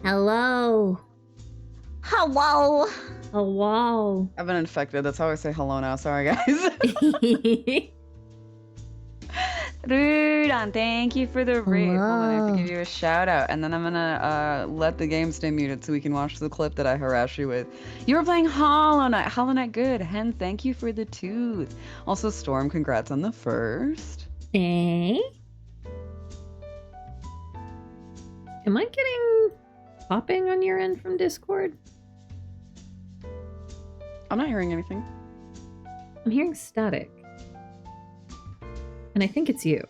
Hello. Hello. Hello. I've been infected. That's how I say hello now. Sorry, guys. Rudon, thank you for the raid. Hold on, I have to give you a shout out. And then I'm gonna let the game stay muted so we can watch the clip that I harassed you with. You were playing Hollow Knight. Hollow Knight, good. Hen, thank you for the tooth. Also, Storm, congrats on the first. Eh? Am I getting popping on your end from Discord? I'm not hearing anything. I'm hearing static. And I think it's you.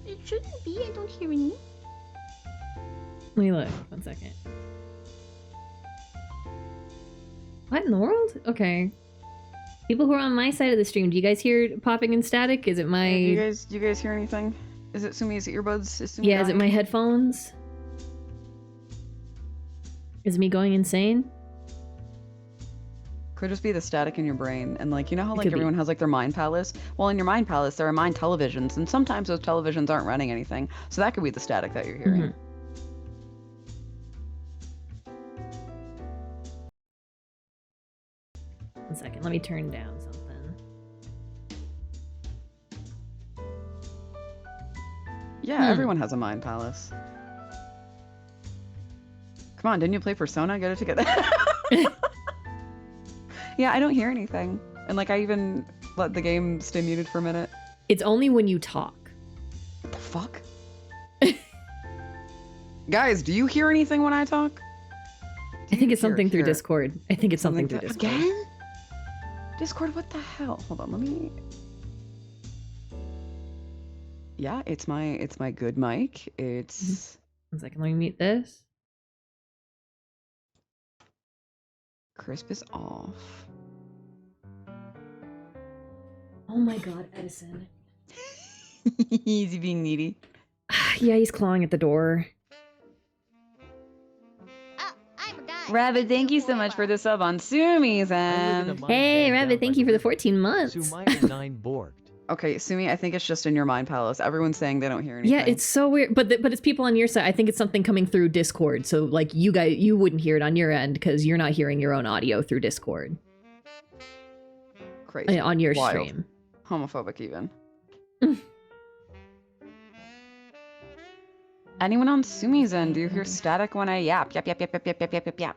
It shouldn't be. I don't hear any. Let me look. 1 second. What in the world? Okay. People who are on my side of the stream, do you guys hear popping and static? Is it my... Do you guys hear anything? Is it Sumi? Is it earbuds? Is Sumi Yeah, dying? is it my headphones? Is it me going insane? Could just be the static in your brain. And like, you know how like Could everyone has like their mind palace? Well, in your mind palace, there are mind televisions, and sometimes those televisions aren't running anything. So that could be the static that you're hearing. Mm-hmm. 1 second, let me turn down something. Yeah, everyone has a mind palace. Come on, didn't you play Persona? Get it together. Yeah, I don't hear anything. And like, I even let the game stay muted for a minute. It's only when you talk. What the fuck? Guys, do you hear anything when I talk? I think it's something through Discord. I think it's something through Discord. Again? Discord, what the hell? Hold on, let me... Yeah, it's my good mic. It's... 1 second, let me mute this. Crisp is off. Oh my god, Edison. He's being needy. Yeah, he's clawing at the door. Rabbit, thank you so much for the sub on Sumi's end. Hey, Rabbit, thank you for the 14 months. Sumire 9 borked. Okay, Sumi, I think it's just in your mind palace. Everyone's saying they don't hear anything. Yeah, it's so weird, but it's people on your side. I think it's something coming through Discord. So like you wouldn't hear it on your end because you're not hearing your own audio through Discord. Crazy. On your Wild. stream. Homophobic even. Anyone on Sumi's end, do you hear static when I yap? Yap, yap, yap, yap, yap, yap, yap, yap, yap.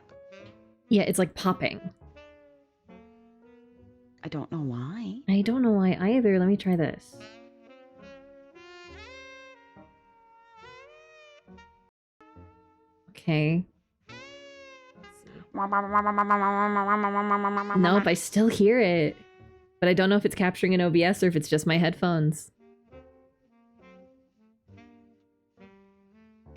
Yeah, it's like popping. I don't know why. I don't know why either. Let me try this. Okay. Nope, I still hear it. But I don't know if it's capturing in OBS or if it's just my headphones.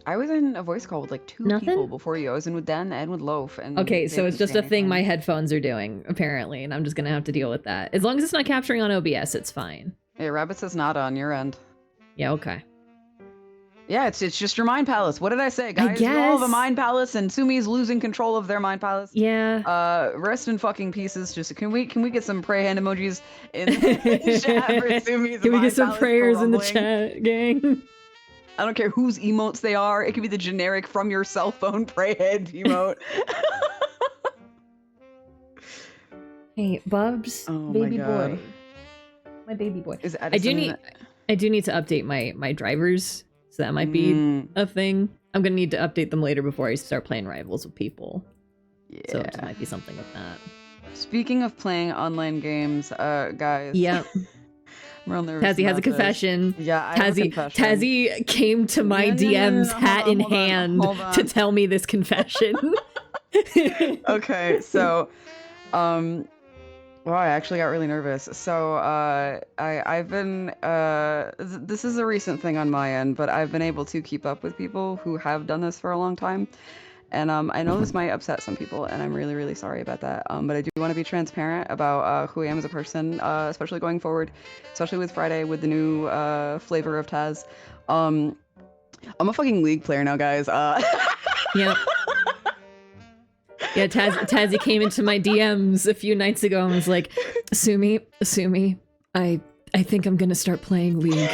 I was in a voice call with like two people before you. I was in with Den and with Loaf. And okay, so it's just a thing my headphones are doing, apparently, and I'm just gonna have to deal with that. As long as it's not capturing on OBS, it's fine. Yeah, Rabbit says not on your end. Yeah, okay. Yeah, it's just your mind palace. What did I say, guys? You all have a mind palace, and Sumi's losing control of their mind palace. Yeah. Rest in fucking pieces. Just can we get some pray hand emojis in the chat for Sumi's? Can we get some prayers in the chat, gang? I don't care whose emotes they are. It could be the generic from your cell phone pray head emote. Hey, Bubs, baby boy, my baby boy. Is I do need to update my drivers, so that might be a thing. I'm gonna need to update them later before I start playing rivals with people. Yeah. So it might be something with that. Speaking of playing online games, guys. Yep. real nervous. Tazzy has a about this. confession. Yeah, I have a confession. Tazzy came to my No, DMs, hat hold in on, hand, hold on. to tell me this confession. Okay, so, wow, I actually got really nervous. So, I've been, this is a recent thing on my end, but I've been able to keep up with people who have done this for a long time. And I know this might upset some people, and I'm really, really sorry about that. But I do want to be transparent about who I am as a person, especially going forward, especially with Friday, with the new flavor of Taz. I'm a fucking League player now, guys. Yep. Yeah, Tazzy came into my DMs a few nights ago and was like, Sumi, I think I'm gonna start playing League.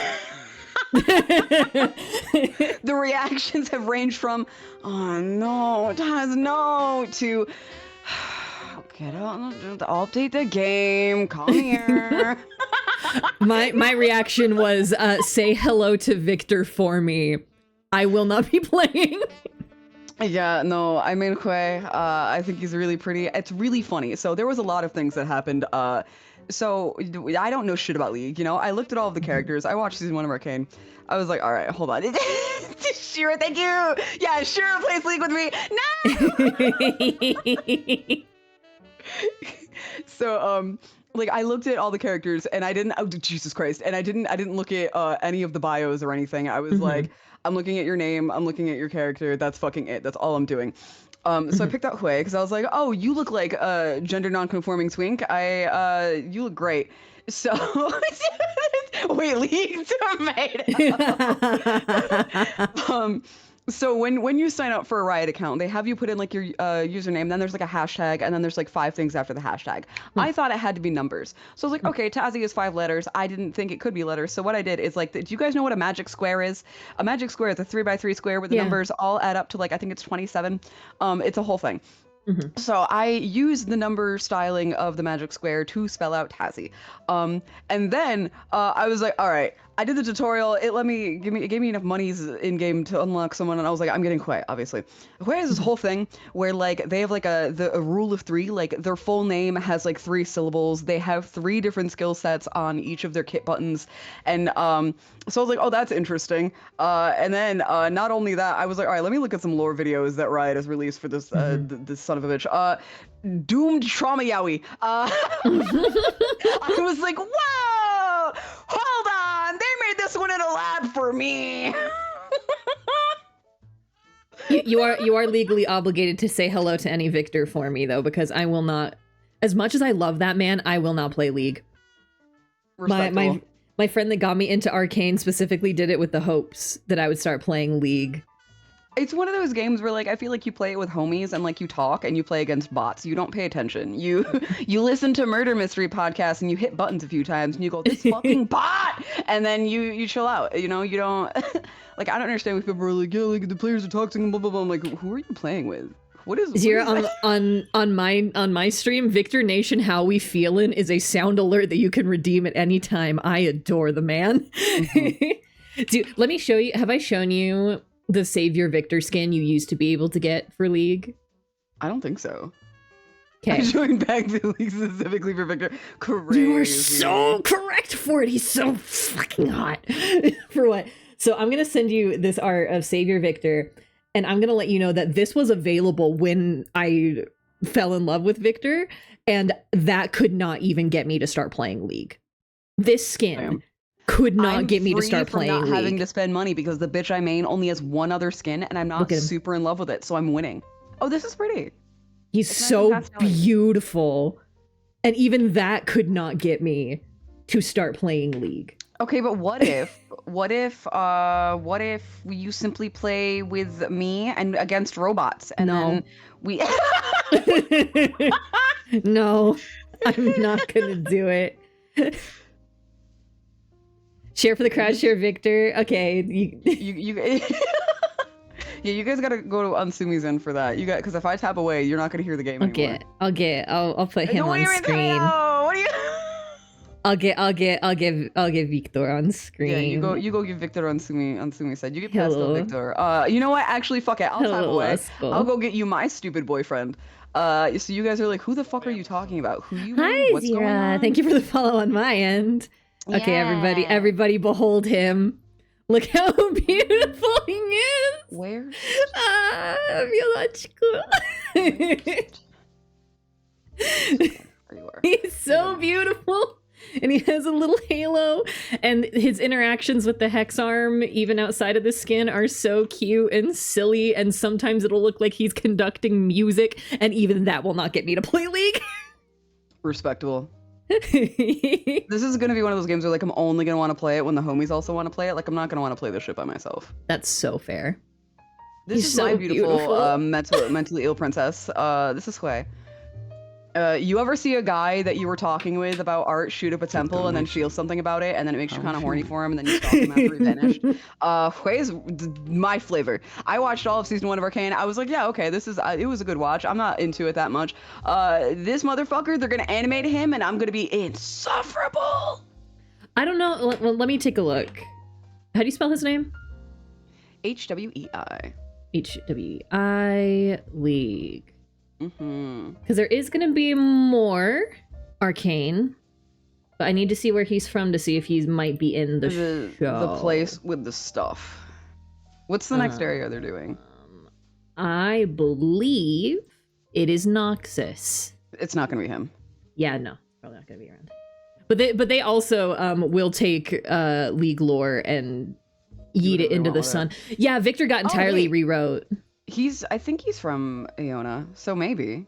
The reactions have ranged from, oh no, Taz, no, to, get on, update the game, come here. My reaction was, say hello to Victor for me. I will not be playing. Yeah, no, I mean, Hui, I think he's really pretty. It's really funny. So there was a lot of things that happened. So I don't know shit about League, you know? I looked at all of the characters. I watched season 1 of Arcane. I was like, all right, hold on. Shira, thank you. Yeah, Shira plays League with me. No! So, like, I looked at all the characters and I didn't, oh, Jesus Christ. And I didn't look at any of the bios or anything. I was like, I'm looking at your name, I'm looking at your character, that's fucking it. That's all I'm doing. So I picked out Hui because I was like, oh, you look like a gender non-conforming twink. You look great. So, wait, League tomato. So when you sign up for a Riot account, they have you put in like your username, then there's like a hashtag, and then there's like 5 things after the hashtag. I thought it had to be numbers. So I was like, okay, Tazzy is 5 letters. I didn't think it could be letters. So what I did is like, do you guys know what a magic square is? A magic square is a 3x3 square where the numbers all add up to like, I think it's 27. It's a whole thing. So I used the number styling of the magic square to spell out Tazzy. And then I was like, all right, I did the tutorial. It gave me enough monies in game to unlock someone, and I was like, I'm getting Hui, obviously. Hui has this whole thing where like they have like a rule of 3. Like their full name has like 3 syllables. They have 3 different skill sets on each of their kit buttons, and so I was like, oh, that's interesting. And then not only that, I was like, all right, let me look at some lore videos that Riot has released for this this son of a bitch. Doomed Trauma Yowie. I was like, whoa, hold on, they made this one in a lab for me. You are legally obligated to say hello to any Victor for me though, because I will not. As much as I love that man, I will not play League. My friend that got me into Arcane specifically did it with the hopes that I would start playing League. It's one of those games where like I feel like you play it with homies and like you talk and you play against bots. You don't pay attention. You listen to murder mystery podcasts and you hit buttons a few times and you go, this fucking bot, and then you chill out. You know, you don't like, I don't understand when people are like, yeah, like the players are toxic and blah blah blah. I'm like, who are you playing with? What is Here on my stream, Victor Nation, how we feelin' is a sound alert that you can redeem at any time. I adore the man. Dude, let me show you. Have I shown you the Savior Victor skin you used to be able to get for League? I don't think so. Okay. I joined back to League specifically for Victor. Crazy. You are so correct for it. He's so fucking hot. For what? So I'm gonna send you this art of Savior Victor, and I'm gonna let you know that this was available when I fell in love with Victor, and that could not even get me to start playing League. This skin could not get me to start playing League. I'm League. having to spend money because the bitch I main only has one other skin, and I'm not super in love with it, so I'm winning. Oh, this is pretty. He's so beautiful, and even that could not get me to start playing League. Okay, but what if you simply play with me and against robots, and then we? No, I'm not gonna do it. Share for the crowd, share Victor. Okay, you yeah, you guys gotta go to Unsumi's end for that. You got, because if I tap away, you're not gonna hear the game anymore. I'll put him on screen. What do you? I'll get Victor on screen. Yeah, you go give Victor on Sumi side. You get past Victor. You know what? Actually, fuck it. I'll tap away. I'll go get you my stupid boyfriend. So you guys are like, who the fuck are you talking about? Who you? Hi, What's going Zira. on? Thank you for the follow on my end. Okay, Yeah. everybody behold him. Look how beautiful he is. Where? Milochko. There you are. He's so beautiful. And he has a little halo. And his interactions with the Hex Arm, even outside of the skin, are so cute and silly. And sometimes it'll look like he's conducting music. And even that will not get me to play League. Respectable. This is gonna be one of those games where like I'm only gonna want to play it when the homies also want to play it. Like I'm not gonna want to play this shit by myself. That's so fair. This He's is so my beautiful, beautiful. mentally ill princess. This is Hue. You ever see a guy that you were talking with about art shoot up a temple and then feel something about it and then it makes you kind of horny for him and then you stalk him after he vanished? Hue is my flavor. I watched all of season 1 of Arcane. I was like, yeah, okay, this is it was a good watch. I'm not into it that much. This motherfucker, they're gonna animate him and I'm gonna be insufferable. I don't know. Let me take a look. How do you spell his name? HWEI. HWI League. Mm-hmm. Because there is going to be more Arcane, but I need to see where he's from to see if he might be in the show. The place with the stuff. What's the next area they're doing? I believe it is Noxus. It's not gonna be him. Yeah, no, probably not going to be around. But they also will take League lore and yeet it into the sun. Yeah, Victor got entirely rewrote. I think he's from Iona, so maybe.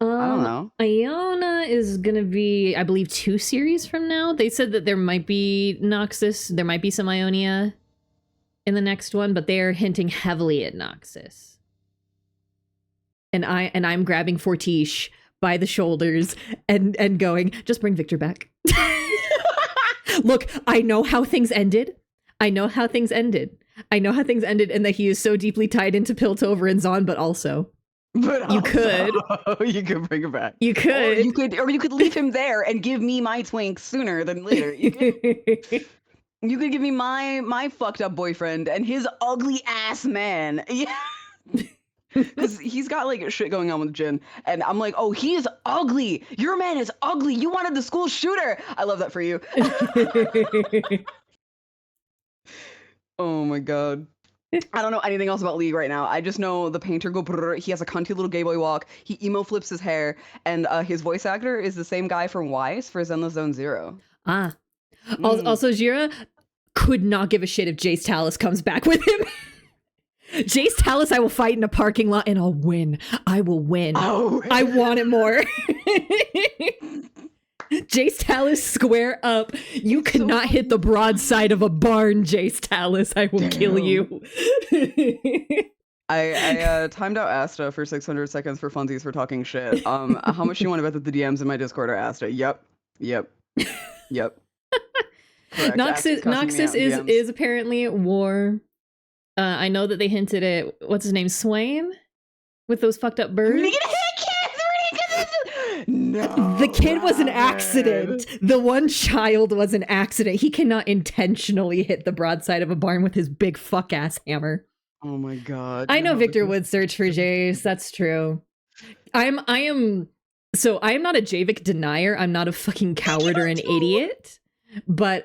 I don't know. Iona is gonna be, I believe, 2 series from now. They said that there might be Noxus, there might be some Ionia in the next one, but they're hinting heavily at Noxus. And I'm grabbing Fortiche by the shoulders and going, just bring Victor back. Look, I know how things ended. And that he is so deeply tied into Piltover and Zon, but also you could bring him back. You could. Or you could leave him there and give me my twink sooner than later. You could give me my fucked up boyfriend and his ugly ass man. Yeah. Because he's got like shit going on with Jin, and I'm like, oh, he is ugly. Your man is ugly. You wanted the school shooter. I love that for you. Oh my god. I don't know anything else about League right now. I just know the painter go brrr, he has a cunty little gay boy walk, he emo flips his hair, and his voice actor is the same guy from Weiss for Zenless Zone Zero. Also, Jira could not give a shit if Jace Talus comes back with him. Jace Talus, I will fight in a parking lot and I'll win. I will win. Oh. I want it more. Jace Talus, square up. You cannot hit the broadside of a barn, Jace Talus. I will kill you. I timed out Asta for 600 seconds for funsies for talking shit. How much you want to bet that the DMs in my Discord are Asta? Yep. Noxus is apparently war. I know that they hinted at, what's his name, Swain? With those fucked up birds? No, the kid was an accident. The one child was an accident. He cannot intentionally hit the broadside of a barn with his big fuck ass hammer. Oh my god. I know Victor would search for Jace. That's true. I am not a Javik denier. I'm not a fucking coward or an idiot. But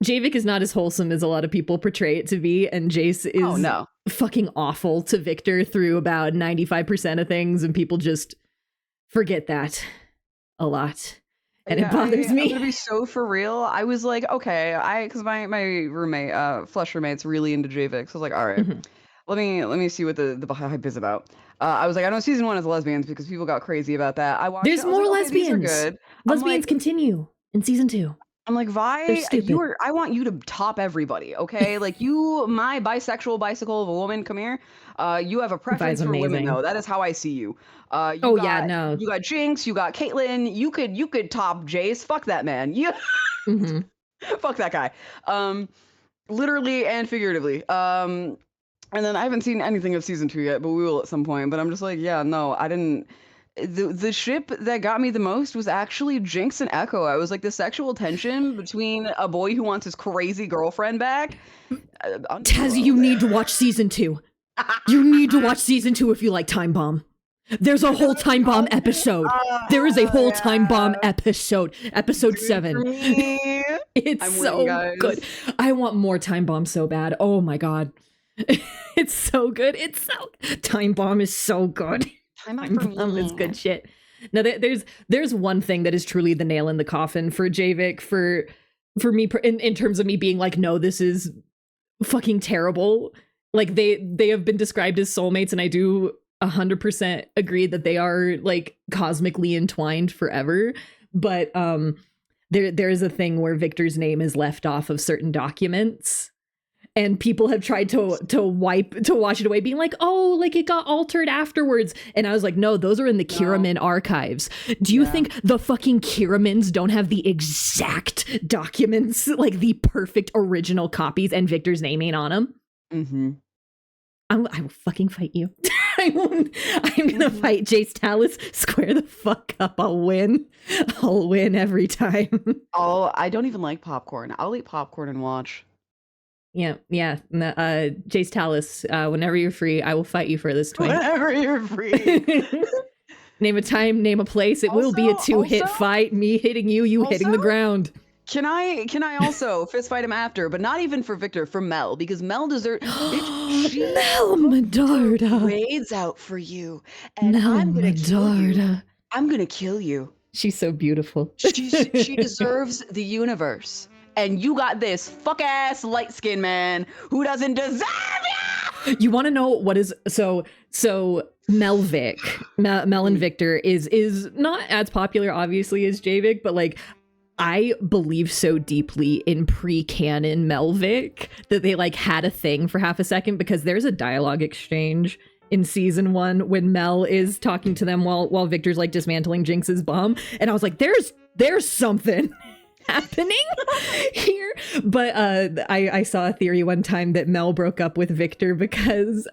Javik is not as wholesome as a lot of people portray it to be, and Jace is fucking awful to Victor through about 95% of things, and people just forget that a lot. And it bothers me. I'm gonna be so for real. I was like, okay, because my roommate, flesh roommate's really into Javik, so I was like, all right, let me see what the hype is about. I was like, I know season 1 is lesbians because people got crazy about that. I watched. There's more lesbians. Good. Lesbians continue in season 2. I'm like, Vi, I want you to top everybody, okay? Like, my bisexual bicycle of a woman, come here. You have a preference for women, though. That is how I see you. You got Jinx, you got Caitlyn. You could top Jace. Fuck that man. Fuck that guy. Literally and figuratively. And then I haven't seen anything of season 2 yet, but we will at some point. But I'm just like, yeah, no, I didn't. The ship that got me the most was actually Jinx and Echo. I was like, the sexual tension between a boy who wants his crazy girlfriend back. Tazzy, you need to watch season 2. You need to watch season 2 if you like Time Bomb. There's a whole time bomb episode. There is a whole time bomb yeah. episode. Episode 7. It's I'm so winning, guys. good. I want more time bomb so bad. Oh my god. It's so good. Time bomb is so good. Time Time for bomb me. is good shit. Now there's one thing that is truly the nail in the coffin for Javik for me in terms of me being like, no, this is fucking terrible. Like they have been described as soulmates, and I do 100% agree that they are like cosmically entwined forever. But there's a thing where Victor's name is left off of certain documents, and people have tried to wash it away, being like, oh, like it got altered afterwards. And I was like, no, those are in the Kiramin archives. Do you think the fucking Kiramins don't have the exact documents, like the perfect original copies, and Victor's name ain't on them? Mm-hmm. I will fucking fight you. I'm gonna fight Jace Talus square the fuck up. I'll win every time. Oh, I don't even like popcorn. I'll eat popcorn and watch. Yeah. Jace Talus, whenever you're free, I will fight you for this twin. Whenever you're free. Name a time, name a place. It will be a 2-hit fight. Me hitting you, you hitting the ground. Can I also fist fight him after, but not even for Victor, for Mel, because Mel deserves. She Mel Medarda. raids out for you, and Mel I'm gonna kill you. Medarda. I'm gonna kill you. She's so beautiful. She deserves the universe, and you got this fuck ass light skinned man who doesn't deserve you. You want to know what is so Melvic, Mel and Victor is not as popular obviously as Javik, but like I believe so deeply in pre-canon Melvic that they like had a thing for half a second, because there's a dialogue exchange in season 1 when Mel is talking to them while Victor's like dismantling Jinx's bomb, and I was like, there's something happening here. But I saw a theory one time that Mel broke up with Victor because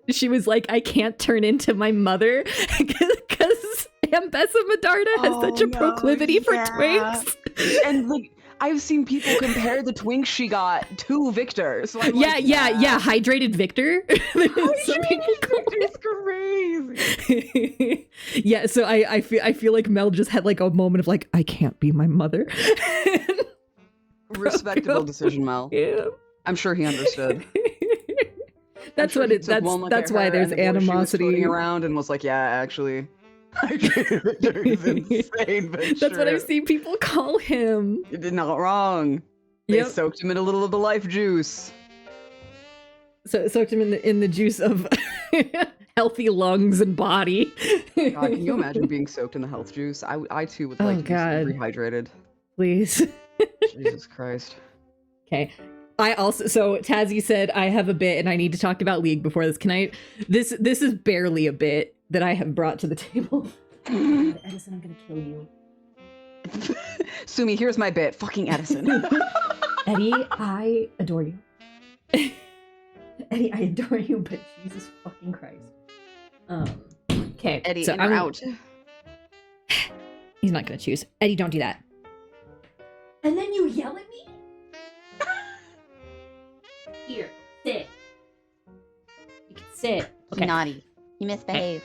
she was like, I can't turn into my mother because Ambessa Medarda has such a proclivity for twinks. And like I've seen people compare the twinks she got to Victor. So I'm yeah. Hydrated Victor. It's crazy. Yeah, so I feel like Mel just had like a moment of like, I can't be my mother. Respectable decision, Mel. Yeah. I'm sure he understood. That's what it. That's why there's animosity around, and was like, yeah, actually. Victor is insane, but that's what I've seen people call him. You did not wrong. They soaked him in a little of the life juice. So soaked him in the juice of healthy lungs and body. God, can you imagine being soaked in the health juice? I too would like to be rehydrated. Please. Jesus Christ. Okay. So Tazzy said I have a bit and I need to talk about League before this. Can I? This is barely a bit that I have brought to the table. Edison, I'm gonna kill you. Sumi, here's my bit. Fucking Edison. Eddie, I adore you. Eddie, I adore you, but Jesus fucking Christ. Okay. Eddie, so I'm out. He's not gonna choose. Eddie, don't do that. And then you yell at me? Here, sit. You can sit. Okay. Naughty. You misbehave.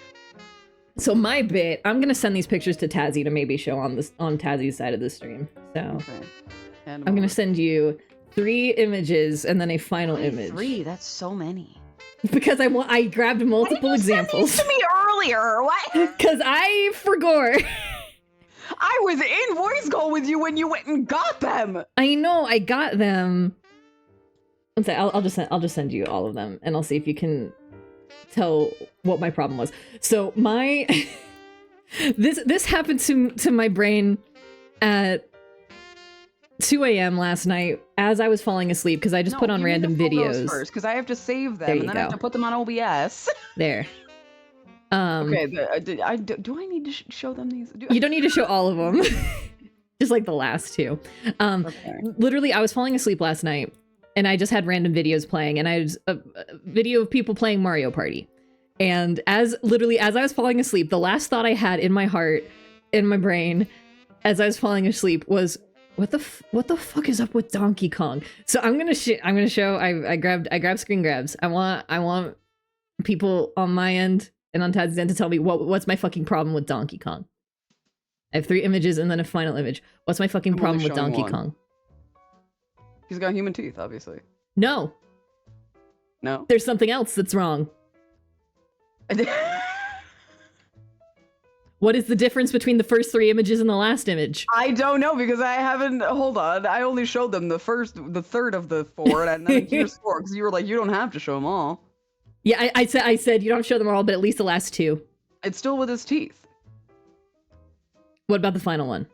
So my bit, I'm gonna send these pictures to Tazzy to maybe show on Tazzy's side of the stream. So okay. I'm gonna send you 3 images and then a final image. 3? That's so many. Because I grabbed multiple examples. Send these to me earlier. What? Because I forgot. I was in voice call with you when you went and got them. I know, I got them. I'll just send you all of them, and I'll see if you can tell what my problem was. So my this happened to my brain at 2 a.m. last night as I was falling asleep because I just put on random videos first because I have to save them and then I have to put them on OBS. There. Okay. Do I need to show them these? You don't need to show all of them. Just like the last 2. Okay. Literally, I was falling asleep last night. And I just had random videos playing, and I was a video of people playing Mario Party. And as I was falling asleep, the last thought I had in my heart, in my brain, as I was falling asleep was, what the fuck is up with Donkey Kong? So I'm gonna show. I grabbed screen grabs. I want people on my end and on Tazzy's end to tell me what's my fucking problem with Donkey Kong. I have 3 images and then a final image. What's my fucking problem with Donkey Kong? He's got human teeth, obviously. No. No? There's something else that's wrong. What is the difference between the first 3 images and the last image? I don't know because I haven't. Hold on, I only showed them the third of the 4, and then here's 4 because you were like, you don't have to show them all. Yeah, I said you don't show them all, but at least the last 2. It's still with his teeth. What about the final one?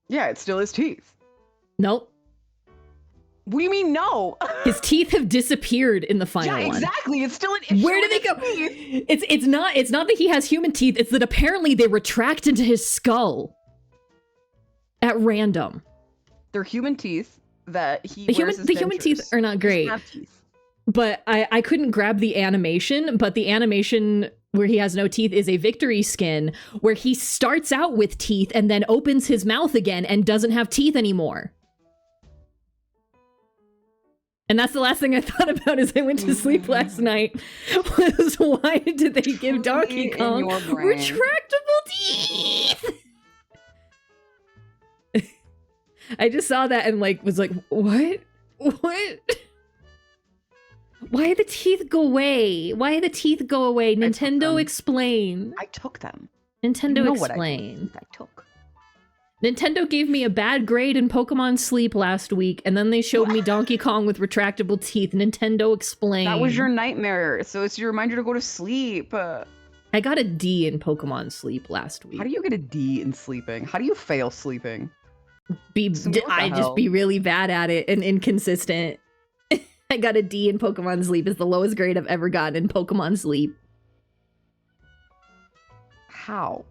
Yeah, it's still his teeth. Nope. What do you mean no? His teeth have disappeared in the final one. Yeah, exactly. It's still. Where do they go? It's not that he has human teeth. It's that apparently they retract into his skull at random. They're human teeth that he. The human teeth are not great. But I couldn't grab the animation. But the animation where he has no teeth is a victory skin where he starts out with teeth and then opens his mouth again and doesn't have teeth anymore. And that's the last thing I thought about as I went to sleep last night, was why did they give Donkey Kong retractable teeth? I just saw that and was like, what? What? Why the teeth go away? Why the teeth go away? Nintendo, explain. I took them. Nintendo, explain. I took. Nintendo gave me a bad grade in Pokemon Sleep last week, and then they showed me Donkey Kong with retractable teeth. Nintendo, explain. That was your nightmare, so it's your reminder to go to sleep. I got a D in Pokemon Sleep last week. How do you get a D in sleeping? How do you fail sleeping? I just be really bad at it and inconsistent. I got a D in Pokemon Sleep. It's the lowest grade I've ever gotten in Pokemon Sleep. How?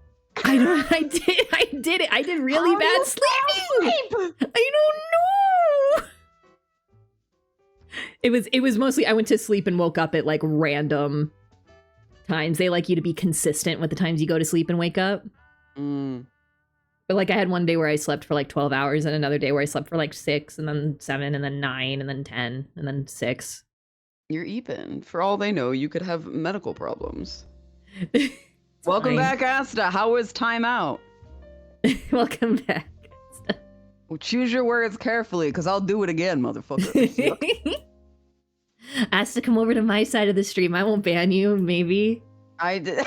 I did it. I did really bad sleeping. I don't know. It was mostly I went to sleep and woke up at random times. They like you to be consistent with the times you go to sleep and wake up. But I had one day where I slept for 12 hours and another day where I slept for 6 and then 7 and then 9 and then 10 and then 6. You're even. For all they know, you could have medical problems. Welcome back, Asta. How was timeout? Welcome back, Asta. Well, choose your words carefully, because I'll do it again, motherfucker. Asta, come over to my side of the stream. I won't ban you, maybe. I did.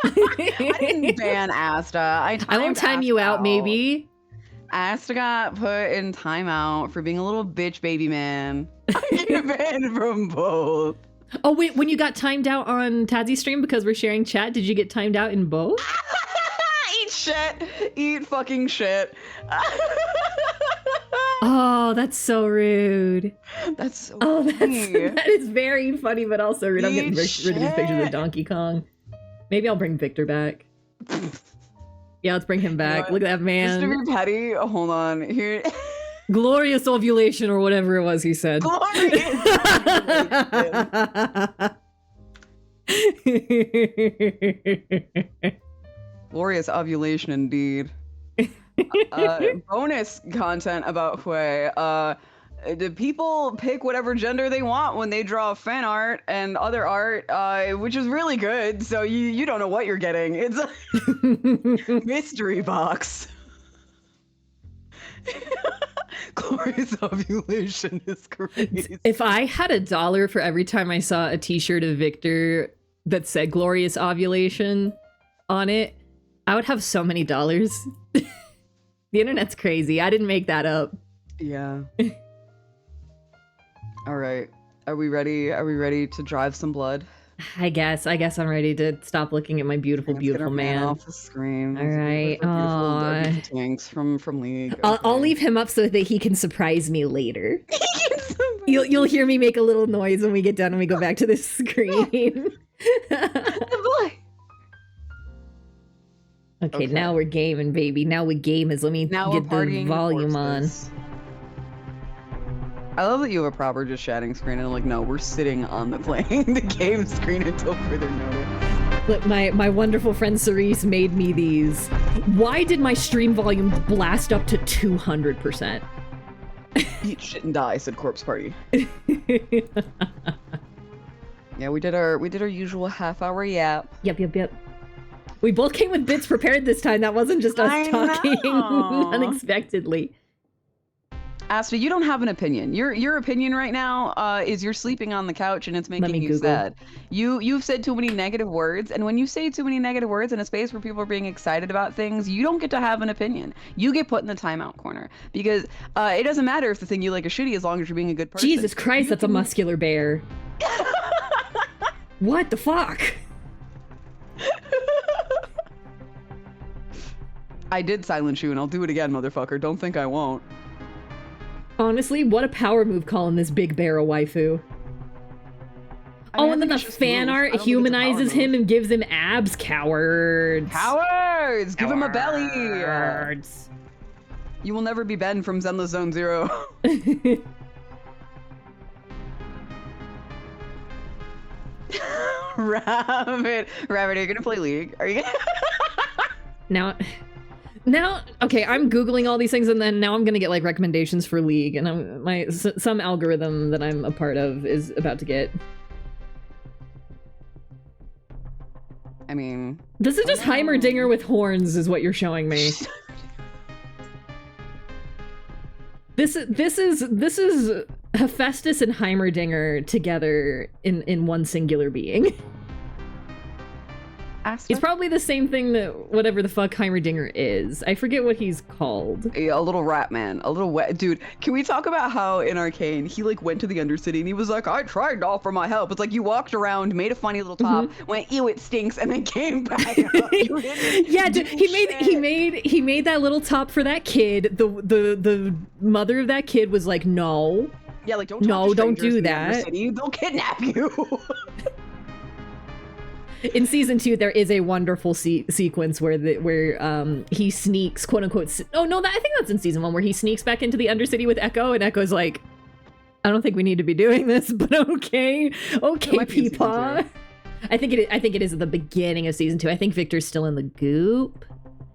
I didn't ban Asta. I won't time you out, maybe. Asta got put in timeout for being a little bitch baby man. I get banned from both. Oh, wait, when you got timed out on Tazzy stream because we're sharing chat, did you get timed out in both? Eat shit. Eat fucking shit. Oh, that's so rude. That's so funny. That is very funny, but also rude. I'm getting rid of these pictures of Donkey Kong. Maybe I'll bring Victor back. Yeah, let's bring him back. Look at that man. Just to be petty, hold on. Here. Glorious ovulation or whatever it was he said. Glorious ovulation. Glorious ovulation indeed. Bonus content about Hui. The people pick whatever gender they want when they draw fan art and other art, which is really good. So you don't know what you're getting. It's a mystery box. Glorious ovulation is crazy. If I had $1 for every time I saw a t-shirt of Victor that said glorious ovulation on it, I would have so many dollars. The internet's crazy. I didn't make that up. Yeah. All right. Are we ready? Are we ready to drive some blood? I guess I'm ready to stop looking at my beautiful man off the screen. All right. Beautiful tanks from League. I'll leave him up so that he can surprise me later. You'll hear me make a little noise when we get done and we go back to the screen. Okay, now we're gaming, baby. Now we gamers. Let me get the volume on. I love that you have a proper just chatting screen, and I'm like, no, we're sitting on the playing the game screen until further notice. Look, my wonderful friend Cerise made me these. Why did my stream volume blast up to 200%? Eat shit and die, said Corpse Party. Yeah, we did our usual half-hour yap. Yep. We both came with bits prepared this time. That wasn't just us I talking know. unexpectedly. Asta, you don't have an opinion. Your opinion right now is you're sleeping on the couch and it's Let making me you Google. sad. You've said too many negative words, and when you say too many negative words in a space where people are being excited about things, you don't get to have an opinion. You get put in the timeout corner because it doesn't matter if the thing you like is shitty as long as you're being a good person. Jesus Christ, that's a muscular bear. What the fuck? I did silence you, and I'll do it again, motherfucker. Don't think I won't. Honestly, what a power move calling this big bear a waifu. I mean, And then the fan art humanizes him and gives him abs. Cowards. Cowards! Give him a belly! Cowards. You will never be Ben from Zenless Zone Zero. Rabbit, are you gonna play League? Are you gonna... Now, okay, I'm Googling all these things and then now I'm gonna get like recommendations for League and some algorithm that I'm a part of is about to get. I mean... This is just Heimerdinger with horns is what you're showing me. This is Hephaestus and Heimerdinger together in one singular being. He's probably the same thing that whatever the fuck Heimerdinger is. I forget what he's called. A little rat man, a little wet dude. Can we talk about how in Arcane he like went to the Undercity and he was like, I tried to offer my help. It's like you walked around, made a funny little top, went ew it stinks, and then came back up. Yeah, dude, he made that little top for that kid. The mother of that kid was like, no. Yeah, like don't do in that. They'll kidnap you. In season 2, there is a wonderful sequence where he sneaks, quote unquote. Oh no, I think that's in season 1 where he sneaks back into the Undercity with Echo, and Echo's like, "I don't think we need to be doing this, but okay, Peepaw." I think it is at the beginning of season 2. I think Victor's still in the goop.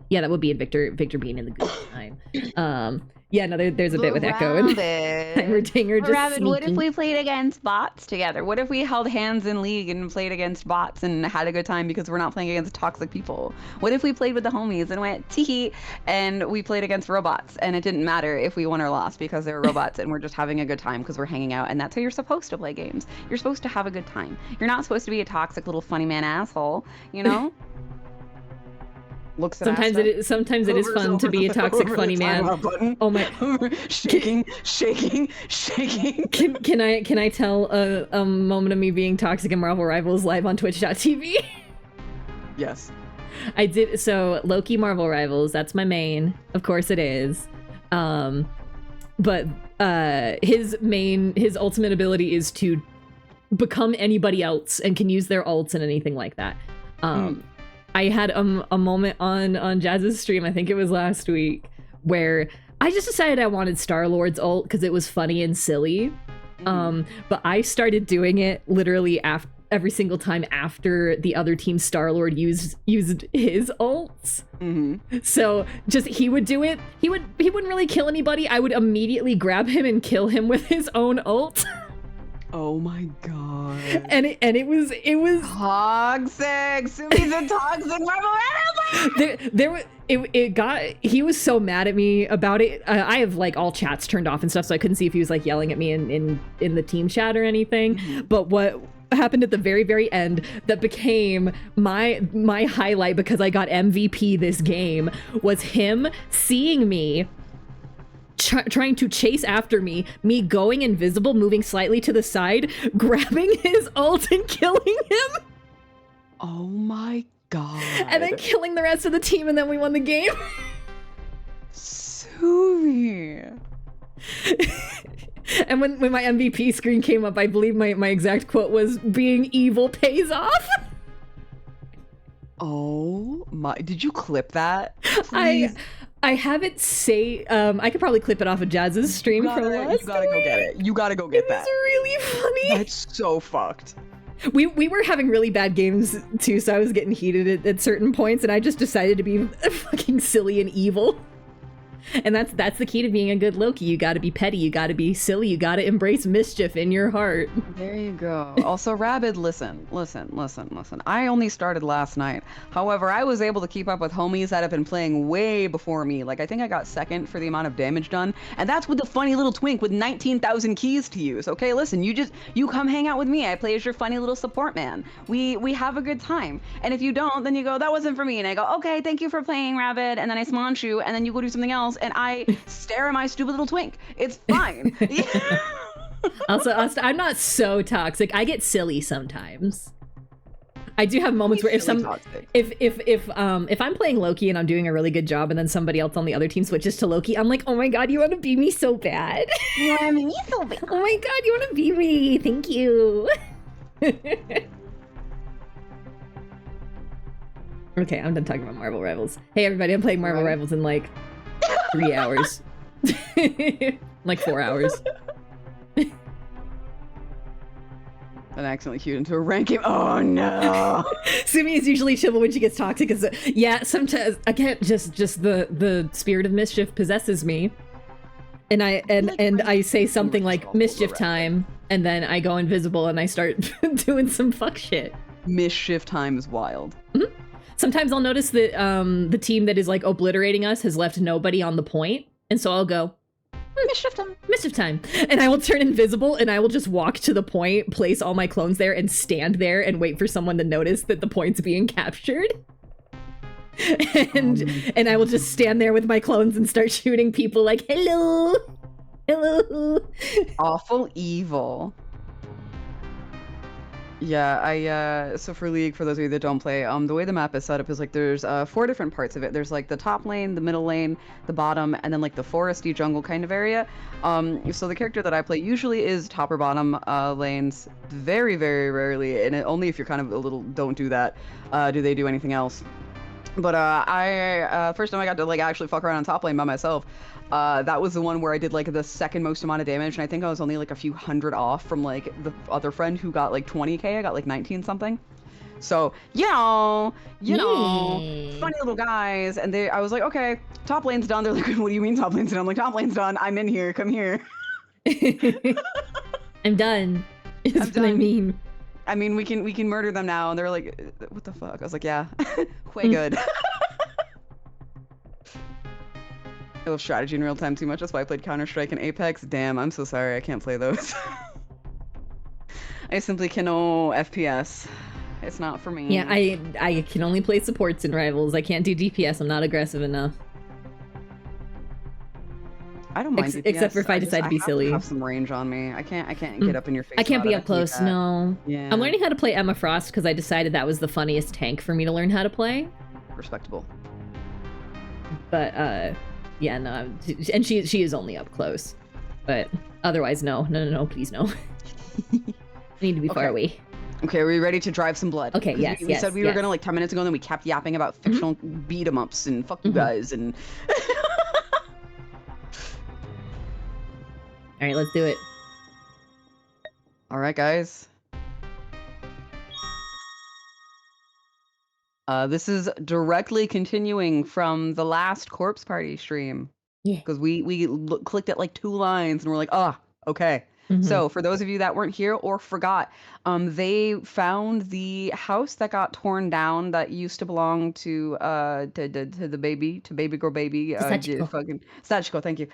Yeah, that would be in Victor being in the goop time. Yeah, no, there's a bit with Echo and Heimerdinger just Rabbit, sneaking. what if we played against bots together? What if we held hands in League and played against bots and had a good time because we're not playing against toxic people? What if we played with the homies and went tee and we played against robots and it didn't matter if we won or lost because they were robots and we're just having a good time because we're hanging out, and that's how you're supposed to play games. You're supposed to have a good time. You're not supposed to be a toxic little funny man asshole, you know? Sometimes it is fun to be a toxic funny man. Oh my! shaking. Can I tell a moment of me being toxic in Marvel Rivals live on Twitch.tv? Yes. I did. So Loki Marvel Rivals, that's my main. Of course it is. But his ultimate ability is to become anybody else and can use their ults and anything like that. I had a moment on Jazz's stream, I think it was last week, where I just decided I wanted Star-Lord's ult because it was funny and silly. But I started doing it literally every single time after the other team's Star-Lord used his ults. So just he would do it. He wouldn't really kill anybody. I would immediately grab him and kill him with his own ult. Oh my god. And it was toxic. Sumi's a toxic Marvel. He was so mad at me about it. I have like all chats turned off and stuff, so I couldn't see if he was like yelling at me in the team chat or anything. But what happened at the very, very end that became my highlight because I got MVP this game was him seeing me trying to chase after me going invisible, moving slightly to the side, grabbing his ult and killing him. Oh my god. And then killing the rest of the team, and then we won the game. Sumi. And when my MVP screen came up, I believe my exact quote was, "Being evil pays off." Oh my, did you clip that? Please? I have it say, I could probably clip it off of Jazz's stream from last You gotta go get it. You gotta go get that. It was really funny. That's so fucked. We were having really bad games too, so I was getting heated at certain points, and I just decided to be fucking silly and evil. And that's the key to being a good Loki. You got to be petty, you got to be silly, you got to embrace mischief in your heart. There you go. Also, Rabid, listen. I only started last night. However, I was able to keep up with homies that have been playing way before me. Like, I think I got second for the amount of damage done. And that's with the funny little twink with 19,000 keys to use. Okay, listen, you come hang out with me. I play as your funny little support man. We have a good time. And if you don't, then you go, that wasn't for me. And I go, okay, thank you for playing, Rabid. And then I smaunch you, and then you go do something else, and I stare at my stupid little twink. It's fine. Also, I'm not so toxic. I get silly sometimes. I do have moments where if I'm playing Loki and I'm doing a really good job, and then somebody else on the other team switches to Loki, I'm like, oh my god, you want to be me so bad. You want me so bad. Oh my god, you want to be me? Thank you. Okay, I'm done talking about Marvel Rivals. Hey everybody, I'm playing Marvel Rivals in like 3 hours. Like 4 hours. And accidentally queued into a rank game. Oh no! Sumi is usually chill, but when she gets toxic, yeah, sometimes again, just the spirit of mischief possesses me, and I say something like mischief time, and then I go invisible and I start doing some fuck shit. Mischief time is wild. Mm-hmm. Sometimes I'll notice that the team that is like obliterating us has left nobody on the point, and so I'll go, mischief time, and I will turn invisible and I will just walk to the point, place all my clones there, and stand there and wait for someone to notice that the point's being captured. And I will just stand there with my clones and start shooting people like, hello. Awful evil. Yeah, so for League, for those of you that don't play, the way the map is set up is like there's 4 different parts of it. There's like the top lane, the middle lane, the bottom, and then like the foresty jungle kind of area. So the character that I play usually is top or bottom lanes. Very, very rarely, and only if you're kind of a little don't do that, do they do anything else. But first time I got to like actually fuck around on top lane by myself, that was the one where I did like the second most amount of damage, and I think I was only like a few hundred off from like the other friend who got like 20k. I got like 19 something. So you know, funny little guys. And I was like, okay, top lane's done. They're like, what do you mean top lane's done? I'm like, top lane's done. I'm in here. Come here. I'm done. Is what I mean. I mean, we can murder them now. And they're like, what the fuck? I was like, yeah, way good. I love strategy in real time too much. That's why I played Counter-Strike and Apex. Damn, I'm so sorry. I can't play those. I simply cannot FPS. It's not for me. Yeah, I can only play supports in Rivals. I can't do DPS. I'm not aggressive enough. I don't mind DPS. Except for if I decide to be silly. I have some range on me. I can't get up in your face. I can't be up close. No. Yeah. I'm learning how to play Emma Frost because I decided that was the funniest tank for me to learn how to play. Respectable. But yeah, no, and she is only up close, but otherwise, no, please no. I need to be far away. Okay, are we ready to drive some blood? Okay, yes, we said we were gonna like 10 minutes ago, and then we kept yapping about fictional beat 'em ups and fuck you guys and. All right, let's do it. All right, guys. This is directly continuing from the last Corpse Party stream. Yeah. Because we clicked at like 2 lines and we're like, okay. So for those of you that weren't here or forgot, they found the house that got torn down that used to belong to the baby girl baby. Sachiko, thank you.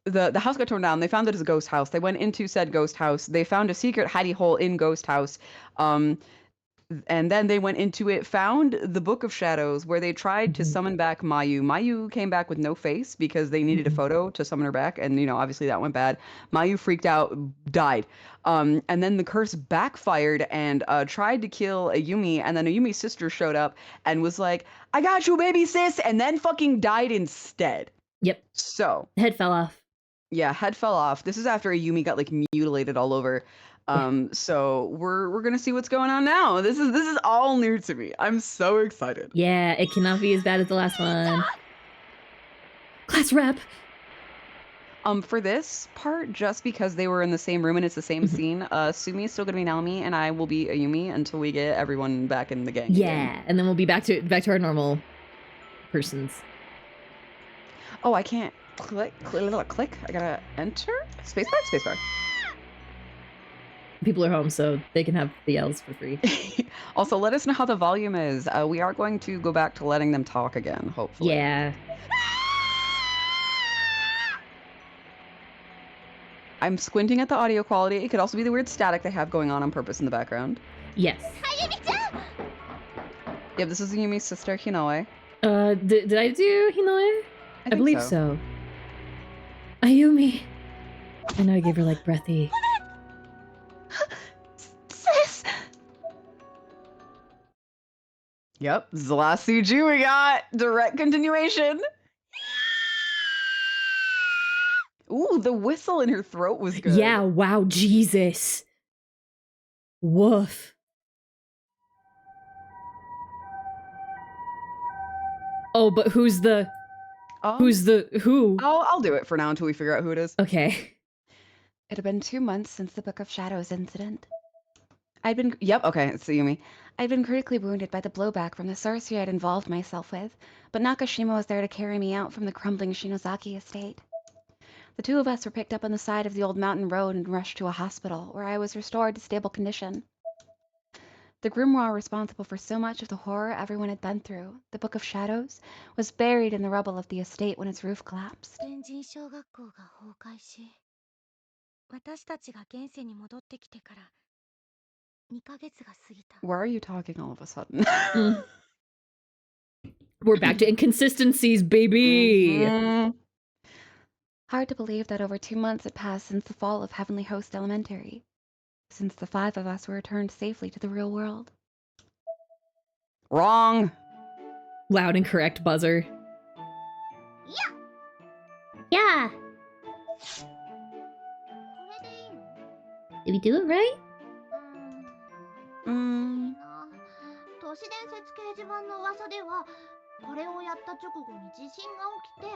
The house got torn down. They found it as a ghost house. They went into said ghost house. They found a secret hidey hole in ghost house. And then they went into it, found the Book of Shadows, where they tried to summon back Mayu. Mayu came back with no face because they needed a photo to summon her back. And, you know, obviously that went bad. Mayu freaked out, died. And then the curse backfired and tried to kill Ayumi. And then Ayumi's sister showed up and was like, I got you, baby sis. And then fucking died instead. Yep. So. Head fell off. Yeah, head fell off. This is after Ayumi got like mutilated all over. So we're gonna see what's going on now. This is all new to me. I'm so excited. Yeah, it cannot be as bad as the last one. Class rep. For this part, just because they were in the same room and it's the same scene, Sumi is still gonna be Naomi and I will be Ayumi until we get everyone back in the gang. Yeah, and then we'll be back to our normal persons. Oh, I can't click. I gotta enter. Spacebar. Spacebar. People are home, so they can have the L's for free. Also, let us know how the volume is. We are going to go back to letting them talk again, hopefully. Yeah. I'm squinting at the audio quality. It could also be the weird static they have going on purpose in the background. Yes. Yep, this is Yumi's sister, Hinoe. Did I do Hinoe? I think believe so. Ayumi. I know I gave her like breathy. Sis! Yep, this is the last CG we got. Direct continuation. Ooh, the whistle in her throat was good. Yeah, wow, Jesus. Woof. Oh, but who? I'll do it for now until we figure out who it is. Okay. It had been 2 months since the Book of Shadows incident. Yep, okay, it's Yumi. I'd been critically wounded by the blowback from the sorcery I'd involved myself with, but Nakashima was there to carry me out from the crumbling Shinozaki estate. The two of us were picked up on the side of the old mountain road and rushed to a hospital, where I was restored to stable condition. The grimoire responsible for so much of the horror everyone had been through, the Book of Shadows, was buried in the rubble of the estate when its roof collapsed. Why are you talking all of a sudden? We're back to inconsistencies, baby. Mhm. Hard to believe that over 2 months had passed since the fall of Heavenly Host Elementary, since the 5 of us were returned safely to the real world. Wrong. Loud and correct buzzer. Yeah! Did we do it right? 都市伝説掲示板の噂では、これをやった直後に地震が起きて、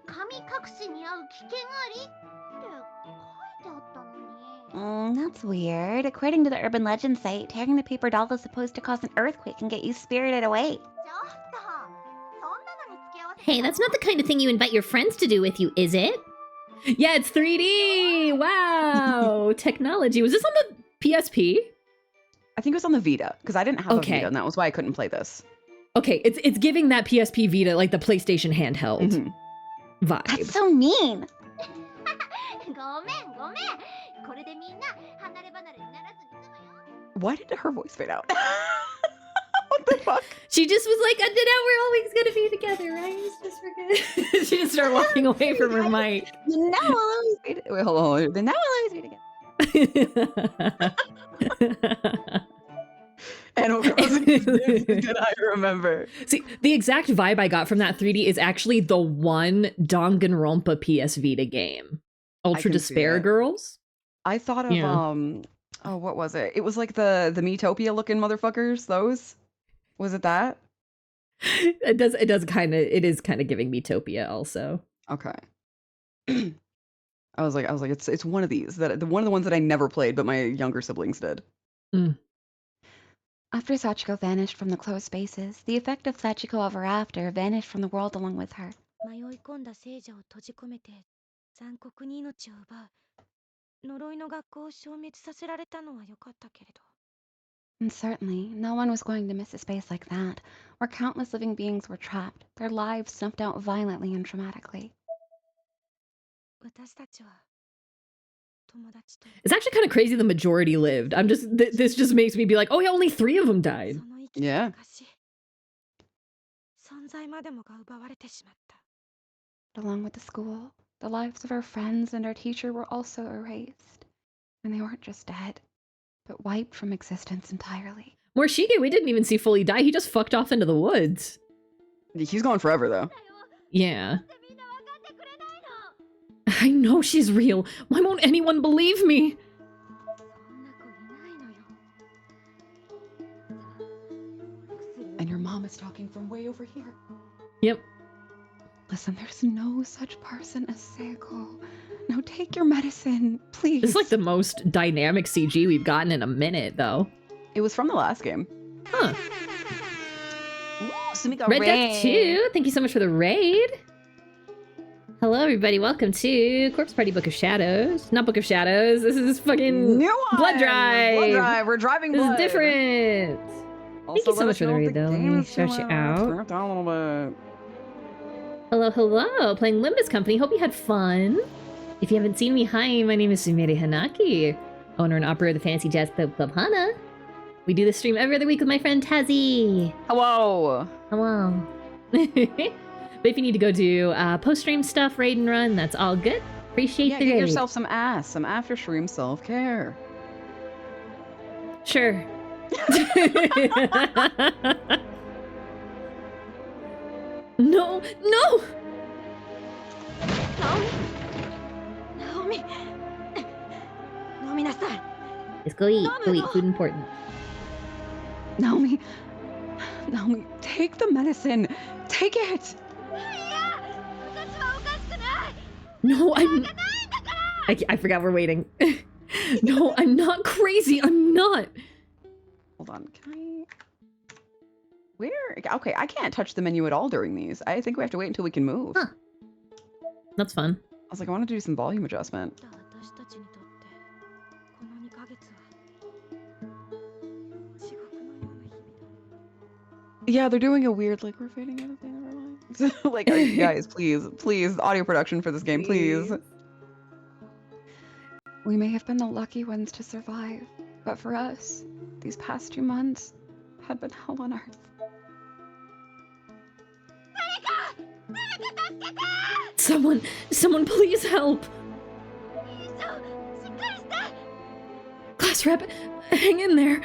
神隠しに遭う危険ありって書いてあったのに。That's weird. According to the urban legend site, tearing the paper doll is supposed to cause an earthquake and get you spirited away. Hey, that's not the kind of thing you invite your friends to do with you, is it? Yeah, it's 3D. Wow. Technology. Was this on the PSP? I think it was on the Vita, because I didn't have a Vita, and that was why I couldn't play this. Okay, it's giving that PSP Vita, like the PlayStation handheld vibe. That's so mean. Why did her voice fade out? What the fuck? She just was like, and now we're always gonna be together, right? It's just forget. She just started walking away from her mic. Now we'll always be together. Wait, hold on. Now we'll always be together. Animal Crossing did I remember? See, the exact vibe I got from that 3D is actually the one Danganronpa PS Vita game. Ultra Despair Girls? I thought of, oh, what was it? It was like the Metopia looking motherfuckers, those? Was it that? It is kind of giving Metopia also. Okay. I was like, it's one of these, one of the ones that I never played, but my younger siblings did. After Sachiko vanished from the closed spaces, the effect of Sachiko ever after vanished from the world along with her. And certainly, no one was going to miss a space like that, where countless living beings were trapped, their lives snuffed out violently and traumatically. It's actually kind of crazy the majority lived. This just makes me be like, oh yeah, only 3 of them died. Yeah. Along with the school, the lives of our friends and our teacher were also erased. And they weren't just dead, but wiped from existence entirely. Morishige, we didn't even see fully die. He just fucked off into the woods. He's gone forever, though. Yeah. I know she's real. Why won't anyone believe me? And your mom is talking from way over here. Yep. Listen, there's no such person as Seiko. Now take your medicine, please. This is like the most dynamic CG we've gotten in a minute, though. It was from the last game. Huh. Ooh, Sumi got Red Death 2, thank you so much for the raid. Hello, everybody. Welcome to Corpse Party Book of Shadows. Not Book of Shadows. This is fucking New one! Blood Drive. Blood Drive. We're driving This blood. is different. Thank you so much for the raid, though. Let me shout you out. Turn it down a little bit. Hello, hello. Playing Limbus Company. Hope you had fun. If you haven't seen me, hi, my name is Sumire Hanaki, owner and operator of the fantasy jazz club Club Hana. We do this stream every other week with my friend Tazzy. Hello. Hello. But if you need to go do post-stream stuff, raid and run, that's all good. Appreciate the get raid. yourself some after-stream self-care. Sure. No, no! Naomi! Naomi-nasai! Let's go eat. Go eat. Food important. Naomi, take the medicine. Take it. No, I forgot we're waiting. No, I'm not crazy. I'm not. Hold on. Can I... Where? Okay, I can't touch the menu at all during these. I think we have to wait until we can move. Huh. That's fun. I was like, I want to do some volume adjustment. Yeah, they're doing a weird, like, we're fading out of the other lines. Like, guys, please, audio production for this game, please. We may have been the lucky ones to survive, but for us, these past 2 months had been hell on earth. Someone please help. Glass Rabbit, hang in there.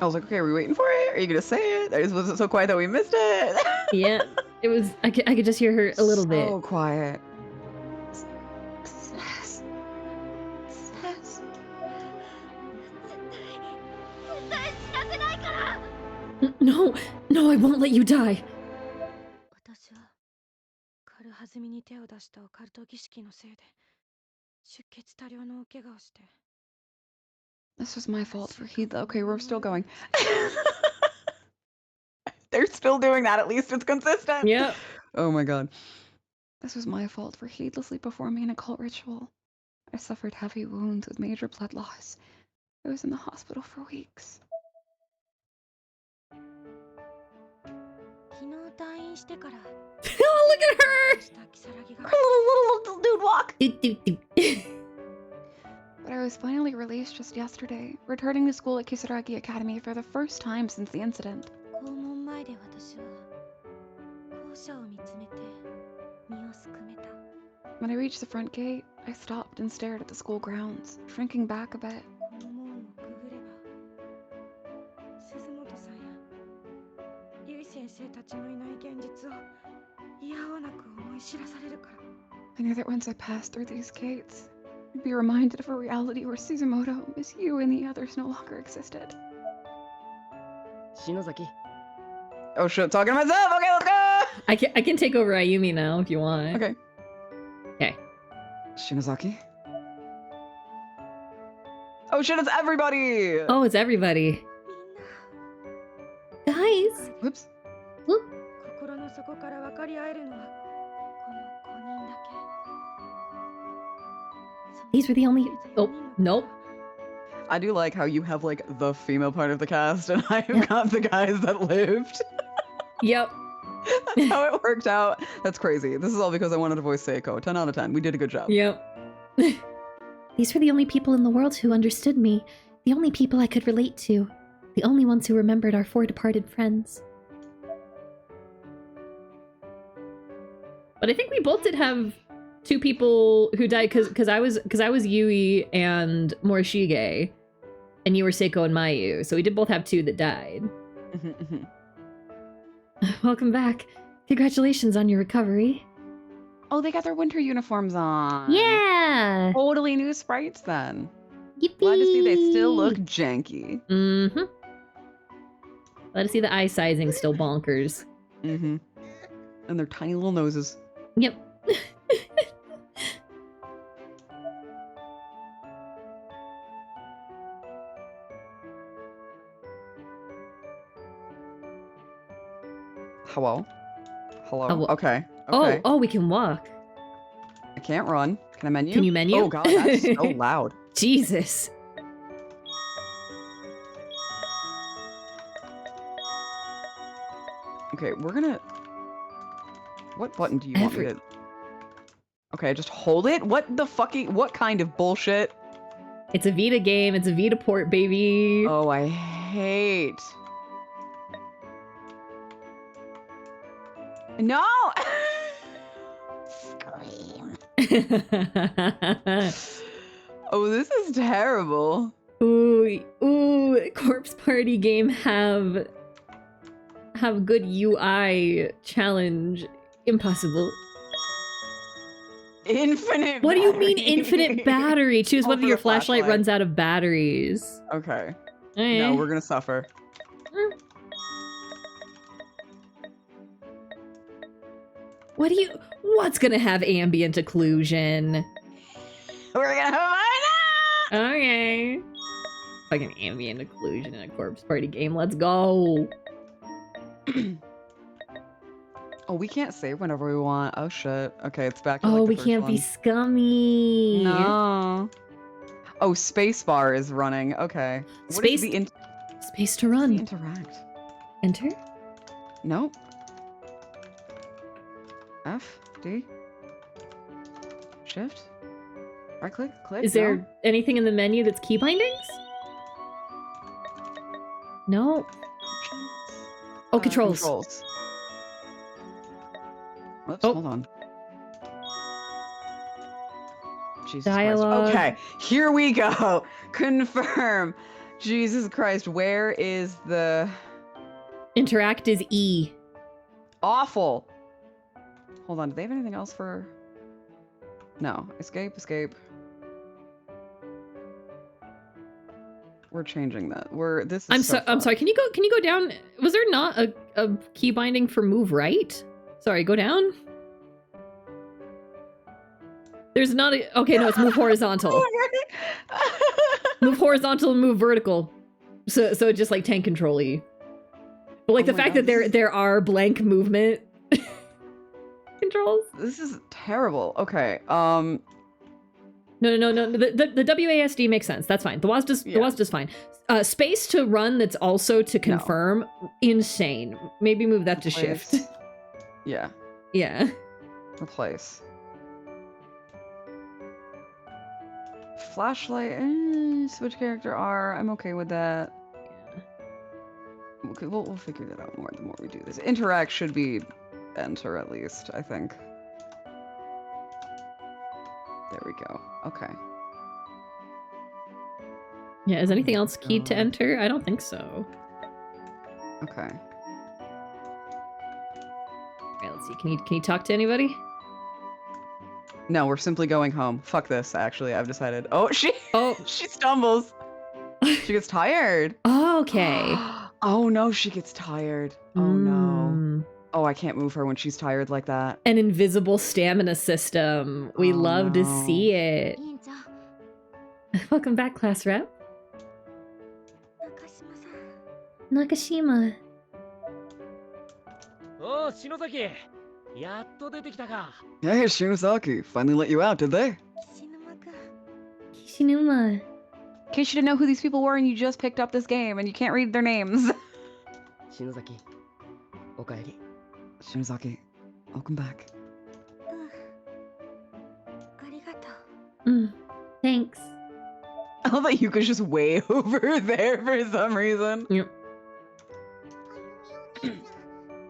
I was like, okay, are we waiting for it? Are you gonna say it? Was it so quiet that we missed it? Yeah, it was. I could just hear her a little bit. So quiet. No, I won't let you die. This was my fault for Okay, we're still going. They're still doing that. At least it's consistent. Yep. Oh my god. This was my fault for heedlessly performing an occult ritual. I suffered heavy wounds with major blood loss. I was in the hospital for weeks. Oh, look at her! Her little dude walk! Do. But I was finally released just yesterday, returning to school at Kisaragi Academy for the first time since the incident. When I reached the front gate, I stopped and stared at the school grounds, shrinking back a bit. I knew that once I passed through these gates, I'd be reminded of a reality where Suzumoto, Miss Yu, and the others no longer existed. Shinozaki. Oh shit, talking to myself! Okay, let's go! I can take over Ayumi now if you want. Okay. Okay. Shinozaki? Oh shit, it's everybody! Oh, it's everybody. Guys. Whoops. Whoop. These were the only. Oh, nope. I do like how you have like the female part of the cast and I've got the guys that lived. Yep. That's how it worked out. That's crazy. This is all because I wanted to voice Seiko. 10 out of 10. We did a good job. Yep. These were the only people in the world who understood me. The only people I could relate to. The only ones who remembered our 4 departed friends. But I think we both did have 2 people who died because I was Yui and Morishige, and you were Seiko and Mayu. So we did both have 2 that died. Welcome back. Congratulations on your recovery. Oh, they got their winter uniforms on. Yeah. Totally new sprites then. Yippee. Glad to see they still look janky. Mm-hmm. Glad to see the eye sizing still bonkers. Mm-hmm. And their tiny little noses. Yep. Hello? Hello? Oh, Okay. Oh, Okay. oh, we can walk. I can't run. Can I menu? Can you menu? Oh god, that's so loud. Jesus. Okay, we're gonna... What button do you want me to... Okay, just hold it? What the fucking... What kind of bullshit? It's a Vita game. It's a Vita port, baby. Oh, I hate... No! Scream. Oh, this is terrible. Ooh, Corpse Party game have good UI challenge. Impossible. Infinite What do you mean battery. infinite battery? Choose Oh, whether for your the flashlight flashlight. runs out of batteries. Okay. Eh. No, we're gonna suffer. What's gonna have ambient occlusion? We're gonna find out! Okay. Fucking ambient occlusion in a Corpse Party game. Let's go. Oh, we can't save whenever we want. Oh shit. Okay, it's back to Oh, like, the we first can't be one. scummy. No. Oh, spacebar is running. Okay. What is Space- the Space to what is the run. interact? Enter? Nope. F? D? Shift? Right click? Click? Is there No? anything in the menu that's key bindings? No. Oh, controls. Controls. Whoops, Oh. hold on. Jesus Dialogue. Christ. Okay, here we go. Confirm. Jesus Christ, where is the... Interact is E. Awful. Hold on, do they have anything else for... No. Escape, escape. We're changing that. This is I'm sorry. Can you go down? Was there not a key binding for move right? Sorry, go down. There's not a... Okay, no, it's move horizontal. Move horizontal and move vertical. So just like tank control-y. But like Oh the my fact God, that there are blank movement controls. This is terrible. Okay, No. The WASD makes sense. That's fine. The WASD's fine. Space to run that's also to confirm. Insane. Maybe move that to Replace. shift. Yeah, Yeah. replace. Flashlight, switch character R. I'm okay with that. Okay, we'll figure that out more the more we do this. Interact should be enter at least, I think. There we go. Okay. Yeah, is anything else God. keyed to enter? I don't think so. Okay. Alright, let's see. Can you talk to anybody? No, we're simply going home. Fuck this, actually, I've decided. Oh, she Oh. she stumbles. She gets tired. Okay. Oh no, she gets tired. Oh no. Mm. Oh, I can't move her when she's tired like that. An invisible stamina system. We Oh, love to no. see it. 委員長、 Welcome back, class rep. 中島さん。 Nakashima. おう、篠崎。やっと出てきたか。 Hey, Shinozaki. Finally let you out, did they? 岸沼くん。 Kishinuma. In case you didn't know who these people were and you just picked up this game and you can't read their names. 篠崎。おかえり。 Shinozaki, welcome back. ありがとう。 Thanks. I love that Yuka's just way over there for some reason. Yep.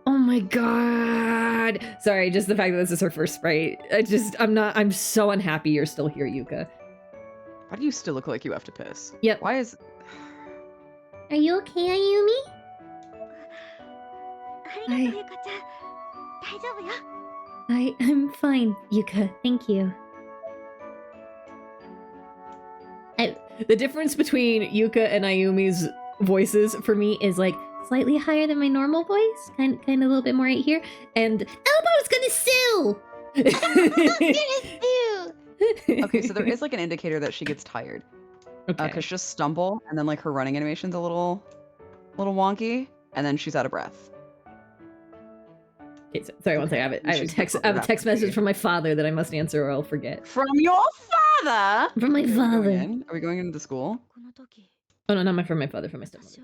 Oh my god. Sorry, just the fact that this is her first sprite. I'm so unhappy you're still here, Yuka. Why do you still look like you have to piss? Yep. Why is... Are you okay, Ayumi? ありがとう、ゆかちゃん。大丈夫よ。 I'm fine, Yuka. Thank you. The difference between Yuka and Ayumi's voices for me is like slightly higher than my normal voice, kind of a little bit more right here, and Elbo's gonna sue. Okay, so there is like an indicator that she gets tired. Okay. Because she'll stumble and then like her running animation's a little wonky and then she's out of breath. Okay, sorry, one second. I have a text message from my father that I must answer or I'll forget. From your father? From my father. Are we going into the school? Oh no, not from my father, from my stepmother.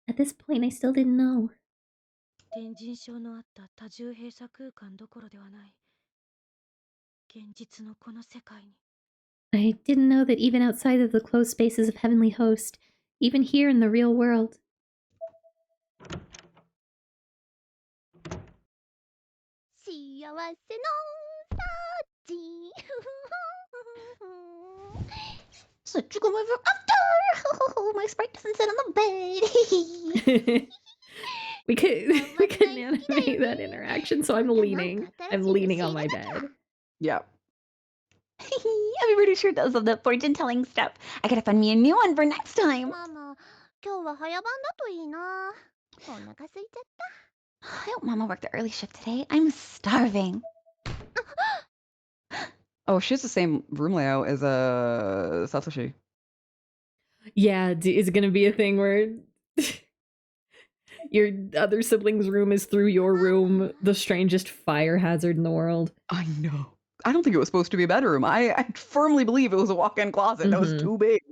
At this point, I still didn't know. I didn't know that even outside of the closed spaces of Heavenly Host, even here in the real world. Such a good move after. My sprite doesn't sit on the bed. we could animate that interaction, so I'm leaning on my bed. Yeah. I'm pretty sure those are the fortune telling stuff. I gotta find me a new one for next time. Mama, 今日は早番だといいな。お腹空いちゃった。I hope Mama worked the early shift today. I'm starving. Oh, she has the same room layout as Satoshi. Yeah, is it gonna be a thing where your other sibling's room is through your room, the strangest fire hazard in the world? I know. I don't think it was supposed to be a bedroom. I firmly believe it was a walk-in closet that was too big.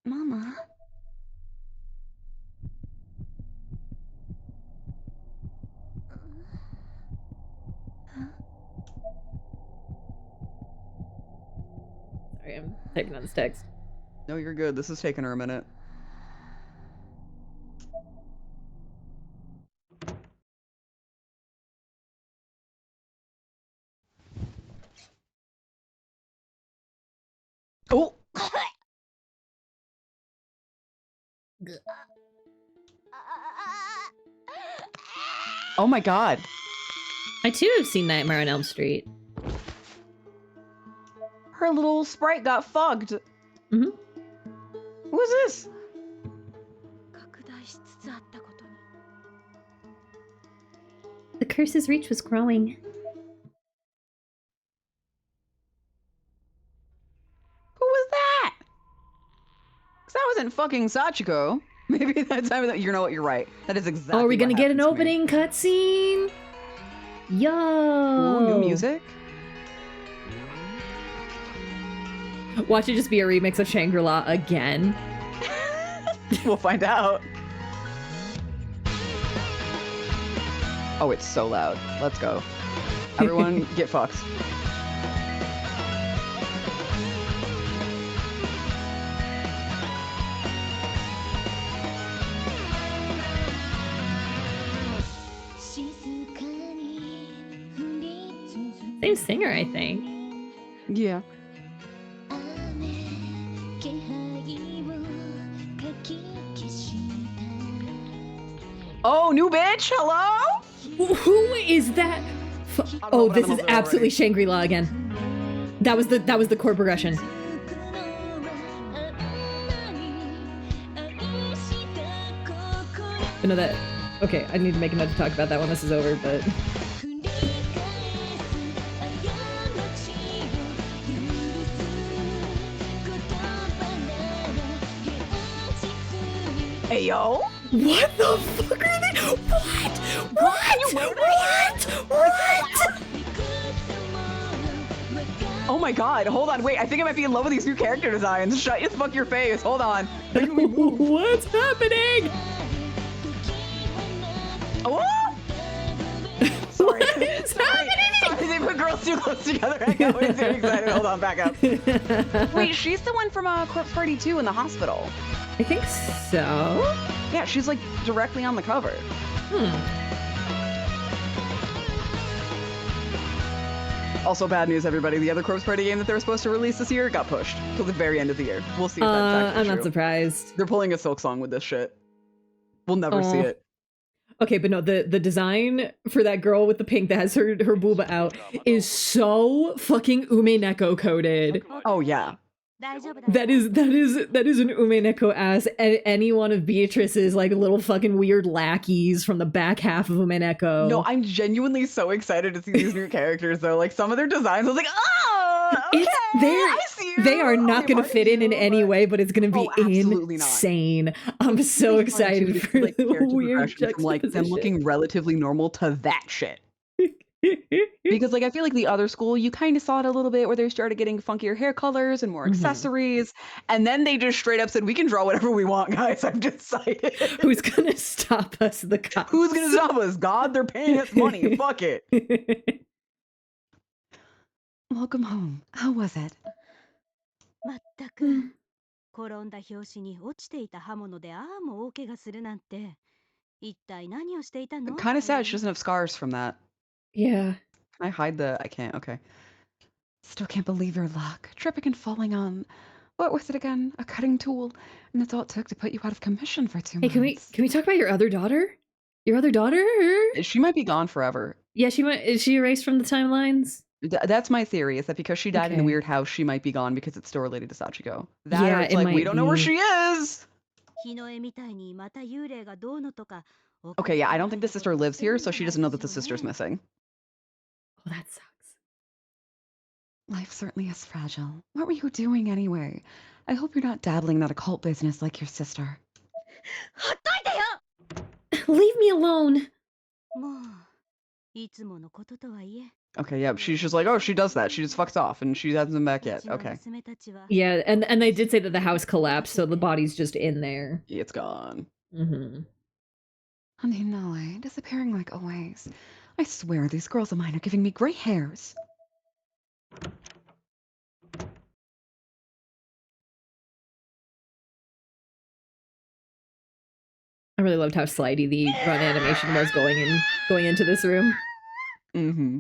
Mama. Sorry, I'm typing on this text. No, you're good. This is taking her a minute. Oh! Oh my god. I too have seen Nightmare on Elm Street. Her little sprite got fogged. Mm-hmm. Who is this? The curse's reach was growing. Who was that? 'Cause that wasn't fucking Sachiko. Maybe that time of the, you know what, you're right. That is exactly. Oh, are we gonna get an to me. opening cutscene? Yo! Ooh, new music? Watch it just be a remix of Shangri-La again. We'll find out. Oh, it's so loud. Let's go. Everyone get fucked. Same singer, I think. Yeah. Oh, new bitch! Hello? Who is that? Oh, this is absolutely Shangri-La again. That was the chord progression. I know that. Okay, I need to make a note to talk about that when this is over, but. Hey, yo. What the fuck are they? What? Oh my god, hold on, wait, I think I might be in love with these new character designs. Shut your fuck your face, hold on. What's happening? Oh! Sorry. What is happening? Sorry, they put girls too close together. I got way too excited. Hold on, back up. Wait, she's the one from Corpse Party 2 in the hospital. I think so. Yeah, she's like directly on the cover. Also, bad news, everybody. The other Corpse Party game that they were supposed to release this year got pushed till the very end of the year. We'll see if that's actually I'm true. not surprised. They're pulling a Silk Song with this shit. We'll never see it. Okay, but no, the design for that girl with the pink that has her booba out is so fucking Ume Neko coded. Oh yeah. That is an Ume Neko ass. Any one of Beatrice's like little fucking weird lackeys from the back half of Ume Neko. No, I'm genuinely so excited to see these new characters though. Like some of their designs, I was like, oh! Okay, they're I see you. they are I'll not be going to part of fit in you, any but- way, but it's going to be Oh, absolutely not. insane. I'm so It'd be fun, too, excited to for see, like, the character weird progression from like them juxtaposition. looking relatively normal to that shit. Because like I feel like the other school, you kind of saw it a little bit where they started getting funkier hair colors and more Mhm. accessories, and then they just straight up said, "We can draw whatever we want, guys." I've decided. Who's going to stop us? The cops. Who's gonna stop us? God, they're paying us money. Fuck it. Welcome home. How was it? まったく転んだ拍子に落ちていた刃物でああも大怪我するなんて一体何をしていたの Kind of sad she doesn't have scars from that. Yeah. Can I hide the? I can't. Okay. Still can't believe your luck. Tripping and falling on. What was it again? A cutting tool, and that's all it took to put you out of commission for 2 Hey, months. can we talk about your other daughter? Your other daughter? She might be gone forever. Yeah, is she erased from the timelines? That's my theory, is that because she died in a Okay. weird house, she might be gone because it's still related to Sachiko. That Yeah, or it's it like, we might don't know where be. she is! 日の絵みたいにまた幽霊がどうのとか Okay, yeah, I don't think the sister lives here, so she doesn't know that the sister's missing. Oh, that sucks. Life certainly is fragile. What were you doing anyway? I hope you're not dabbling in that occult business like your sister. ほっといてよ Leave me alone. もういつものこととはいえ Okay, yeah, she's just like, oh, she does that. She just fucks off, and she hasn't been back う yet. ちの Okay. 娘たちは Yeah, and they did say that the house collapsed, so the body's just in there. It's gone. Mm-hmm. Honey, no, disappearing like always. I swear, these girls of mine are giving me gray hairs. I really loved how slidey the run animation was going into this room. Mm-hmm.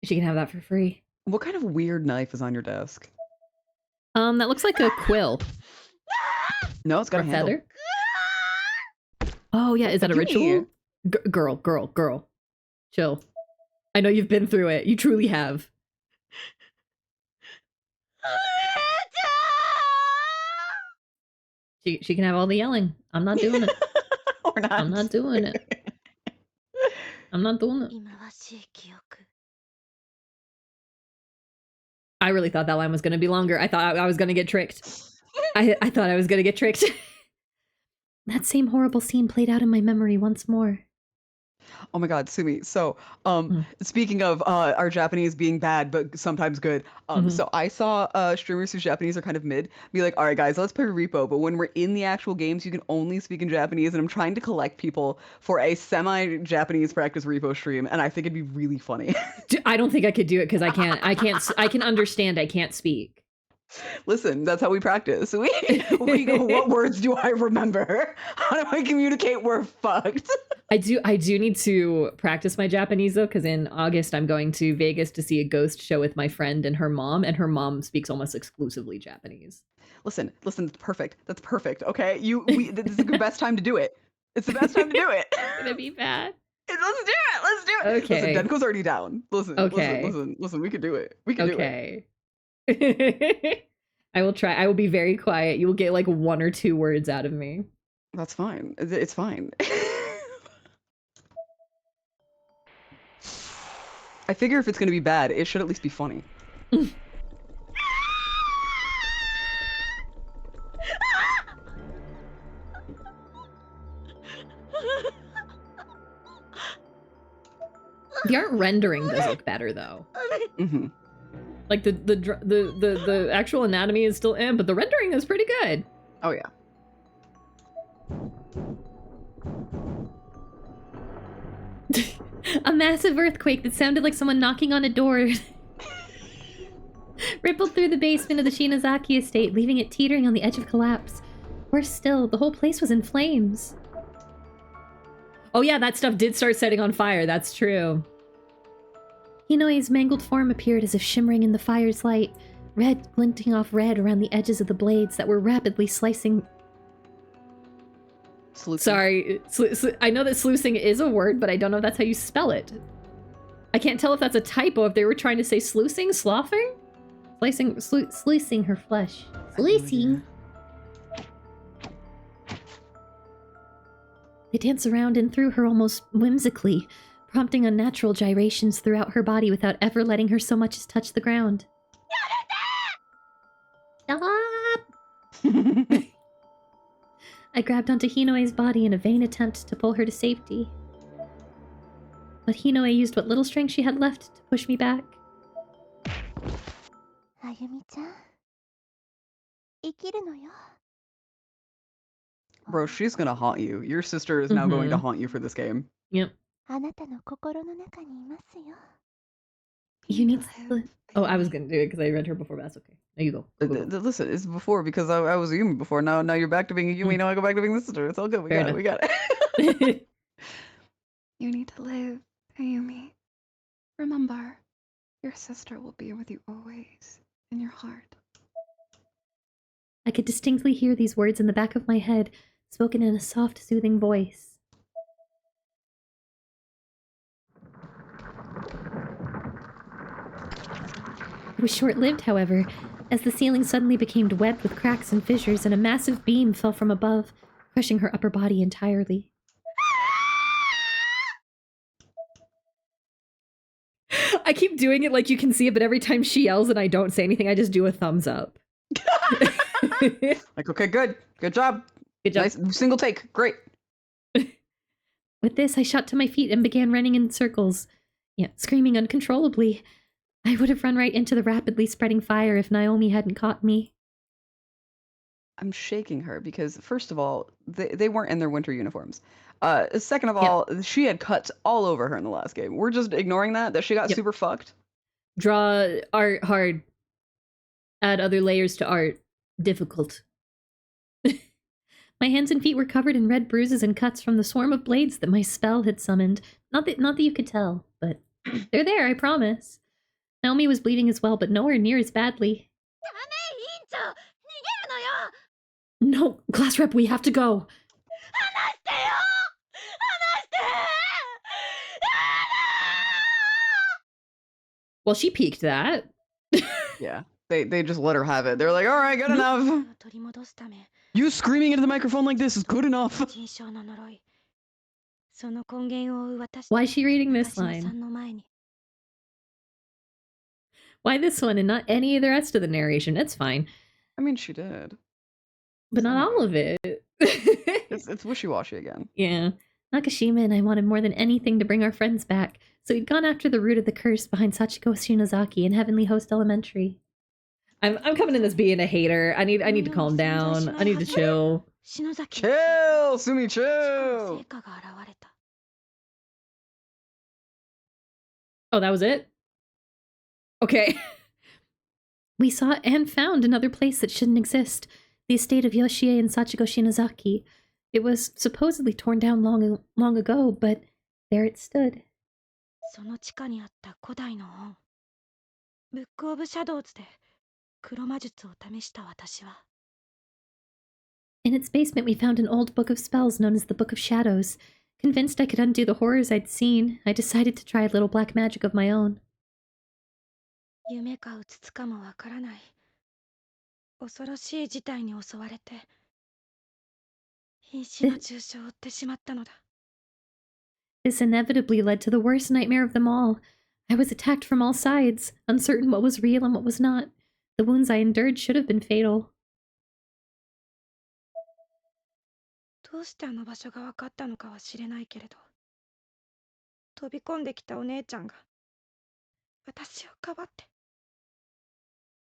She can have that for free. What kind of weird knife is on your desk? That looks like a quill. No, it's got Or a a handle. feather. Oh yeah, is that a Give me- ritual? Girl. Chill. I know you've been through it. You truly have. She can have all the yelling. I'm not doing it. Or not. I'm not doing it. I'm not doing it. 忌まわしい記憶 I really thought that line was going to be longer. I thought I was going to get tricked. I thought I was going to get tricked. That same horrible scene played out in my memory once more. Oh my god, Sumi. So, speaking of our Japanese being bad but sometimes good, so I saw streamers whose Japanese are kind of mid be like, all right guys, let's play repo, but when we're in the actual games, you can only speak in Japanese, and I'm trying to collect people for a semi-Japanese practice repo stream, and I think it'd be really funny. I don't think I could do it because I can understand, I can't speak. Listen, that's how we practice. We go, what words do I remember? How do I communicate? We're fucked. I do need to practice my Japanese though, because in August I'm going to Vegas to see a ghost show with my friend and her mom speaks almost exclusively Japanese. Listen, it's perfect. That's perfect. Okay, this is the best time to do it. It's the best time to do it. It's gonna be bad. Let's do it. Okay. Listen, Denko's already down. Listen. Okay. Listen. We can do it. We can do it. Okay. I will try. I will be very quiet. You will get like 1 or 2 words out of me. That's fine. It's fine. I figure if it's gonna be bad, it should at least be funny. The art rendering does look better though. Mm-hmm. Like the actual anatomy is still in, but the rendering is pretty good. Oh yeah. A massive earthquake that sounded like someone knocking on a door rippled through the basement of the Shinozaki estate, leaving it teetering on the edge of collapse. Worse still, the whole place was in flames. Oh yeah, that stuff did start setting on fire, that's true. Hinoi's mangled form appeared as if shimmering in the fire's light, red glinting off red around the edges of the blades that were rapidly slicing. Sluicing. Sorry, I know that sluicing is a word, but I don't know if that's how you spell it. I can't tell if that's a typo, if they were trying to say sluicing, sloughing? Sluicing her flesh. Sluicing. They dance around and through her almost whimsically, prompting unnatural gyrations throughout her body without ever letting her so much as touch the ground. Stop! I grabbed onto Hinoe's body in a vain attempt to pull her to safety. But Hinoe used what little strength she had left to push me back. Ayumi-chan, 生きるのよ. Bro, she's gonna haunt you. Your sister is now going to haunt you for this game. Yep. あなたの心の中にいますよ. You need to... Oh, I was gonna do it because I read her before, but that's okay. Now you go. Listen, it's before because I was a Yumi before. Now you're back to being a Yumi. Now I go back to being the sister. It's all good. We got it. You need to live, Ayumi. Remember, your sister will be with you always, in your heart. I could distinctly hear these words in the back of my head, spoken in a soft, soothing voice. It was short-lived, however, as the ceiling suddenly became webbed with cracks and fissures, and a massive beam fell from above, crushing her upper body entirely. I keep doing it like you can see it, but every time she yells and I don't say anything, I just do a thumbs up. Like, okay, good job. Good job. Nice single take. Great. With this, I shot to my feet and began running in circles, screaming uncontrollably. I would have run right into the rapidly spreading fire if Naomi hadn't caught me. I'm shaking her because, first of all, they weren't in their winter uniforms. Second of all, she had cuts all over her in the last game. We're just ignoring that she got super fucked. Draw art hard. Add other layers to art. Difficult. My hands and feet were covered in red bruises and cuts from the swarm of blades that my spell had summoned. Not that you could tell, but they're there, I promise. Naomi was bleeding as well, but nowhere near as badly. No, class rep, we have to go. Well, she peaked that. Yeah, they just let her have it. They're like, all right, good enough. You screaming into the microphone like this is good enough. Why is she reading this line? Why this one and not any of the rest of the narration? It's fine. I mean, she did. But not all of it. It's wishy-washy again. Yeah. Nakashima and I wanted more than anything to bring our friends back, so we'd gone after the root of the curse behind Sachiko Shinozaki in Heavenly Host Elementary. I'm coming in this being a hater. I need to calm down. I need to chill. Chill, Sumi, chill. Oh, that was it? Okay. We saw and found another place that shouldn't exist. The estate of Yoshie and Sachiko Shinozaki. It was supposedly torn down long ago, but there it stood. In its basement we found an old book of spells known as the Book of Shadows. Convinced I could undo the horrors I'd seen, I decided to try a little black magic of my own. This inevitably led to the worst nightmare of them all. I was attacked from all sides, uncertain what was real and what was not. The wounds I endured should have been fatal.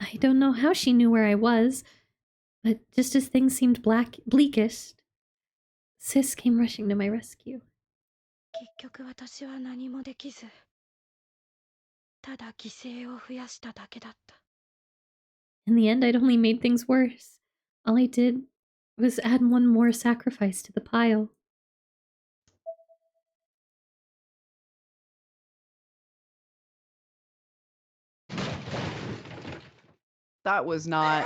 I don't know how she knew where I was, but just as things seemed bleakest, Sis came rushing to my rescue. In the end, I'd only made things worse. All I did was add one more sacrifice to the pile. That was not...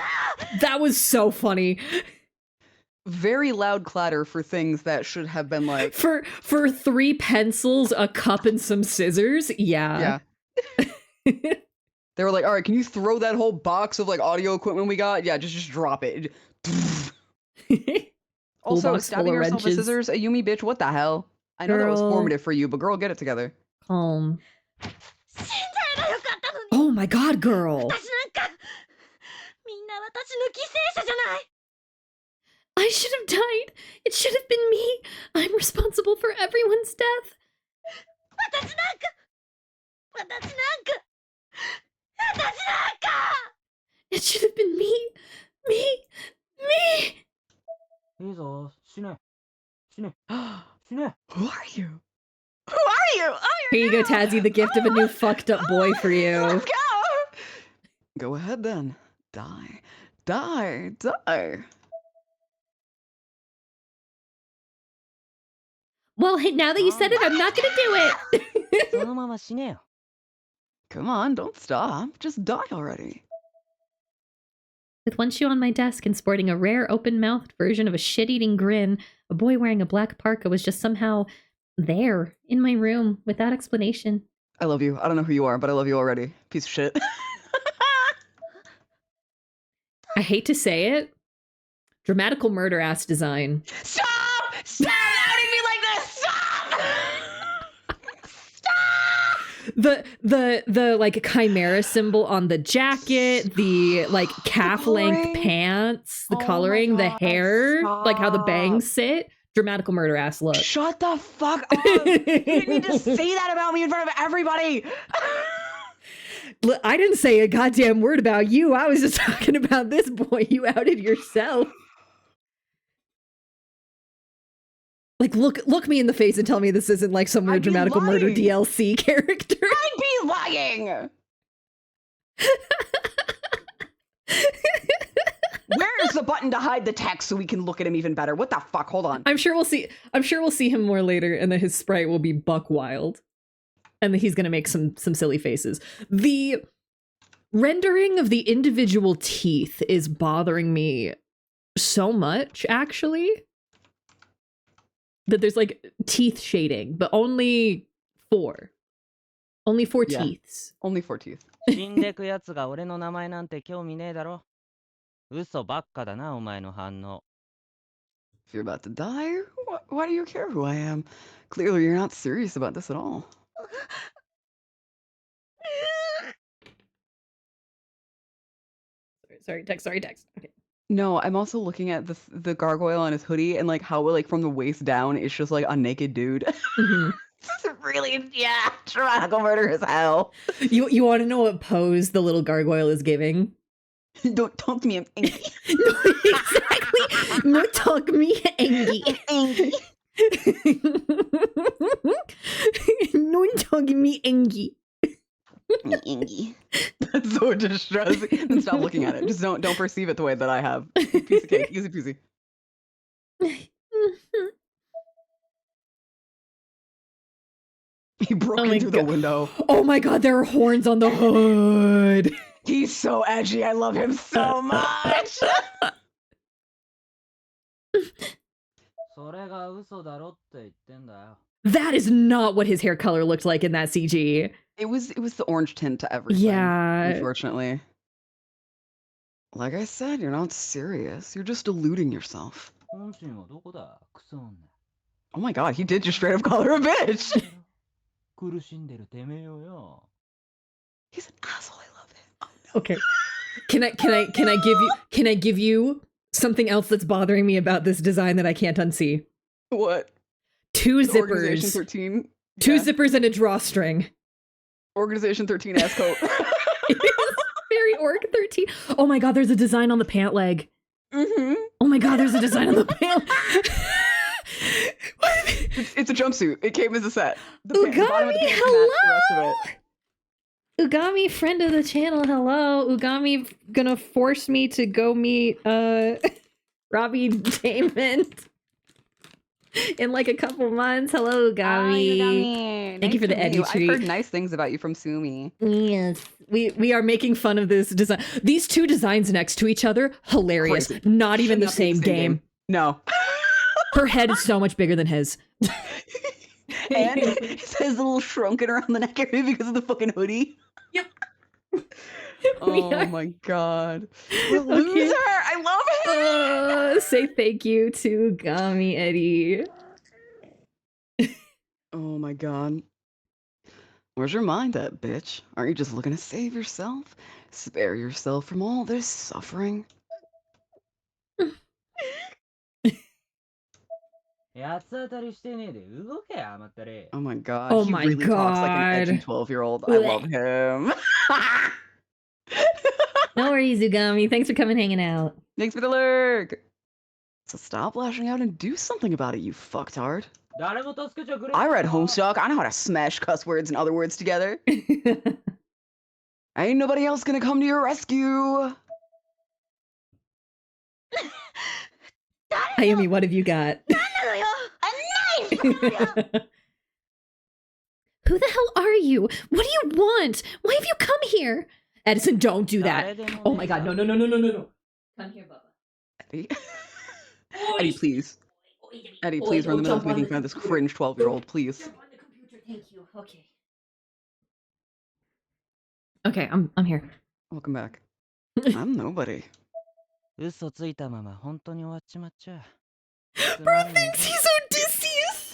That was so funny. Very loud clatter for things that should have been like... For 3 pencils, a cup, and some scissors? Yeah. They were like, all right, can you throw that whole box of like audio equipment we got? Yeah, just drop it. Also, box stabbing full of yourself with wrenches. scissors, a Yumi bitch, what the hell? I know that was Girl. formative for you, but girl, get it together. Calm. 死んじゃえばよかったのに Oh my god, girl. 私なんかみんな私の犠牲者じゃない I should have died. It should have been me. I'm responsible for everyone's death. 私なんか私なんか私なんか It should have been me. Me. いいぞ、死ね。死ね。死ね。 Who are you? Who are you? Oh, Here you go, Tazzy, the gift of a new fucked up boy for you. let's go! Go ahead then. Die. Die. Die. Well, hey, now that you said it, I'm not gonna do it. そのまま死ねよ。 Come on, don't stop. Just die already. With one shoe on my desk and sporting a rare open-mouthed version of a shit-eating grin, a boy wearing a black parka was just somehow there in my room without explanation. I love you. I don't know who you are, but I love you already. Piece of shit. I hate to say it. Dramatical murder ass design. Stop! Stop outing me like this! Stop! Stop! The like chimera symbol on the jacket, the like calf length Coloring. pants, the Oh my coloring, the God, hair, like how the stop. bangs sit. Dramatical murder ass look. Shut the fuck up! You didn't need to say that about me in front of everybody! Look, I didn't say a goddamn word about you. I was just talking about this boy. You outed yourself. Like, look me in the face and tell me this isn't like some weird I'd be dramatical murder lying. DLC character. I'd be lying! Where's the button to hide the text so we can look at him even better? What the fuck? Hold on. I'm sure we'll see him more later, and then his sprite will be buck wild. And then he's gonna make some silly faces. The rendering of the individual teeth is bothering me so much, actually. That there's like teeth shading, but only 4. Only 4 Yeah. teeths. Only 4 teeth. 死んでくやつが俺の名前なんて興味ねえだろ。嘘ばっかだな、お前の反応。 If you're about to die, why do you care who I am? Clearly, you're not serious about this at all. Sorry, text. Okay. No, I'm also looking at the gargoyle on his hoodie and like how like from the waist down it's just like a naked dude. Mhm. This is really dramatical murder as hell. You want to know what pose the little gargoyle is giving? Don't talk to me, I'm angry. No, exactly. No talk me angry. Angry. No talk me angry. Angry. That's so distressing. Then stop looking at it. Just don't perceive it the way that I have. Piece of cake, easy peasy. He broke Oh my into the God. window. Oh my god, there are horns on the hood. He's so edgy. I love him so much. それが嘘だろって言ってんだよ。 That is not what his hair color looked like in that CG. It was the orange tint to everything. Yeah. Unfortunately. Like I said, you're not serious. You're just deluding yourself. 本心はどこだ、クソ女。 Oh my god, he did just straight up call her a bitch. 苦しんでるてめえよよ。 He's an asshole. I love him. Okay. Can I give you something else that's bothering me about this design that I can't unsee? What? 2 Organization zippers. 13. 2 Yeah. zippers and a drawstring. Organization 13 ass coat. Very Org 13. Oh my god, there's a design on the pant leg. Mm-hmm. Oh my god, there's a design on the pant. It's a jumpsuit. It came as a set. The bottom of the Ugami, pants matched the rest of it. Ugami, friend of the channel, hello. Ugami gonna force me to go meet Robbie Damon in like a couple months. Hello, Ugami. Thank you for the Eddie treat. I've heard nice things about you from Sumi. Yes. We are making fun of this design. These 2 designs next to each other, hilarious. Crazy. Not even the Nothing same game. No. Her head is so much bigger than his. And his head's a little shrunken around the neck area because of the fucking hoodie. Yep. Oh my god. The loser! I love him! Say thank you to Ugami, Eddie. Oh my god. Where's your mind at, bitch? Aren't you just looking to save yourself? Spare yourself from all this suffering? 八つ当たりしてねえで動け甘ったれ。 Oh my god, Oh he my really talks like an edgy god. 12-year-old. I love him. No worries, Zugami. Thanks for coming hanging out. Thanks for the lurk. So stop lashing out and do something about it, you fucktard. 誰も助けちゃくれん I read ぞ。 Homestuck. I know how to smash cuss words and other words together. Ain't nobody else gonna come to your rescue. Ayumi, what have you got? A knife! Who the hell are you? What do you want? Why have you come here? Edison, don't do 誰 that. でも Oh ね my えだ god, no, ろ no, no, no, no, no, no. Come here, Bubba. Eddie. Eddie, please. Eddie, please run the middle of making fun of this cringe 12-year-old, please. Jump on the computer, thank you. Okay. Okay, I'm here. Welcome back. I'm nobody. 嘘ついたまま本当に終わっちまっちゃ。 Bro thinks he's Odysseus.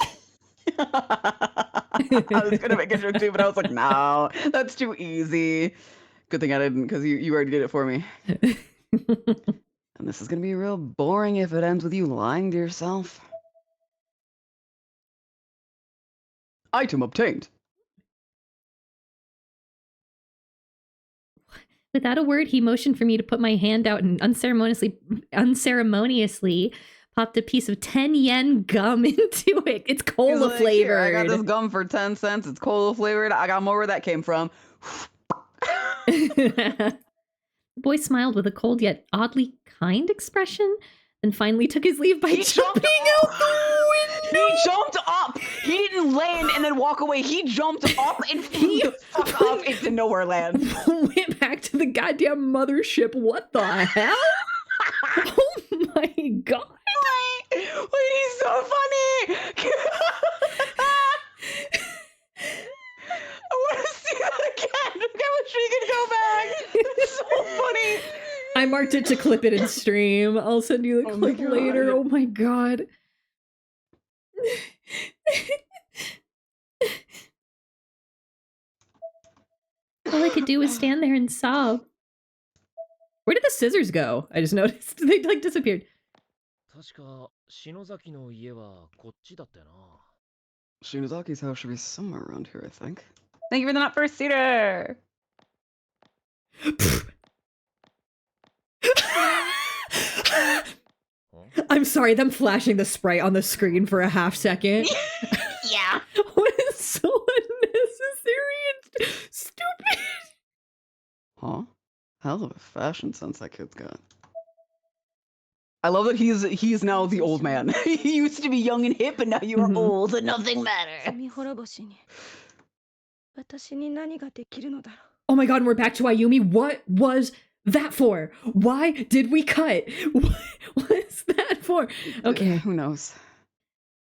I was gonna make a joke too, but I was like, no, that's too easy. Good thing I didn't, because you already did it for me. And this is gonna be real boring if it ends with you lying to yourself. Item obtained. Without a word, he motioned for me to put my hand out and unceremoniously popped a piece of 10 yen gum into it. It's He's cola like, "Here, I got flavored. this gum for 10 cents. It's cola flavored. I got more where that came from." The boy smiled with a cold yet oddly kind expression, then finally took his leave by He jumped jumping out the window. He jumped up. He didn't land and then walk away. He jumped up and flew the fuck off into nowhere land. Went back to the goddamn mothership. What the hell? Oh my god. Wait, he's so funny. I want to see that again. I wish we could go back. It's so funny. I marked it to clip it in stream. I'll send you the Oh my clip later. God. Oh my god. All I could do was stand there and sob. Where did the scissors go? I just noticed. They like disappeared. 確か篠崎の家はこっちだったよな。 Shinozaki's house should be somewhere around here, I think. Thank you for the not first seater. I'm sorry, them flashing the sprite on the screen for a half second. Yeah. What is so unnecessary and stupid? Huh? Hell of a fashion sense that kid's got. I love that he's now the old man. He used to be young and hip, and now you are Mhm. old and nothing matters. 罪滅ぼしに私に何ができるのだろう。 Oh my god, and we're back to Ayumi. What was that for? Why did we cut? What is that for? Okay. Who knows?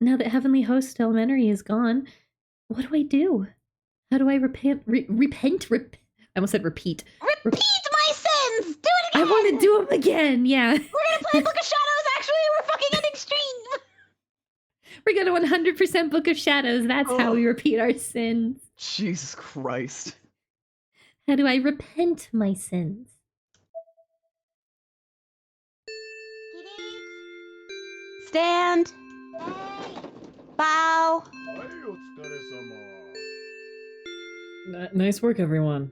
Now that Heavenly Host Elementary is gone, what do I do? How do I repent? I almost said repeat. Repeat my sins! Do it I again! want to do them again, yeah. We're gonna play Book of Shadows, actually! We're fucking ending stream! We're gonna 100% Book of Shadows. That's how we repeat our sins. Jesus Christ. How do I repent my sins? Stand. Bow. はいお疲れ様。 Nice work, everyone.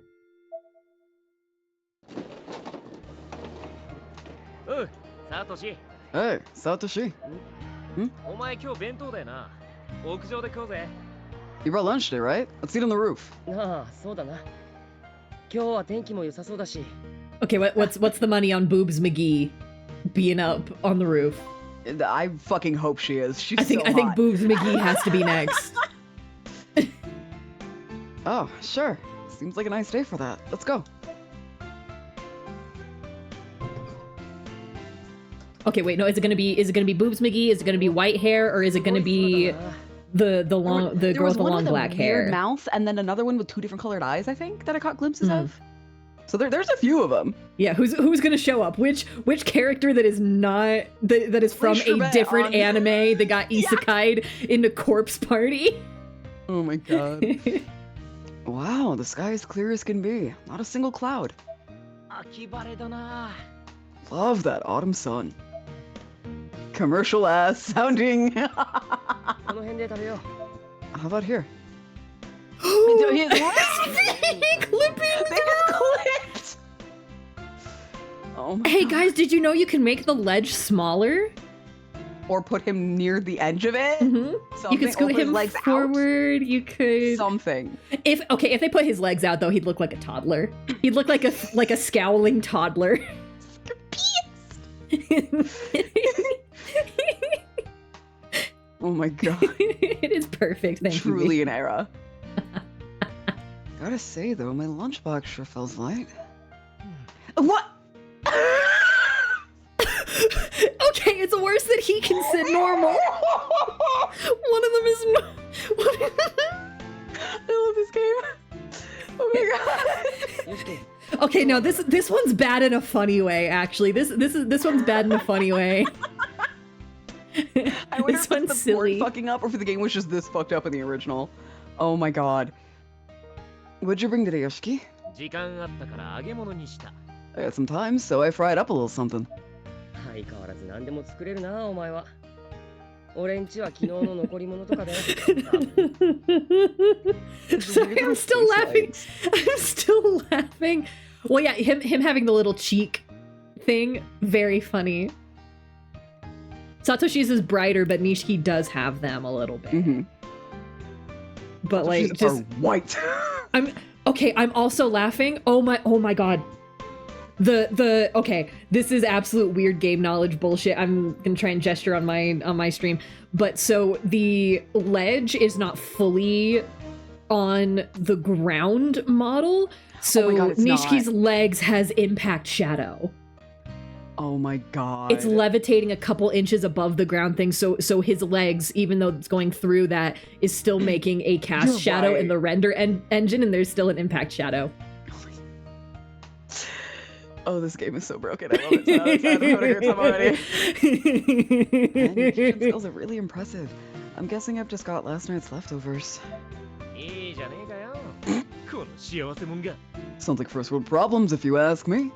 おう、サトシ。 Hey, Satoshi. お前今日弁当だよな。屋上で食おうぜ。 You brought lunch today, right? Let's eat on the roof. ああ、そうだな。今日は天気も良さそうだし。 Okay, what's the money on Boobs McGee being up on the roof? I fucking hope she is. She's I think hot. Boobs McGee has to be next. Oh, sure. Seems like a nice day for that. Let's go. Okay, wait, no, is it gonna be Boobs McGee? Is it gonna be white hair, or is it gonna be the There girl with the was one long with black a weird hair? mouth, and then another one with 2 different colored eyes, I think, that I caught glimpses of. So there's a few of them. Yeah, who's gonna show up? Which character that is not that is from a Sherbet different on- anime that got isekai'd into Corpse Party? Oh my god. Wow, the sky is clear as can be. Not a single cloud. 秋晴れだな。 Love that autumn sun. Commercial ass sounding. この辺で食べよう。 How about here? Clipping They just clicked. Oh my Hey God. guys, did you know you can make the ledge smaller? Or put him near the edge of it. You Something. could Or scoot put his him legs forward. You out. could. Something. If they put his legs out though, he'd look like a toddler. He'd look like a scowling toddler. Oh my God. It is perfect. Thank you. Truly an era. Gotta say though, my lunchbox sure feels light. What? Okay, it's worse that he can sit normal. One of them is. I love this game. Oh my God. Okay, no, this one's bad in a funny way. Actually, this one's bad in a funny way. I wonder This if one's it's the board silly. fucking up or if the game was just this fucked up in the original. Oh my God. What'd you bring today, Yoshiki? 時間あったから揚げ物にした。 I got some time, so I fried up a little something. 相変わらず何でも作れるな、お前は。俺んちは昨日の残り物とかで。 Sorry, I'm still laughing. I'm still laughing. Well, yeah, him having the little cheek thing, very funny. Satoshi's is brighter, but Nishiki does have them a little bit. Mm-hmm. But like, She's just white. I'm also laughing. Oh my God. Okay, this is absolute weird game knowledge bullshit. I'm gonna try and gesture on my stream. But so the ledge is not fully on the ground model. So Oh my God, it's Nishiki's not. legs has impact shadow. Oh my God. It's levitating a couple inches above the ground thing. So his legs, even though it's going through that, is still making a cast You're shadow right. in the render engine, and there's still an impact shadow. Oh, this game is so broken. I love it. 10 out of 10. I'm having a great time already. Man, your kitchen skills are really impressive. I'm guessing I've just got last night's leftovers. いいじゃねえかよ。この幸せもんが。 Sounds like first world problems, if you ask me.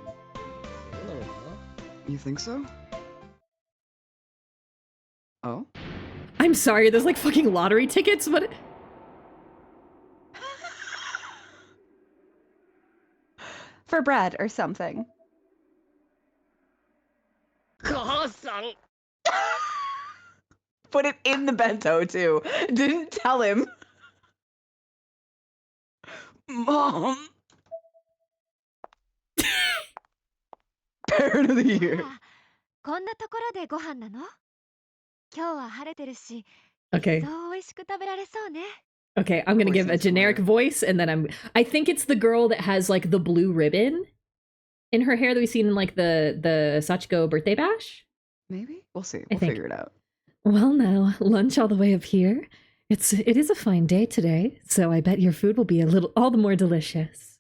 そうなのか You think so? Oh? I'm sorry, there's like fucking lottery tickets, but For bread or something. 母さん Put it in the bento, too. Didn't tell him. Mom! Parent of the year. こんなところでご飯なの？今日は晴れてるし、 okay. そう美味しく食べられそうね。 Okay, I'm gonna Voice give a is generic Sumire. voice, and then I think it's the girl that has like the blue ribbon in her hair that we've seen in like the Sachiko birthday bash. Maybe? We'll see. I We'll think. figure it out. Well, now, lunch all the way up here. It is a fine day today, so I bet your food will be all the more delicious.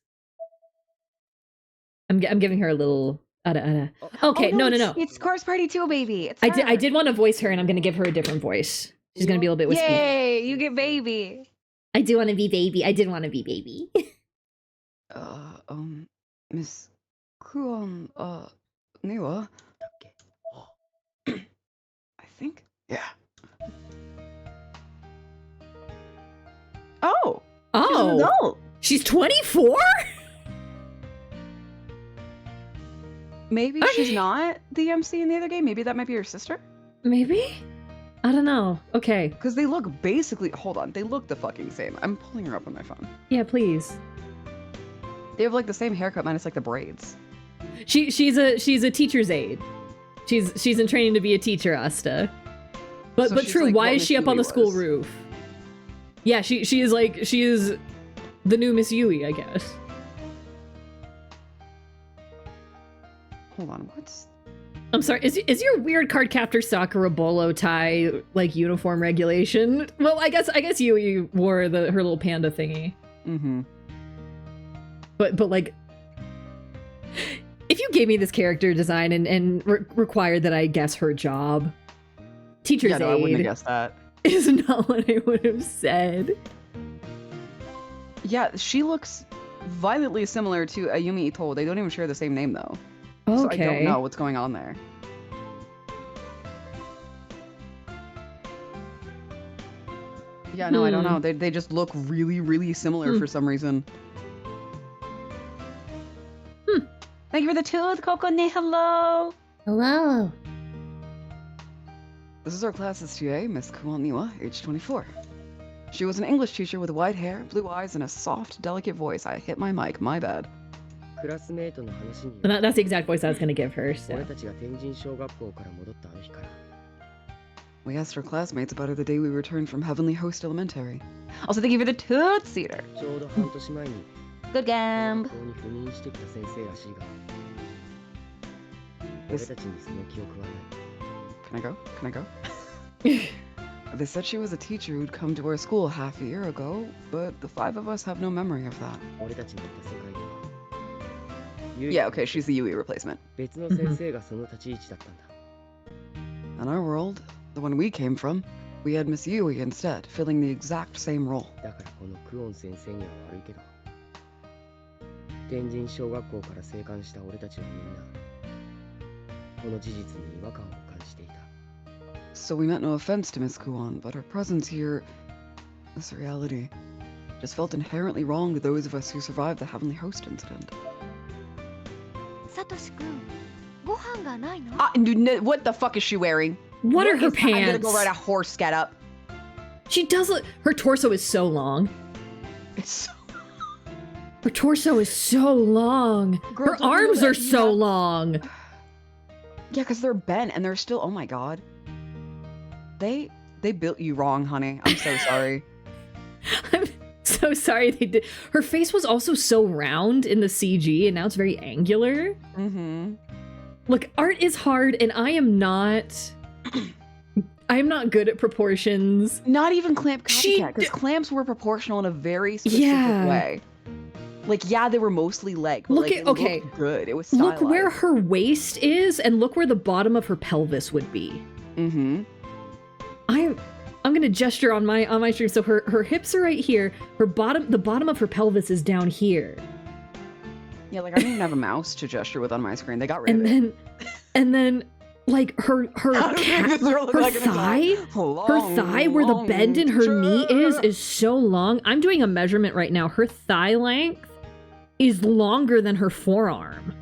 I'm giving her a little ada. Okay, no. It's Course Party 2, baby. It's I did want to voice her, and I'm gonna give her a different voice. She's gonna be a little bit wispy. Yay! You get baby. I do want to be baby. I did want to be baby. Miss Kuon, Niwa. I think? Yeah. Oh! She's an Oh, adult! she's 24. Maybe Okay. she's not the MC in the other game. Maybe that might be her sister? Maybe. I don't know. Okay. Because they look basically... Hold on. They look the fucking same. I'm pulling her up on my phone. Yeah, please. They have like the same haircut minus like the braids. She's a teacher's aide. She's in training to be a teacher, Asta. But So but she's true. like Why what is she Miss up on the Yui school was. roof? Yeah, she is the new Miss Yui, I guess. Hold on. What's... I'm sorry. Is your weird card captor Sakura bolo tie like uniform regulation? Well, I guess Yui wore her little panda thingy. Mm-hmm. But like, if you gave me this character design and required that I guess her job, teacher's Yeah, no, I wouldn't have aide guessed that. is not what I would have said. Yeah, she looks violently similar to Ayumi Ito. They don't even share the same name though. So I don't know what's going on there. Yeah, no, I don't know. They just look really, really similar for some reason. Thank you for the tooth, Kokone. Hello. Hello. This is our class's TA, Miss Kuoniwa, age 24. She was an English teacher with white hair, blue eyes, and a soft, delicate voice. I hit my mic, my bad. That's the exact voice I was going to give her. So. We asked her classmates about her the day we returned from Heavenly Host Elementary. Also, thank you for the tooth cedar. Good gamb. Can I go? Can I go? They said she was a teacher who'd come to our school half a year ago, but the 5 of us have no memory of that. Yeah, okay, she's the Yui replacement. In our world, the one we came from, we had Miss Yui instead, filling the exact same role. So we meant no offense to Miss Kuon, but her presence here, this reality, just felt inherently wrong to those of us who survived the Heavenly Host incident. Satoshi-kun, gohan ga nai no? What the fuck is she wearing? What are her pants? I'm gonna go ride a horse get up. She does look. Her torso is so long. It's so. Her torso is so long. Girl, her arms are so long. Yeah, because they're bent and they're still. Oh my god. They built you wrong, honey. I'm so sorry. I'm so sorry they did. Her face was also so round in the CG, and now it's very angular. Mm-hmm. Look, art is hard, and I am not good at proportions. Not even Clamp Copycat, because Clamps were proportional in a very specific way. Like, yeah, they were mostly leg, but look like, at, okay. Looked good. It was stylized. Look where her waist is, and look where the bottom of her pelvis would be. Mm-hmm. I'm gonna gesture on my stream. So her hips are right here. The bottom of her pelvis is down here. Yeah, like I don't even have a mouse to gesture with on my screen. They got rid of it. And then like her thigh where the bend in her knee is so long. I'm doing a measurement right now. Her thigh length is longer than her forearm.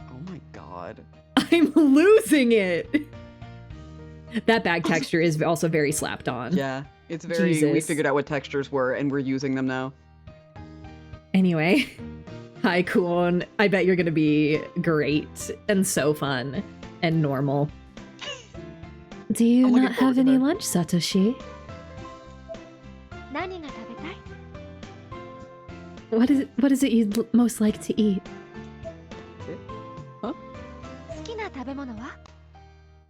Oh my god. I'm losing it. That bag texture is also very slapped on. Yeah, it's very, Jesus. We figured out what textures were and we're using them now. Anyway, hi Kuon. I bet you're gonna be great and so fun and normal. Do you not have any lunch, Satoshi? Nani ga tabetai? What is it you'd most like to eat? Huh? Suki na tabemono wa?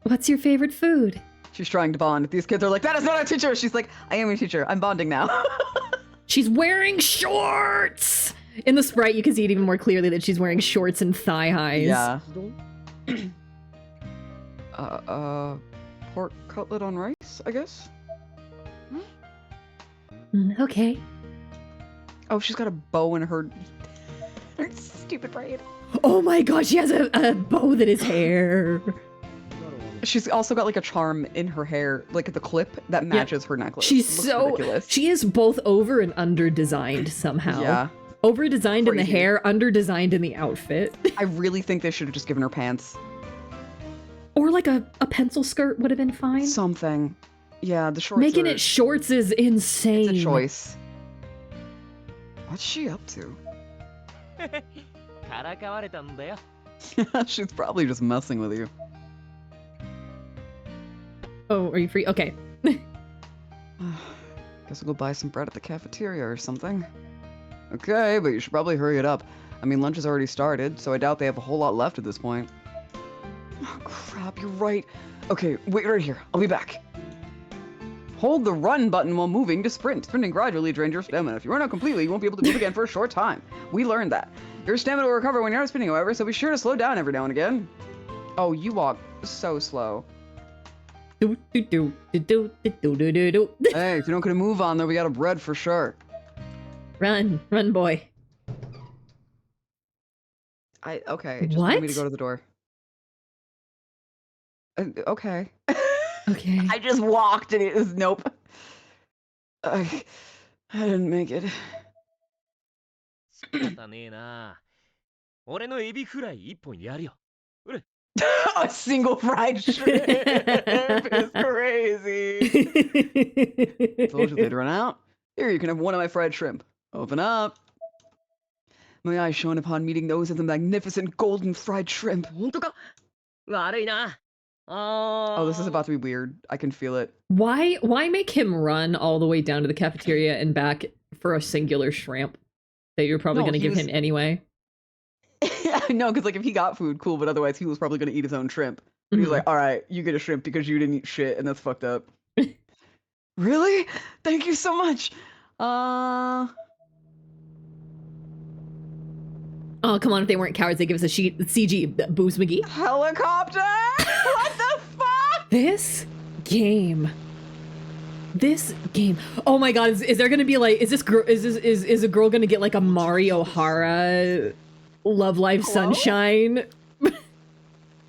What's your favorite food? She's trying to bond. These kids are like, that is not a teacher. She's like, I am a teacher. I'm bonding now. She's wearing shorts! In the sprite, you can see it even more clearly that she's wearing shorts and thigh highs. Yeah. Pork cutlet on rice, I guess? Okay. Oh, she's got a bow in her stupid braid. Oh my god, she has a bow that is hair. She's also got like a charm in her hair, like at the clip that matches her necklace. She's so ridiculous. She is both over and under designed somehow. Yeah. Over designed in the hair, under designed in the outfit. I really think they should have just given her pants. Or like a pencil skirt would have been fine. Something. Yeah, the shorts. Making it shorts is insane. It's a choice. What's she up to? She's probably just messing with you. Oh, are you free? Okay. Guess we'll go buy some bread at the cafeteria or something. Okay, but you should probably hurry it up. I mean, lunch has already started, so I doubt they have a whole lot left at this point. Oh, crap, you're right. Okay, wait right here. I'll be back. Hold the run button while moving to sprint. Sprinting gradually drains your stamina. If you run out completely, you won't be able to move again for a short time. We learned that. Your stamina will recover when you're not sprinting, however, so be sure to slow down every now and again. Oh, you walk so slow. Hey, if you're not gonna move on there, we got a bread for sure. Run, run, boy. Okay, just want me to What? go to the door. Okay. Okay. I just walked and it was nope. I didn't make it. 仕方ねえな。俺のエビフライ一本やるよ。うれ。A single fried shrimp is crazy. Told you they'd run out. Here, you can have one of my fried shrimp. Open up. My eyes shone upon meeting those of the magnificent golden fried shrimp. 本当か悪いな。Oh, this is about to be weird. I can feel it. Why make him run all the way down to the cafeteria and back for a singular shrimp that you're probably No, gonna he give was- him anyway? No, because like if he got food, cool, but otherwise he was probably gonna eat his own shrimp. But he was Mhm. like, all right, you get a shrimp because you didn't eat shit, and that's fucked up. Really? Thank you so much. Oh, come on, if they weren't cowards, they give us a CG Booze McGee. Helicopter? What the fuck? This game. Oh my god, is there gonna be like, is a girl gonna get like a Mario Hara Love Live Hello? Sunshine?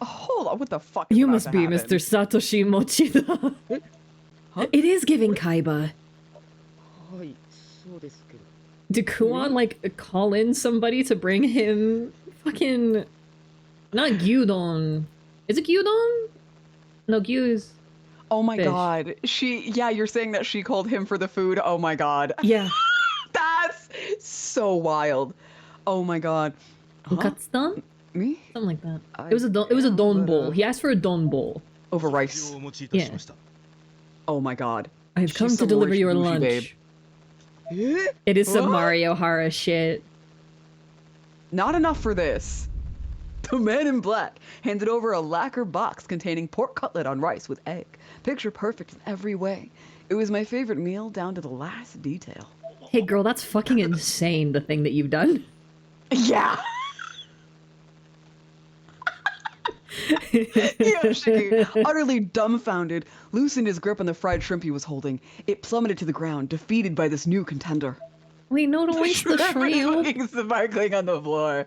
Hold on, what the fuck? Is You about must to be happen? Mr. Satoshi Mochida. Huh? It is giving Kaiba. はい、そうですけど。 Did Kuon like call in somebody to bring him fucking not gyudon? Is it gyudon? No, gyu's. Oh my Fish. god. Yeah, you're saying that she called him for the food. Oh my god. Yeah. That's so wild. Oh my god. Huh? Katsudan? Me? Something like that. I It was a am, don but, bowl. He asked for a don bowl. over rice. Yeah. Oh my god. I've She's come to some deliver rich your bougie lunch. babe. Eh? It is some What? Mario Hara shit. Not enough for this. The man in black handed over a lacquer box containing pork cutlet on rice with egg. Picture perfect in every way. It was my favorite meal down to the last detail. Hey girl, that's fucking insane, the thing that you've done. Yeah. Yoshi, utterly dumbfounded, loosened his grip on the fried shrimp he was holding. It plummeted to the ground, defeated by this new contender. Wait, no, don't waste the Shrimp is shrimp. looking sparkling on the floor.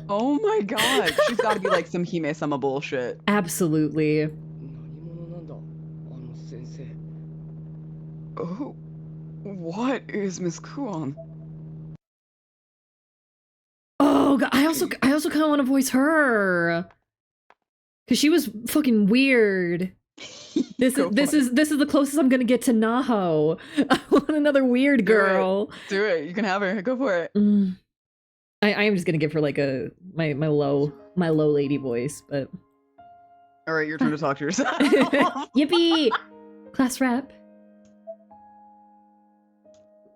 Oh my god. She's gotta be like some Hime-sama bullshit. Absolutely. 何者なんだあの先生。 Oh, what is Miss Kuon? Oh god, I also kind of want to voice her. Cause she was fucking weird. This Go is for it. this is the closest I'm gonna get to Naho. I want another weird Do it. girl. Do it. You can have her. Go for it. I am just gonna give her like my low lady voice, but All right, your turn to talk to yourself. yippee! Class rep.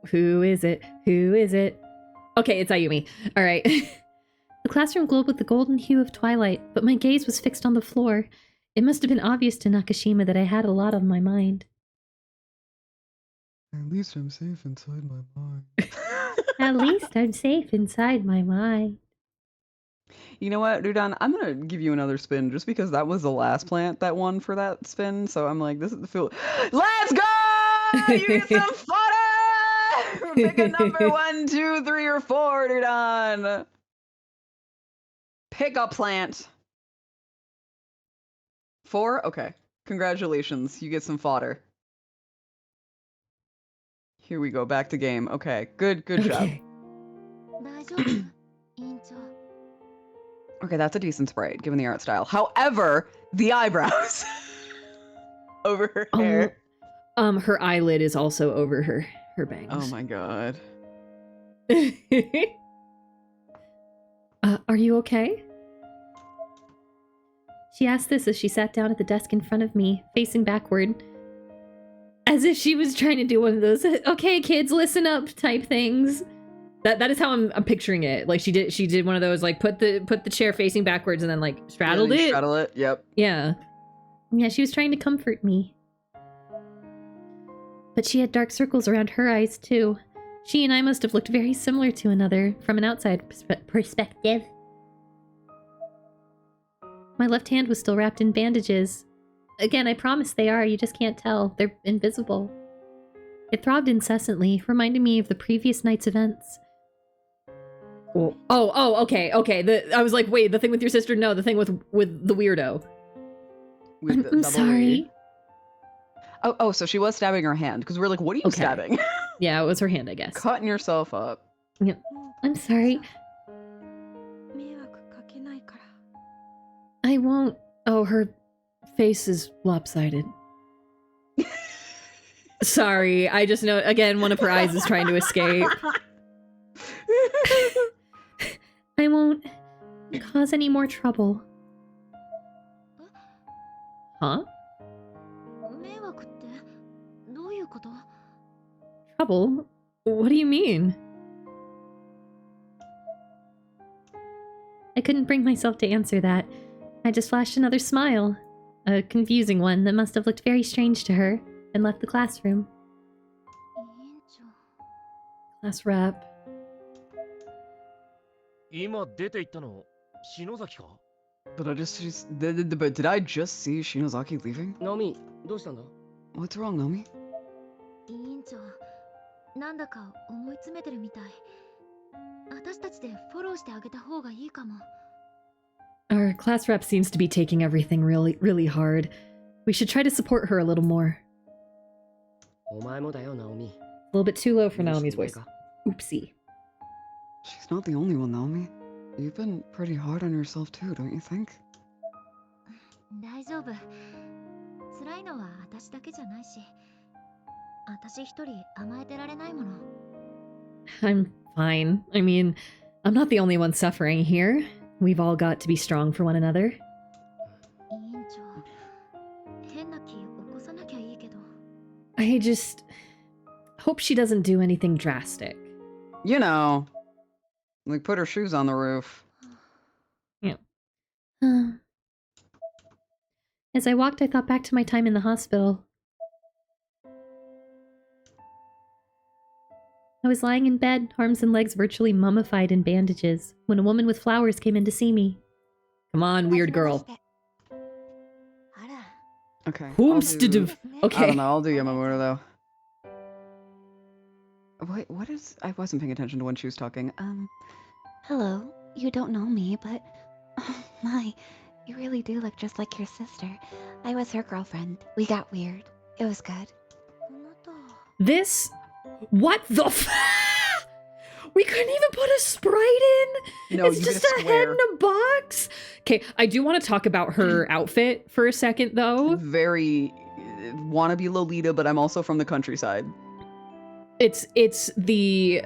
Who is it? Who is it? Okay, it's Ayumi. All right. The classroom glowed with the golden hue of twilight, but my gaze was fixed on the floor. It must have been obvious to Nakashima that I had a lot on my mind. At least I'm safe inside my mind. At least I'm safe inside my mind. You know what, Rudan? I'm gonna give you another spin just because that was the last plant that won for that spin. So I'm like, this is the feel. Let's go! You get some fodder! Pick a number 1, 2, 3, or 4, Rudan. Pick a plant. 4? Okay. Congratulations. You get some fodder. Here we go. Back to game. Okay. Good job. Okay. 大丈夫委員長 Okay, that's a decent sprite given the art style. However, the eyebrows over her hair. Her eyelid is also over her bangs. Oh my god. Are you okay? She asked this as she sat down at the desk in front of me, facing backward. As if she was trying to do one of those, okay, kids, listen up type things. That is how I'm picturing it. Like she did one of those, like put the chair facing backwards and then like straddled it. Straddle it. Yep. Yeah. Yeah, she was trying to comfort me. But she had dark circles around her eyes, too. She and I must have looked very similar to another from an outside perspective. My left hand was still wrapped in bandages. Again, I promise they are, you just can't tell. They're invisible. It throbbed incessantly, reminding me of the previous night's events. Okay. I was like, wait, the thing with your sister? No, the thing with the weirdo. With the I'm double sorry. E. Oh, so she was stabbing her hand, because we're like, what are you Okay. stabbing? Yeah, it was her hand, I guess. Cutting yourself up. I'm sorry. 迷惑かけないから。 I won't. Oh, her face is lopsided. Sorry, I just know, again, one of her eyes is trying to escape. I won't cause any more trouble. Huh? 迷惑ってどういうこと？ Trouble? What do you mean? I couldn't bring myself to answer that. I just flashed another smile. A confusing one that must have looked very strange to her, and left the classroom. 委員長。 Class rep. 今出て行ったの篠崎か？ But did I just see Shinozaki leaving? ナオミ、どうしたんだ？ What's wrong, Naomi? 委員長、なんだか思い詰めてるみたい。私たちでフォローしてあげた方がいいかも。 Our class rep seems to be taking everything really hard. We should try to support her a little more. お前もだよ、ナオミ。 A little bit too low for 許して Naomi's くれ voice. か？ Oopsie. She's not the only one, Naomi. You've been pretty hard on yourself too, don't you think? 大丈夫。辛いのは私だけじゃないし。私一人甘えてられないもの。 I'm fine. I mean, I'm not the only one suffering here. We've all got to be strong for one another. 委員長、変な気起こさなきゃいいけど。 I just hope she doesn't do anything drastic. You know, like put her shoes on the roof. As I walked, I thought back to my time in the hospital. I was lying in bed, arms and legs virtually mummified in bandages, when a woman with flowers came in to see me. Come on, weird girl. あら、 Okay. I'll Whomstidv. do- I Okay. don't know. I'll do Yamamura though. Wait, what is? I wasn't paying attention to when she was talking. Hello. You don't know me, but oh my, you really do look just like your sister. I was her girlfriend. We got weird. It was good. あなた。 This? What the We couldn't even put a sprite in? No, it's you just did a head in a box? Okay, I do want to talk about her outfit for a second, though. Very wannabe Lolita, but I'm also from the countryside. It's the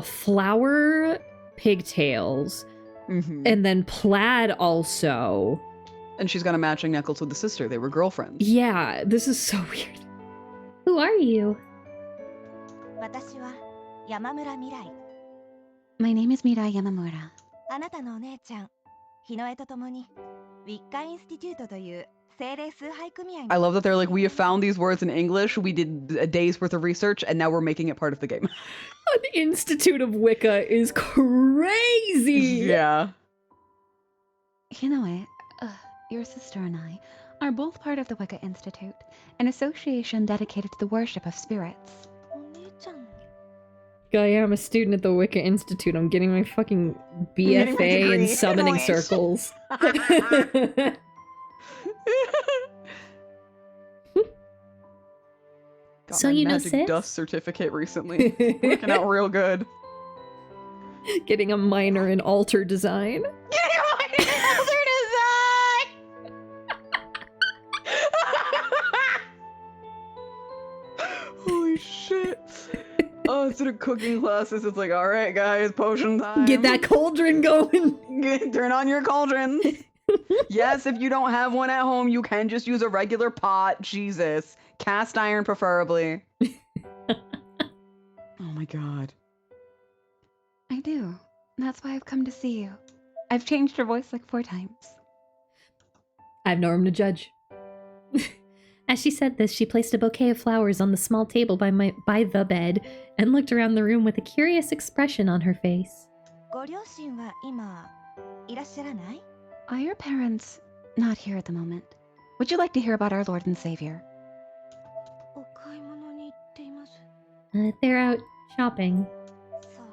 flower pigtails, Mm-hmm. and then plaid also. And she's got a matching necklace with the sister. They were girlfriends. Yeah, this is so weird. Who are you? 私は山村未来。 My name is Mirai Yamamura. あなたのお姉ちゃん、日の絵とともに、ウィッカインスティテュートという精霊崇拝組合 I の love that they're like, we have found these words in English. We did a day's worth of research, and now we're making it part of the game. An Institute of Wicca is crazy! Yeah. Hinoe, your sister and I, are both part of the Wicca Institute, an association dedicated to the worship of spirits. お姉ちゃん。 I am a student at the Wicca Institute. I'm getting my fucking Getting my BFA in degree. summoning Nice. circles. Got So my you know magic sis? dust certificate recently. Working out real good. Getting a minor in altar design. Holy shit. Oh, instead of cooking classes, it's like, all right, guys, potion time. Get that cauldron going. Turn on your cauldron. Yes, if you don't have one at home, you can just use a regular pot. Jesus. Cast iron, preferably. Oh my god. I do. That's why I've come to see you. I've changed your voice like 4 times. I have no room to judge. As she said this, she placed a bouquet of flowers on the small table by the bed and looked around the room with a curious expression on her face. ご両親は今いらっしゃらない？ Are your parents not here at the moment? Would you like to hear about our Lord and Savior? お買い物に行っています。They're out shopping. そう。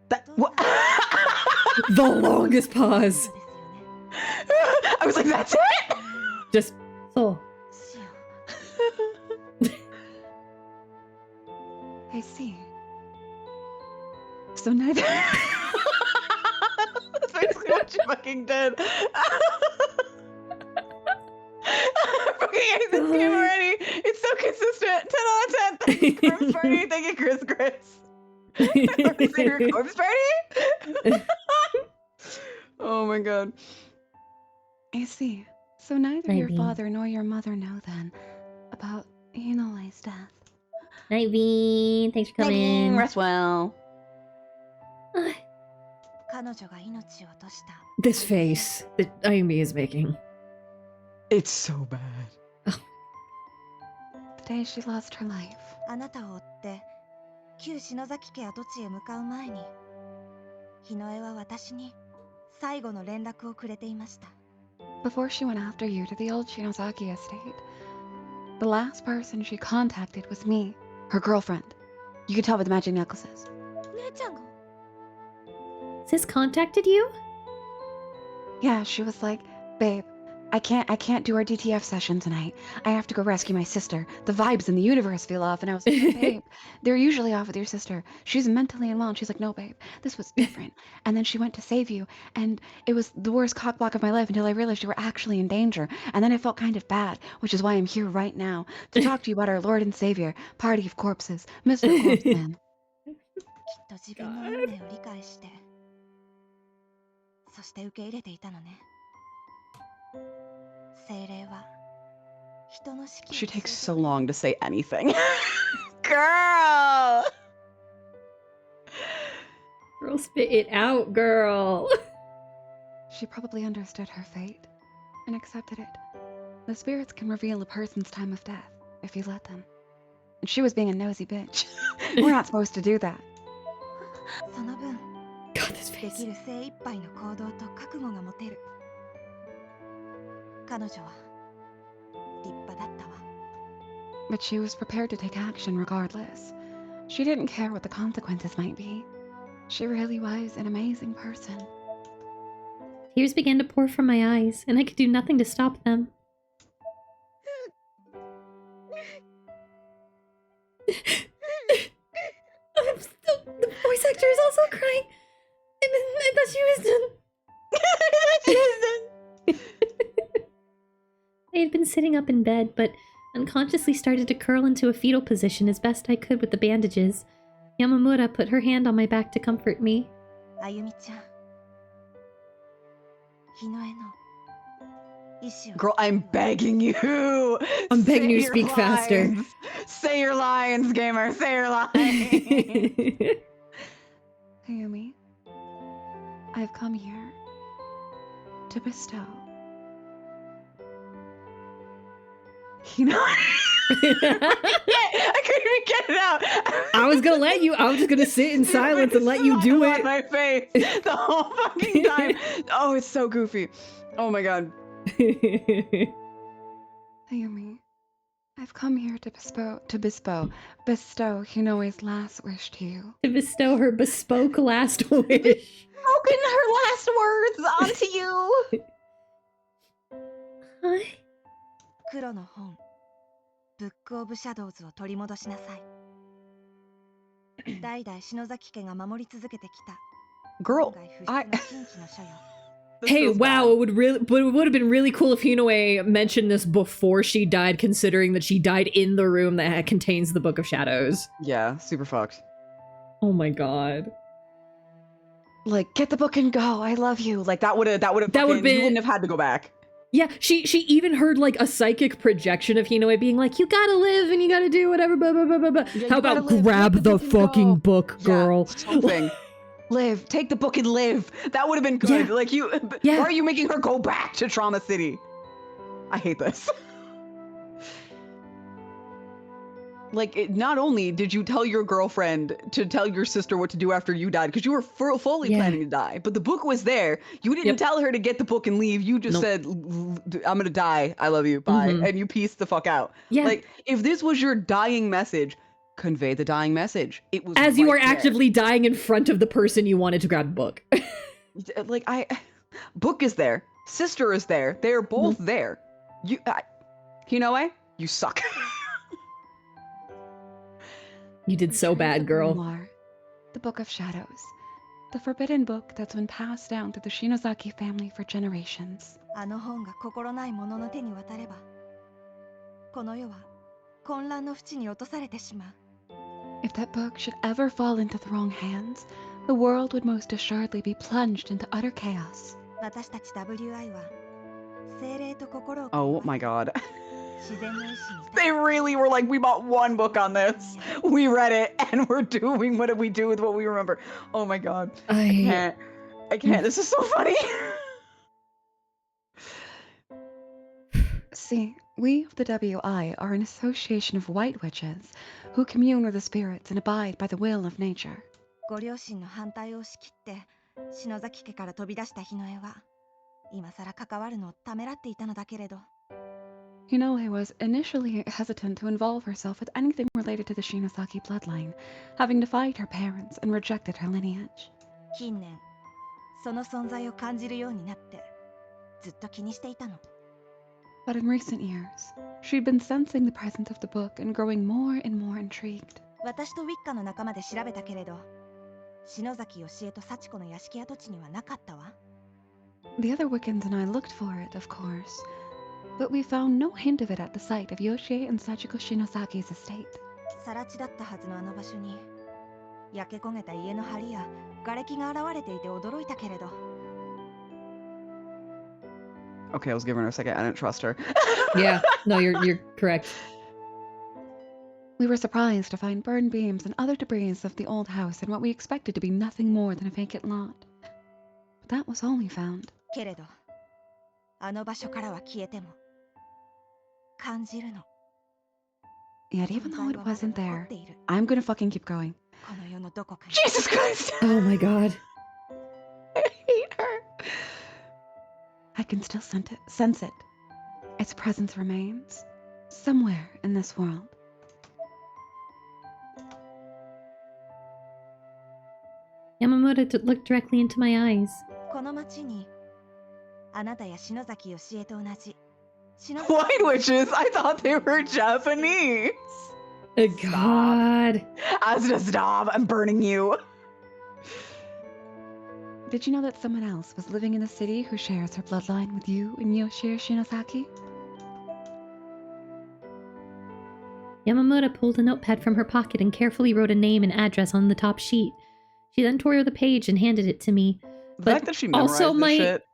That what? The longest pause. ですよね。 I was like, that's it. Just So, しよ I see. So neither. That's basically what you fucking did. I'm fucking hating this game already. It's so consistent. 10 out of 10. Thank you, Corpse Party. Thank you, Chris. Corpse Party? Oh my god. I see. So neither your Maybe. father nor your mother know then about Hinole's death. Night Bean, thanks for coming. Rest well. う。彼女が命を落とした。 this face that Ayumi is making. It's so bad. The day she lost her life. あなたを追って旧篠崎家跡地へ向かう前に日野江は私に最後の連絡をくれていました。 Before she went after you to the old Shinozaki estate, the last person she contacted was me, her girlfriend. You could tell by the matching necklaces. 姉ちゃんが Sis contacted you? Yeah, she was like, babe, I can't do our DTF session tonight. I have to go rescue my sister. The vibes in the universe feel off. And I was like, babe, they're usually off with your sister. She's mentally unwell. And she's like, no, babe, this was different. And then she went to save you. And it was the worst cockblock of my life until I realized you were actually in danger. And then I felt kind of bad, which is why I'm here right now to talk to you about our Lord and Savior, Party of Corpses, Mr. Corpseman. きっと自分の運命を理解してそして受け入れていたのね。精霊は人の死期 She takes so long to say anything. Girl! Girl, spit it out, girl. She probably understood her fate and accepted it. The spirits can reveal a person's time of death if you let them. And she was being a nosy bitch. We're not supposed to do that. その分 God, this で face. きる精一杯の行動と覚悟が持てる。彼女は立派だったわ。 But she was prepared to take action regardless. She didn't care what the consequences might be. She really was an amazing person. Tears began to pour from my eyes, and I could do nothing to stop them. The voice actor is also crying. And I thought she was done. I had been sitting up in bed, but unconsciously started to curl into a fetal position as best I could with the bandages. Yamamura put her hand on my back to comfort me. あゆみちゃん、日野への意志を Girl, I'm begging you. I'm begging Say you to your speak faster. lines. Say your lines, gamer. Say your lines. Hayumi, I've come here to bestow. You know, I couldn't even get it out. I was gonna let you. I was just gonna sit in silence and let you do On it. my face the whole fucking time. Oh, it's so goofy. Oh my god. Hayumi, I've come here to bestow Hinoe's last wish to you. To bestow her bespoke last wish. Spoken her last words onto you. Huh? 黒の本、ブックオブシャドウズを取り戻しなさい。代々篠崎家が守り続けてきた。 Girl, 今回不出の禁忌の書よ。 This Hey, feels wow! bad. It would have been really cool if Hinoe mentioned this before she died, considering that she died in the room that contains the Book of Shadows. Yeah, super fucked. Oh my god. Like, get the book and go. I love you. Like that would have That would've you been- wouldn't have had to go back. Yeah, she even heard like a psychic projection of Hinoe being like, "You gotta live and you gotta do whatever." Blah blah blah blah blah. Yeah, How you gotta about live, grab take the the book and go. fucking book, girl? Yeah, something. Live. Take the book and live. That would have been good. Yeah. Like you. Yeah. Why are you making her go back to Trauma City? I hate this. Like, not only did you tell your girlfriend to tell your sister what to do after you died, because you were fully planning to die, but the book was there. You didn't tell her to get the book and leave. You just said, I'm going to die. I love you. Bye. And you pieced the fuck out. Yeah. Like, if this was your dying message, convey the dying message. It was as you right are actively dying in front of the person you wanted to grab the book. Like, book is there. Sister is there. They're both there. You know what? You suck. You did so bad, girl. Memoir, the Book of Shadows. The forbidden book that's been passed down through the Shinozaki family for generations. あの本が心ない者の手に渡れば、この世は混乱の淵に落とされてしまう。 If that book should ever fall into the wrong hands, the world would most assuredly be plunged into utter chaos. 私たち WI は精霊と心を Oh my god. 自然の意志に They really were like, we bought one book on this. We read it and we're doing what we do with what we remember. Oh my god. I can't. This is so funny. See, we of the WI are an association of white witches who commune with the spirits and abide by the will of nature. ご両親の反対を押し切って篠崎家から飛び出した日の絵は今さら関わるのをためらっていたのだけれど Hinoe was initially hesitant to involve herself with anything related to the Shinozaki bloodline, having defied her parents and rejected her lineage. 近年その存在を感じるようになってずっと気にしていたの But in recent years, she'd been sensing the presence of the book and growing more and more intrigued. 私とウィッカの仲間で調べたけれど篠崎義恵と幸子の屋敷跡地にはなかったわ The other Wiccans and I looked for it, of course, but we found no hint of it at the site of Yoshie and Sachiko Shinosaki's estate. 更地だったはずのあの場所に焼け焦げた家の梁や瓦礫が現れていて驚いたけれど Okay, I was giving her a second. I didn't trust her. Yeah, no, you're correct. We were surprised to find burned beams and other debris of the old house in what we expected to be nothing more than a vacant lot. But that was all we found. けれどあの場所からは消えても感じるの Yet even though it wasn't there, I'm gonna fucking keep going. この世のどこかに Jesus Christ! Oh my god. I hate her. I can still sense it. Its presence remains somewhere in this world. Yamamoto looked directly into my eyes. この町にあなたや篠崎義恵と同じ White witches? I thought they were Japanese. God. Asuna, stop. I'm burning you. Did you know that someone else was living in the city who shares her bloodline with you and Yoshie Shinosaki? Yamamoto pulled a notepad from her pocket and carefully wrote a name and address on the top sheet. She then tore the page and handed it to me. The fact that she memorized this shit.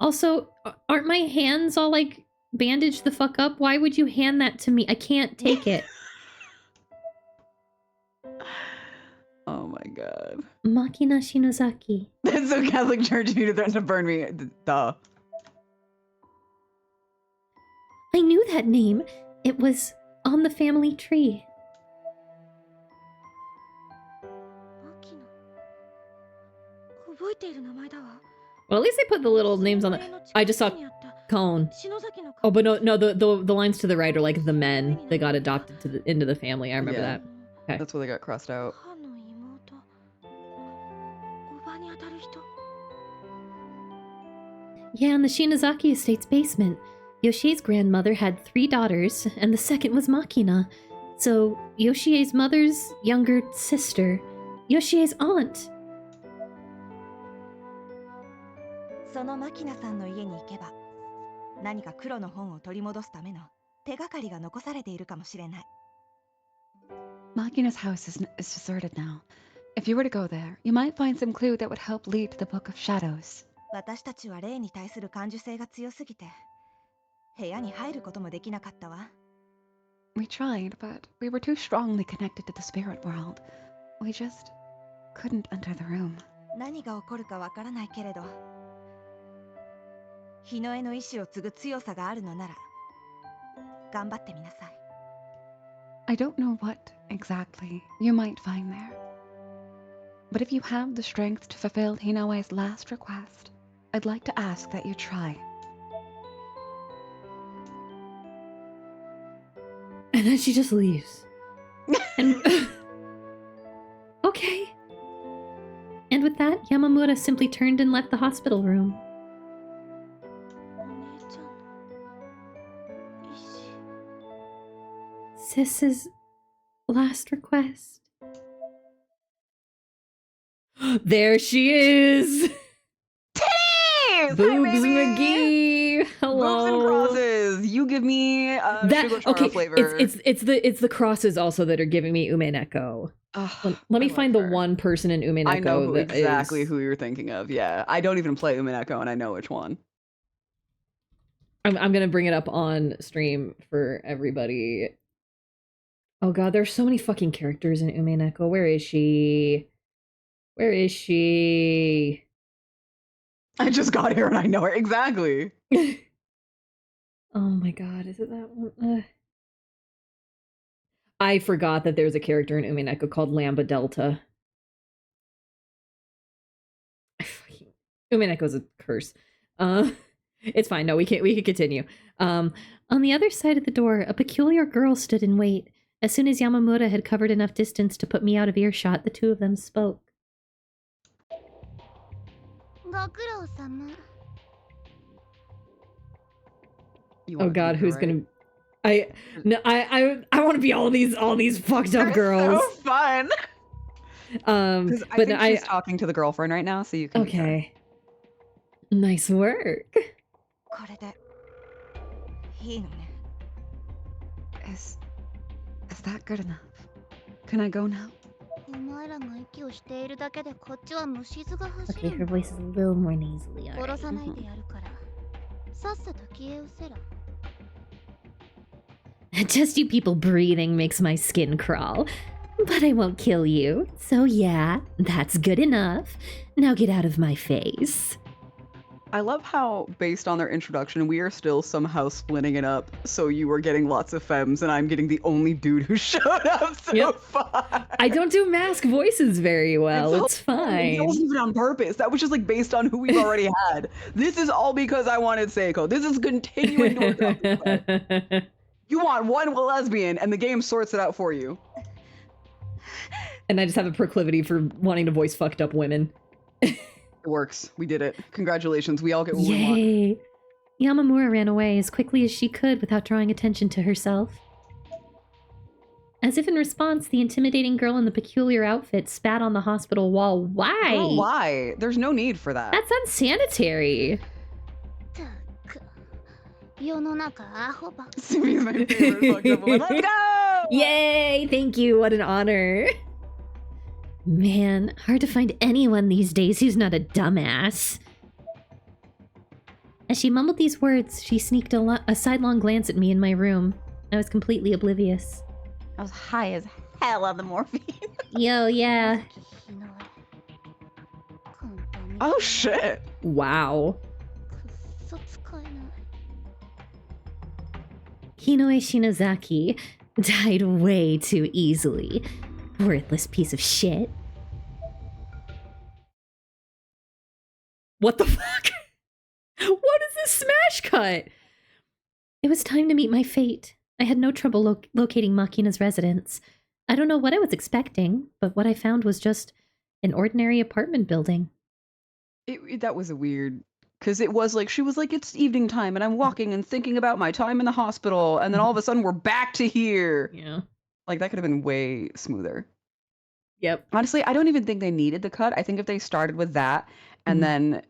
Also, aren't my hands all like bandaged the fuck up? Why would you hand that to me? I can't take it. Oh my god. Makina Shinozaki. That's so Catholic Church of you to threaten to burn me. Duh. I knew that name. It was on the family tree. Well, at least they put the little names on the... I just saw Cone. Oh, but no, the lines to the right are like the men. They got adopted into the family. I remember that. Okay. That's why they got crossed out. Yeah, in the Shinozaki estate's basement. Yoshie's grandmother had 3 daughters, and the second was Makina. So, Yoshie's mother's younger sister. Yoshie's aunt. そのマキナさんの家に行けば何か黒の本を取り戻すための手がかりが残されているかもしれない Makina's house is deserted now. If you were to go there, you might find some clue that would help lead to the Book of Shadows. 私たちは霊に対する感受性が強すぎて部屋に入ることもできなかったわ We tried, but we were too strongly connected to the spirit world. We just couldn't enter the room. 何が起こるかわからないけれど日の絵の意志を継ぐ強さがあるのなら頑張ってみなさい I don't know what exactly you might find there. But if you have the strength to fulfill Hinoe's last request, I'd like to ask that you try. And then she just leaves. And okay. And with that, Yamamura simply turned and left the hospital room. お姉ちゃんの意志 Sis's last request. There she is. Titties! Boobs McGee. Hello. Boobs and crosses. You give me sugar chara okay, flavor. it's the crosses also that are giving me Umeneko. Let me find the one person in Umeneko. I know that exactly is... who you're thinking of. Yeah, I don't even play Umeneko, and I know which one. I'm gonna bring it up on stream for everybody. Oh god, there's so many fucking characters in Umeneko. Where is she? Where is she? I just got here and I know her exactly. Oh my god, is it that one? I forgot that there's a character in Umeneko called Lambda Delta. Umeneko's a curse. It's fine. No, we can continue. On the other side of the door, a peculiar girl stood in wait. As soon as Yamamura had covered enough distance to put me out of earshot, the two of them spoke. ご苦労様 You Oh want it to god, be who's right? gonna I want to be all these fucked up girls. So fun. But I think she's talking to the girlfriend right now, so you can. Okay. Nice work. これでいいのね。 Is that good enough? Can I go now? お前らが息をしているだけでこっちは虫唾が走 Okay, る her voice is a little more nasally. 殺 Alright. さないでやるからさっさと消え失せろ Just you people breathing makes my skin crawl. But I won't kill you. So yeah, that's good enough. Now get out of my face. I love how, based on their introduction, we are still somehow splitting it up. So you are getting lots of femmes, and I'm getting the only dude who showed up so far. I don't do mask voices very well. It's It fine. wasn't even on purpose. That was just like based on who we've already had. This is all because I wanted Seiko. This is continuing to You want one lesbian, and the game sorts it out for you. And I just have a proclivity for wanting to voice fucked up women. It works. We did it. Congratulations. We all get what we want. Yay! Yamamura ran away as quickly as she could without drawing attention to herself. As if in response, the intimidating girl in the peculiar outfit spat on the hospital wall. Why? Girl, why? There's no need for that. That's unsanitary. たく世の中アホばっか Sumi's my favorite fucked up woman. Let's go! Yay! Thank you. What an honor. Man, hard to find anyone these days who's not a dumbass. As she mumbled these words, she sneaked a sidelong glance at me in my room. I was completely oblivious. I was high as hell on the morphine. Yo, yeah. 日の簡単に Oh shit. Wow. くっそ使えない Hinoe Shinozaki died way too easily. Worthless piece of shit. What the fuck? What is this smash cut? It was time to meet my fate. I had no trouble locating Makina's residence. I don't know what I was expecting, but what I found was just an ordinary apartment building. That was a weird... Because it was like, she was like, it's evening time, and I'm walking and thinking about my time in the hospital, and then all of a sudden we're back to here. Yeah. Like, that could have been way smoother. Yep. Honestly, I don't even think they needed the cut. I think if they started with that and then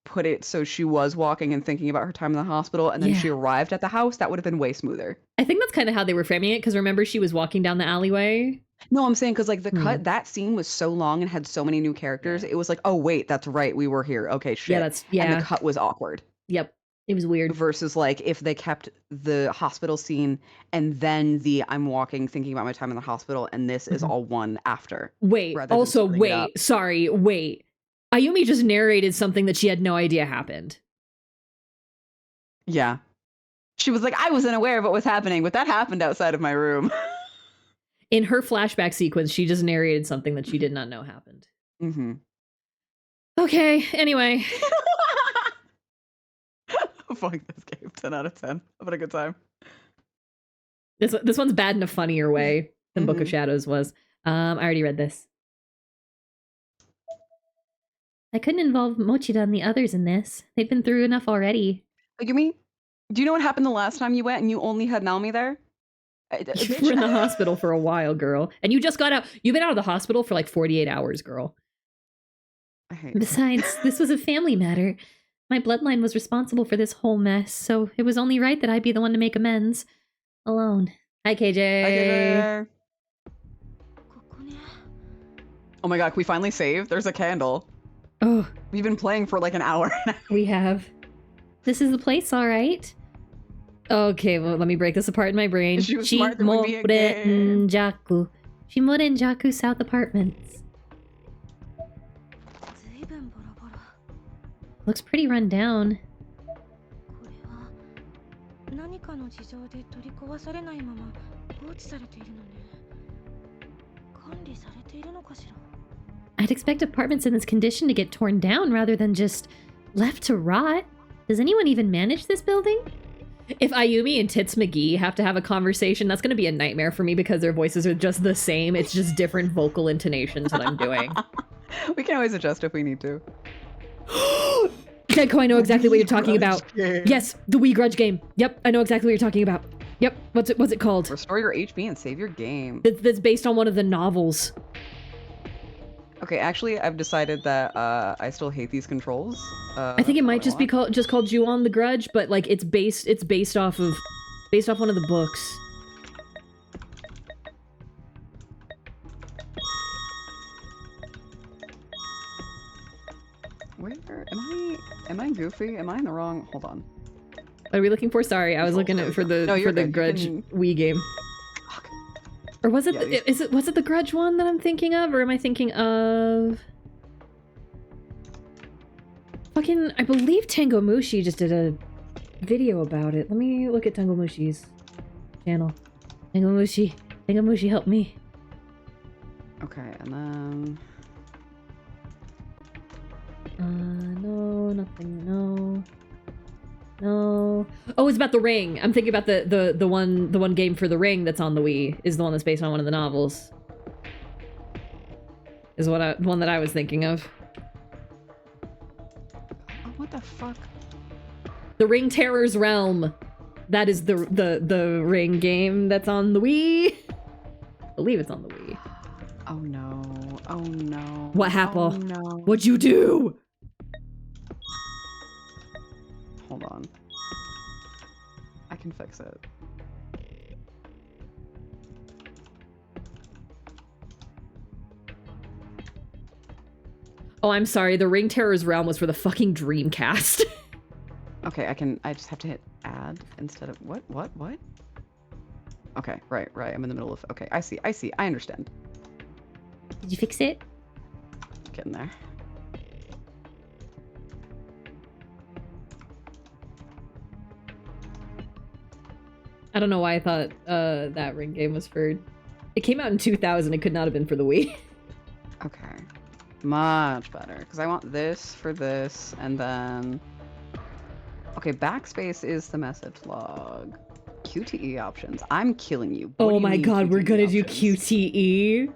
put it so she was walking and thinking about her time in the hospital and then she arrived at the house, that would have been way smoother. I think that's kind of how they were framing it, because remember she was walking down the alleyway? No, I'm saying because like the cut, that scene was so long and had so many new characters. It was like, oh wait, that's right, we were here. Okay, shit. And the cut was awkward. Yep. It was weird. Versus like if they kept the hospital scene and then the I'm walking thinking about my time in the hospital and this is all one after. Wait, also wait, sorry, wait. Ayumi just narrated something that she had no idea happened. Yeah. She was like, I wasn't aware of what was happening, but that happened outside of my room. In her flashback sequence, she just narrated something that she did not know happened. Mm-hmm. Okay, anyway. Fuck this game. 10 out of 10. I'm having a good time. This one's bad in a funnier way than Book of Shadows was. I already read this. I couldn't involve Mochida and the others in this. They've been through enough already. You mean? Do you know what happened the last time you went and you only had Naomi there? You were in the hospital for a while, girl. And you just got out. You've been out of the hospital for like 48 hours, girl. Besides, this was a family matter. My bloodline was responsible for this whole mess, so it was only right that I be the one to make amends. Alone. Hi, KJ. Hi, KJ. Oh my god, can we finally save? There's a candle. Oh. We've been playing for like an hour. We have. This is the place, all right? Okay, well, let me break this apart in my brain. She was smart than me again. Shimorenjaku. Shimorenjaku South Apartments. Looks pretty run down. I'd expect apartments in this condition to get torn down rather than just left to rot. Does anyone even manage this building? If Ayumi and Tits McGee have to have a conversation, that's going to be a nightmare for me because their voices are just the same. It's just different vocal intonations that I'm doing. We can always adjust if we need to. Denko, I know exactly what you're talking about. Yes, the Wii Grudge game. Yep, I know exactly what you're talking about. Yep, what's it called? Restore your HP and save your game. That's based on one of the novels. Okay, actually, I've decided that I still hate these controls. I think it might just be called Ju-on the Grudge, but like it's based off one of the books. Where am I goofy? Am I in the wrong? Hold on. What are we looking for? Sorry, I was looking at for the Grudge Wii game. Or was it was it the Grudge one that I'm thinking of, or am I thinking of fucking, I believe Tango Mushi just did a video about it. Let me look at Tango Mushi's channel. Tango Mushi, help me. Okay, and then no, nothing, no. Oh, it's about the Ring. I'm thinking about the one game for the Ring that's on the Wii is the one that's based on one of the novels. Is the one that I was thinking of. Oh, what the fuck? The Ring Terror's Realm. That is the Ring game that's on the Wii. I believe it's on the Wii. Oh no. Oh no. What happened? Oh no. What'd you do? Hold on. I can fix it. Oh, I'm sorry. The Ring Terror's Realm was for the fucking Dreamcast. Okay, I just have to hit add instead of what? Okay, right. I'm in the middle of, okay, I see, I understand. Did you fix it? Getting there. I don't know why I thought that Ring game was for... It came out in 2000. It could not have been for the Wii. Okay. Much better. Because I want this for this, and then... Okay, backspace is the message log. QTE options. I'm killing you. What do Oh you my mean god, we're QTE gonna do options? QTE?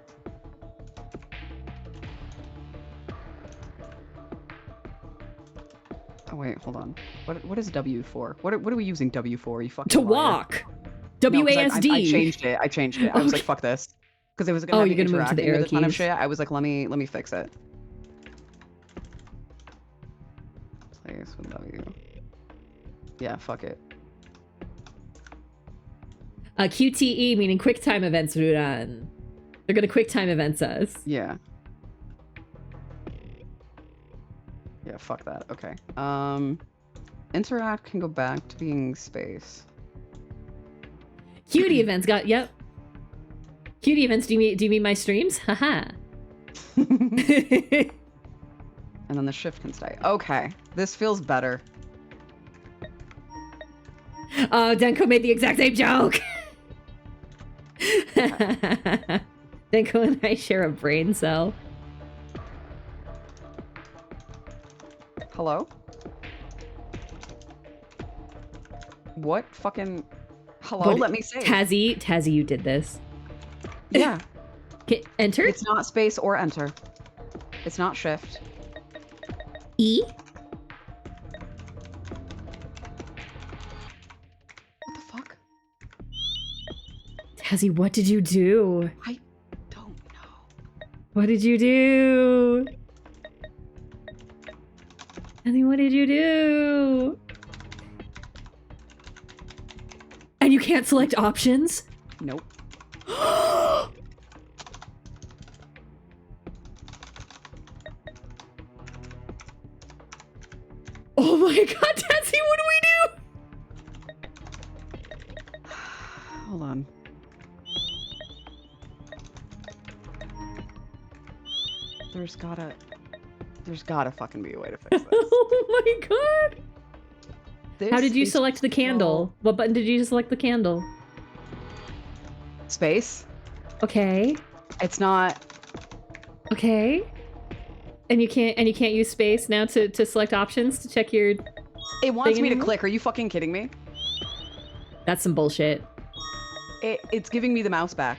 Oh wait, hold on. What is W for? What are we using W for? You fucking To liar. walk! No, 'cause WASD! I changed it. I was like, fuck this. Because it was gonna Oh, have you're me gonna move to the interacting arrow with a ton of keys. shit. I was like, let me fix it. Place with W. Yeah, fuck it. QTE meaning quick time events run. They're gonna quick time events us. Yeah. Yeah, fuck that. Okay. Interact can go back to being space. Cutie events got, yep. Cutie events, do you mean my streams? Haha. And then the shift can stay. Okay. This feels better. Oh, Denko made the exact same joke. Denko and I share a brain cell. Hello? What fucking... Hello, let me say. Tazzy, you did this. Yeah. Enter? It's not space or enter. It's not shift. E? What the fuck? Tazzy, what did you do? I don't know. What did you do? Tazzy, what did you do? And you can't select options? Nope. Oh my god, Tazzy, what do we do? Hold on. There's gotta fucking be a way to fix this. Oh my god. How did you select the candle? What button did you select the candle? Space. Okay. It's not. Okay. And you can't use space now to select options to check your. It wants thing me to anymore? click. Are you fucking kidding me? That's some bullshit. It's giving me the mouse back.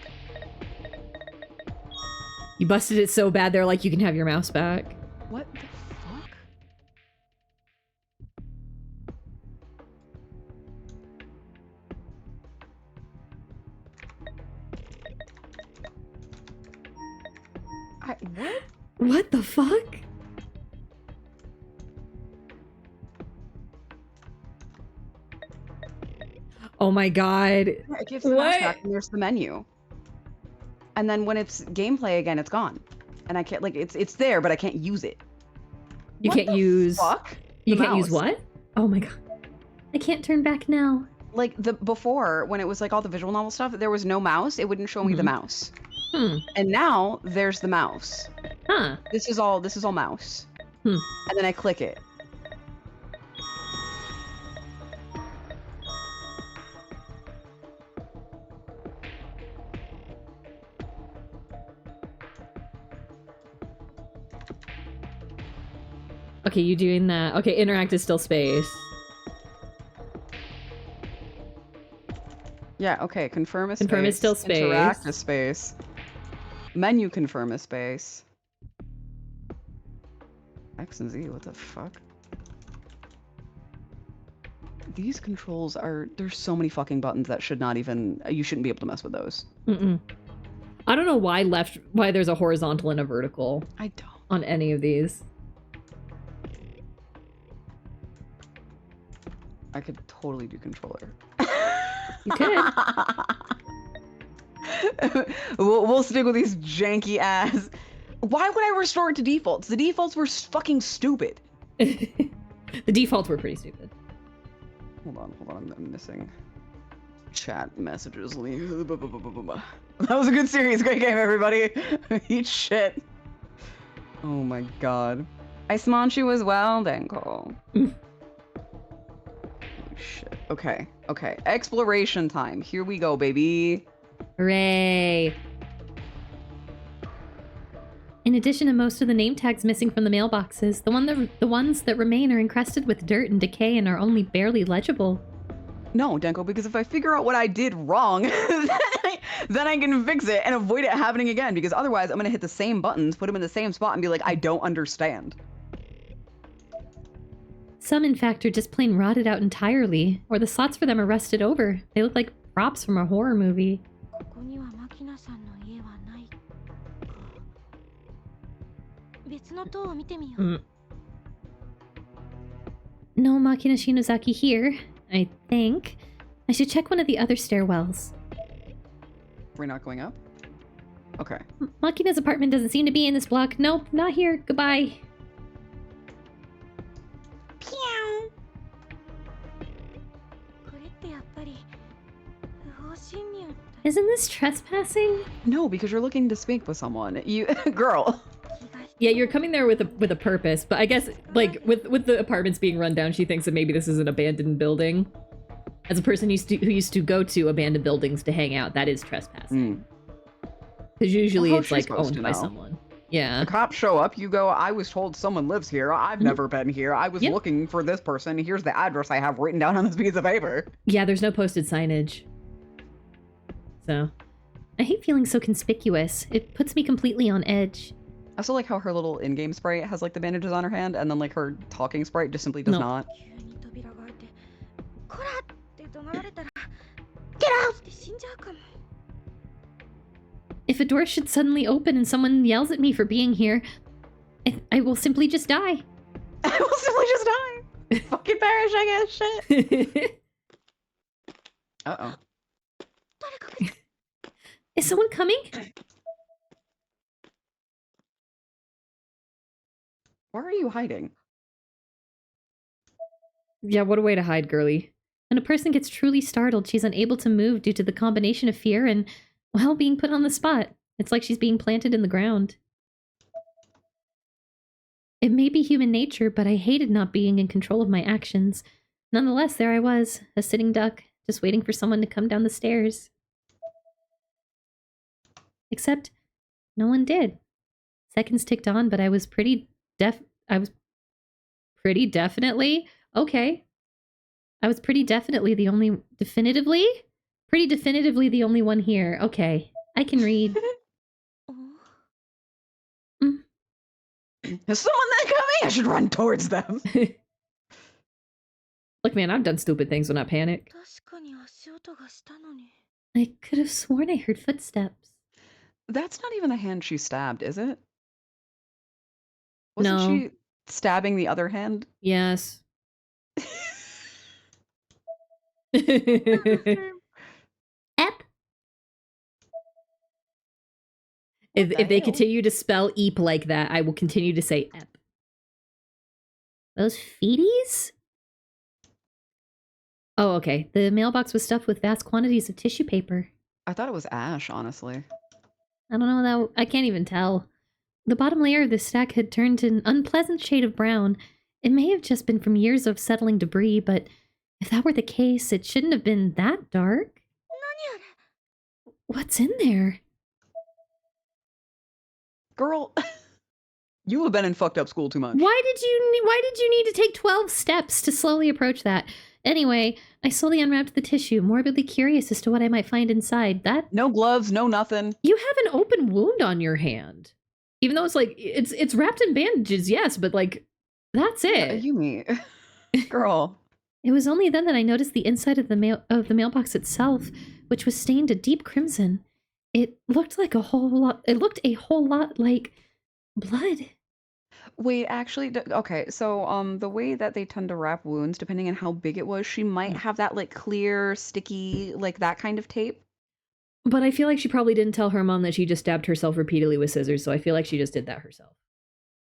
You busted it so bad they're like, you can have your mouse back. What the fuck? What? What the fuck? Oh my god. It gives the mouse back and there's the menu. And then when it's gameplay again, it's gone. And I can't, like, it's there, but I can't use it. You can't use. Fuck? You The can't use mouse. what? Oh my god. I can't turn back now. Like before, when it was like all the visual novel stuff, there was no mouse. It wouldn't show me the mouse. And now there's the mouse. Huh. This is all mouse. And then I click it. Okay, you doing that. Okay, interact is still space. Yeah, okay, confirm is space. Confirm is still space. Interact is space. Menu confirm is space. X and Z, what the fuck? These controls are, there's so many fucking buttons that should not even, you shouldn't be able to mess with those. I don't know why there's a horizontal and a vertical. I don't. On any of these. I could totally do controller. You could. we'll stick with these janky ass. Why would I restore it to defaults? The defaults were fucking stupid. The defaults were pretty stupid. Hold on, I'm missing chat messages. That was a good series, great game, everybody. Eat shit. Oh my god. I smash you as well, Denko. Shit. Okay. Exploration time. Here we go, baby. Hooray. In addition to most of the name tags missing from the mailboxes, the ones that remain are encrusted with dirt and decay and are only barely legible. No, Denko, because if I figure out what I did wrong, then I can fix it and avoid it happening again, because otherwise I'm going to hit the same buttons, put them in the same spot, and be like, I don't understand. Some, in fact, are just plain rotted out entirely, or the slots for them are rusted over. They look like props from a horror movie. No Makina Shinozaki here, I think. I should check one of the other stairwells. We're not going up? Okay. Makina's apartment doesn't seem to be in this block. Nope, not here. Goodbye. Pew! Isn't this trespassing? No, because you're looking to speak with someone. You, girl. Yeah, you're coming there with a purpose, but I guess like with the apartments being run down, she thinks that maybe this is an abandoned building. As a person who used to go to abandoned buildings to hang out, that is trespassing. Because usually Well, how's it's she like supposed owned to by know? someone. Yeah. The cops show up, you go, I was told someone lives here. I've never been here. I was Yep. looking for this person. Here's the address I have written down on this piece of paper. Yeah, there's no posted signage. So. I hate feeling so conspicuous. It puts me completely on edge. I also like how her little in-game sprite has like the bandages on her hand, and then like her talking sprite just simply does No. not. 急に扉が開いてこらって怒鳴られたら Get out! って死んじゃうかも If a door should suddenly open and someone yells at me for being here, I will simply just die. I will simply just die. Fucking perish, I guess. Shit. Uh-oh. Is someone coming? Where are you hiding? Yeah, what a way to hide, girly. When a person gets truly startled, she's unable to move due to the combination of fear and, well, being put on the spot. It's like she's being planted in the ground. It may be human nature, but I hated not being in control of my actions. Nonetheless, there I was, a sitting duck, just waiting for someone to come down the stairs. Except, no one did. Seconds ticked on, but I was pretty definitely the only one here. Okay, I can read. Is someone that coming? I should run towards them. Look, man, I've done stupid things when I panic. 確かに足音がしたのに I could have sworn I heard footsteps. That's not even the hand she stabbed, is it? Wasn't No. she stabbing the other hand? Yes. Ep. If they continue to spell eep like that, I will continue to say ep. Those feeties? Oh, okay. The mailbox was stuffed with vast quantities of tissue paper. I thought it was ash, honestly. I don't know that I can't even tell. The bottom layer of the stack had turned an unpleasant shade of brown. It may have just been from years of settling debris, but if that were the case, it shouldn't have been that dark. 何あれ What's in there? Girl, you have been in fucked up school too much. Why did you need to take 12 steps to slowly approach that? Anyway, I slowly unwrapped the tissue, morbidly curious as to what I might find inside. That No gloves, no nothing. You have an open wound on your hand. Even though it's like it's wrapped in bandages, yes, but like that's it. Yumi. Girl. It was only then that I noticed the inside of the mailbox itself, which was stained a deep crimson. It looked a whole lot like blood. Wait, actually, okay, so the way that they tend to wrap wounds, depending on how big it was, she might have that like clear, sticky, like that kind of tape. But I feel like she probably didn't tell her mom that she just stabbed herself repeatedly with scissors, so I feel like she just did that herself.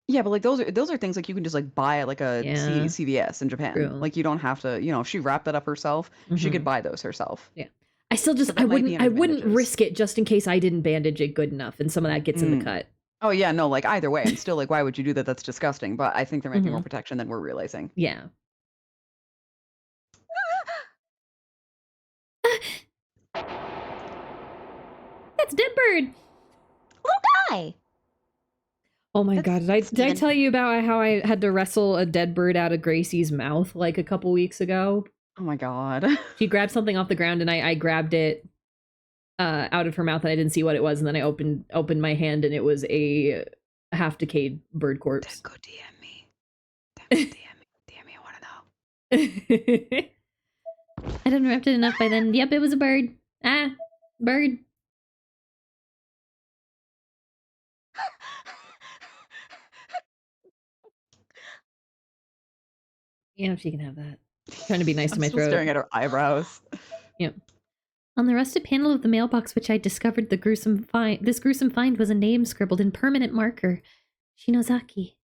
Yeah, but like those are things like you can just like buy at like a Yeah. CVS in Japan. True. Like you don't have to, if she wrapped that up herself, she could buy those herself. Yeah. I still just So that might be an I wouldn't advantages. risk it just in case I didn't bandage it good enough and some of that gets in the cut. Oh yeah, no, like either way, and still like why would you do that? That's disgusting. But I think there might be more protection than we're realizing. Yeah. That's Deadbird. Hi. Oh my That's god, did I Steven. tell you about how I had to wrestle a dead bird out of Gracie's mouth like a couple weeks ago? Oh my god. She grabbed something off the ground and I grabbed it out of her mouth and I didn't see what it was, and then I opened my hand and it was a half decayed bird corpse. Go DM me. DM me, I wanna know. I'd unwrapped it enough by then. Yep, it was a bird. Ah, bird. Yeah, she can have that. Trying to be nice to I'm my still throat. staring at her eyebrows. Yep. On the rusted panel of the mailbox which I discovered this gruesome find was a name scribbled in permanent marker. Shinozaki.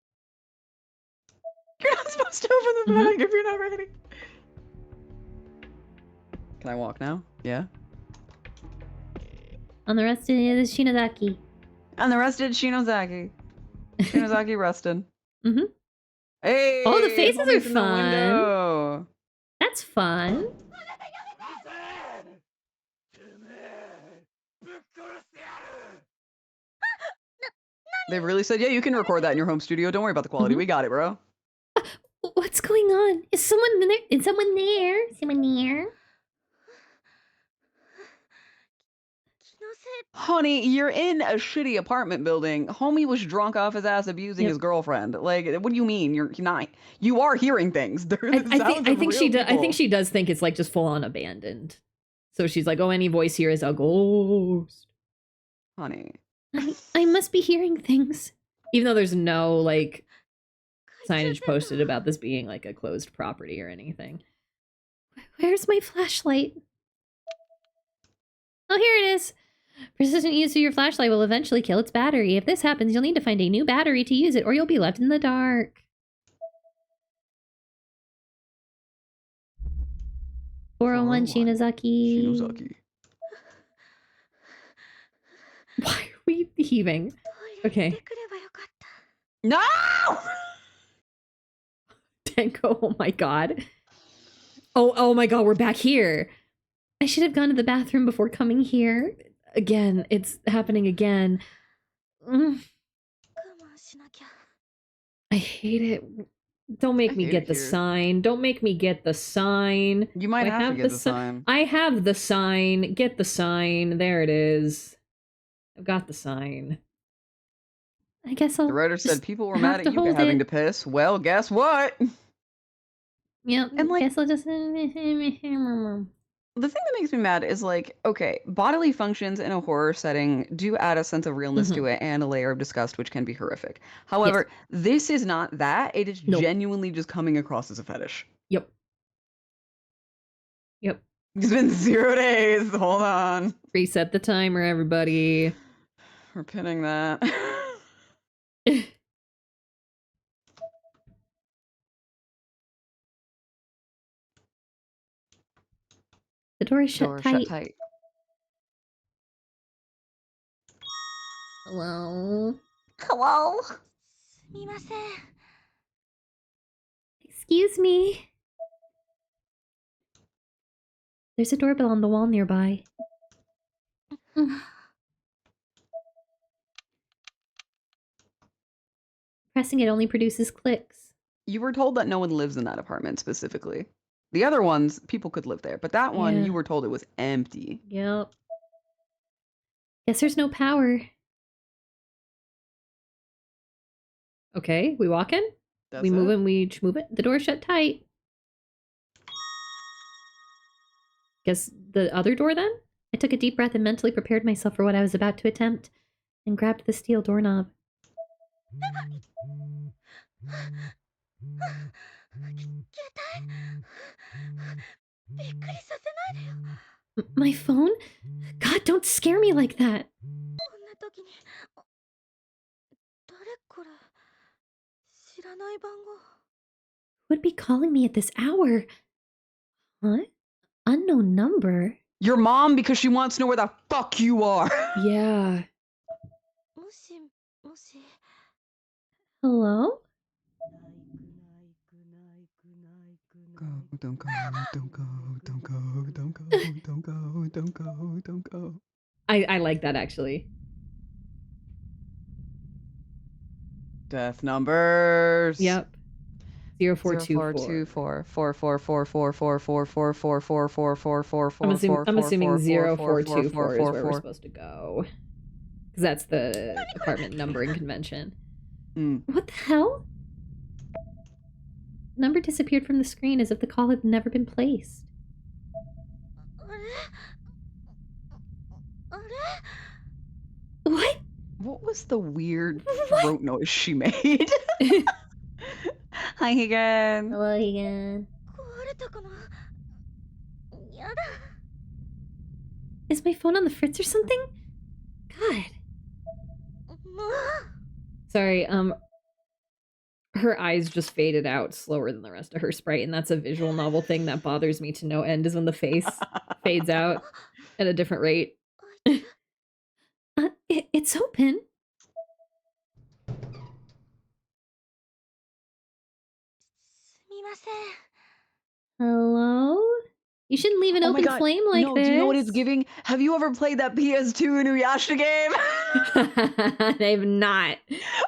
You're not supposed to open the bag if you're not ready. Can I walk now? Yeah. On the rusted is Shinozaki. And the rusted Shinozaki. Shinozaki rusted. Mhm. Hey! Oh, the faces police are in the fun. window. That's fun. They really said, yeah, you can record that in your home studio. Don't worry about the quality. We got it, bro. What's going on? Is someone there? Is someone there? Someone there? Honey, you're in a shitty apartment building. Homie was drunk off his ass abusing Yep. his girlfriend. Like, what do you mean? You're not. You are hearing things. I think she does think it's like just full on abandoned. So she's like, oh, any voice here is a ghost. Honey. I must be hearing things. Even though there's no like signage posted about this being like a closed property or anything. Where's my flashlight? Oh, here it is. Persistent use of your flashlight will eventually kill its battery. If this happens, you'll need to find a new battery to use it, or you'll be left in the dark. 401 Shinozaki. Shinozaki. Why are we heaving? Okay. No! Tenko, oh my god. Oh my god, we're back here. I should have gone to the bathroom before coming here. Again, it's happening again. I hate it. Don't make me get the sign. Don't make me get the sign. You might have to get the sign. I have the sign. Get the sign. There it is. I've got the sign. I guess I'll. The writer said people were mad at you for having to piss. Well, guess what? Yep. And like, guess I'll just. The thing that makes me mad is like, okay, bodily functions in a horror setting do add a sense of realness to it and a layer of disgust, which can be horrific. However, this is not that. It is genuinely just coming across as a fetish. Yep. It's been 0 days. Hold on. Reset the timer, everybody. We're pinning that. The door is shut tight. Hello? Hello? Excuse me. There's a doorbell on the wall nearby. Pressing it only produces clicks. You were told that no one lives in that apartment specifically. The other ones, people could live there, but that one, you were told it was empty. Yep. Guess there's no power. Okay, we walking? We moving? We move it? The door's shut tight. Guess the other door then? I took a deep breath and mentally prepared myself for what I was about to attempt, and grabbed the steel doorknob. My phone? God, don't scare me like that! Who would be calling me at this hour? Huh? Unknown number? Your mom, because she wants to know where the fuck you are. Yeah. Hello? Don't go. I like that actually. Death numbers. Yep. 0424. I'm assuming 0424 is where we're supposed to go. Because that's the apartment numbering convention. What the hell? Number disappeared from the screen as if the call had never been placed. What? What was the weird throat noise she made? Hi again. Hello again. Is my phone on the fritz or something? God. Sorry, her eyes just faded out slower than the rest of her sprite, and that's a visual novel thing that bothers me to no end, is when the face fades out at a different rate. It's open. Hello? You shouldn't leave an Oh my open God. flame like No, this. do you know what it's giving? Have you ever played that PS2 Inuyasha game? They've not.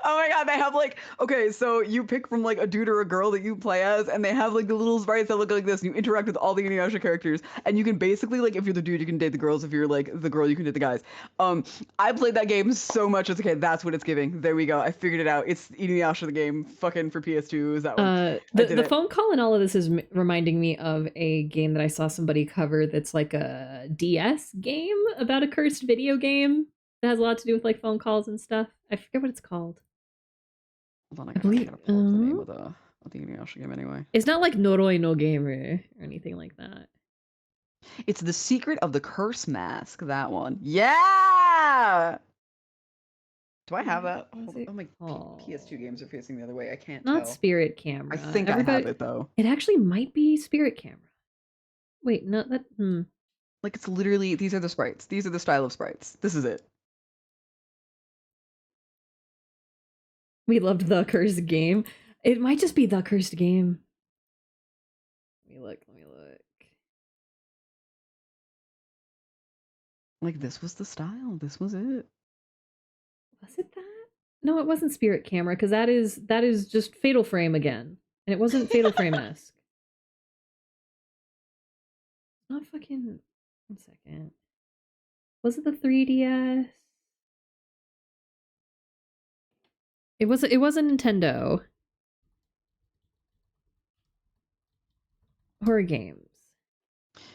Oh my God, they have like, okay, so you pick from like a dude or a girl that you play as, and they have like the little sprites that look like this, and you interact with all the Inuyasha characters, and you can basically, like, if you're the dude, you can date the girls, if you're like the girl, you can date the guys. I played that game so much as a kid, that's what it's giving. There we go, I figured it out. It's Inuyasha the game, fucking for PS2, is that one. The phone call and all of this is reminding me of a game that I saw somebody cover that's like a DS game about a cursed video game that has a lot to do with like phone calls and stuff. I forget what it's called. Hold on, I I believe- gotta pull up the name of the Inuyasha game anyway. It's not like Noroi no Game or anything like that. It's The Secret of the Curse Mask, that one. Yeah! Do I have that? What's Hold on. it Oh, my called? PS2 games are facing the other way. I can't Not tell. Spirit Camera. I think I have it though. It actually might be Spirit Camera. Wait, no, that. Like, it's literally, these are the sprites. These are the style of sprites. This is it. We loved the cursed game. It might just be the cursed game. Let me look. Like, this was the style. This was it. Was it that? No, it wasn't Spirit Camera, because that is just Fatal Frame again. And it wasn't Fatal Frame-esque. Not fucking... One second. Was it the 3DS? It was a Nintendo. Horror games.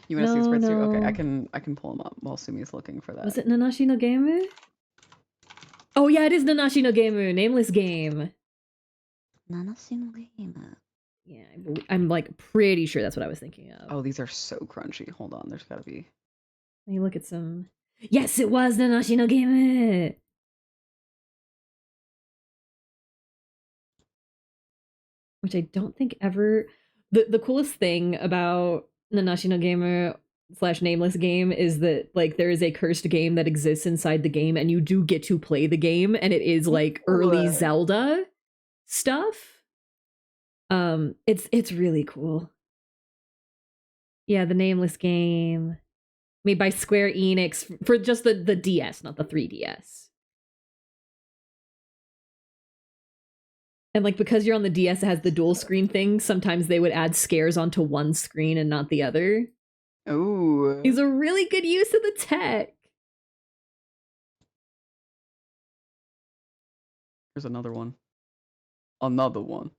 You want to see the sprites too? Okay, No. I can pull them up while Sumi's looking for that. Was it Nanashi no Game? Oh yeah, it is Nanashi no Game, nameless game. Nanashi no game. Yeah, I'm like pretty sure that's what I was thinking of. Oh, these are so crunchy. Hold on, there's gotta be. Let me look at some. Yes, it was Nanashi no Game. Which I don't think ever. The coolest thing about Nanashi no Game / nameless game is that like there is a cursed game that exists inside the game, and you do get to play the game, and it is like early Zelda stuff. It's really cool. Yeah, the nameless game made by Square Enix for just the DS, not the 3DS. And like because you're on the DS, it has the dual screen thing. Sometimes they would add scares onto one screen and not the other. Ooh. It's a really good use of the tech. There's another one. Another one.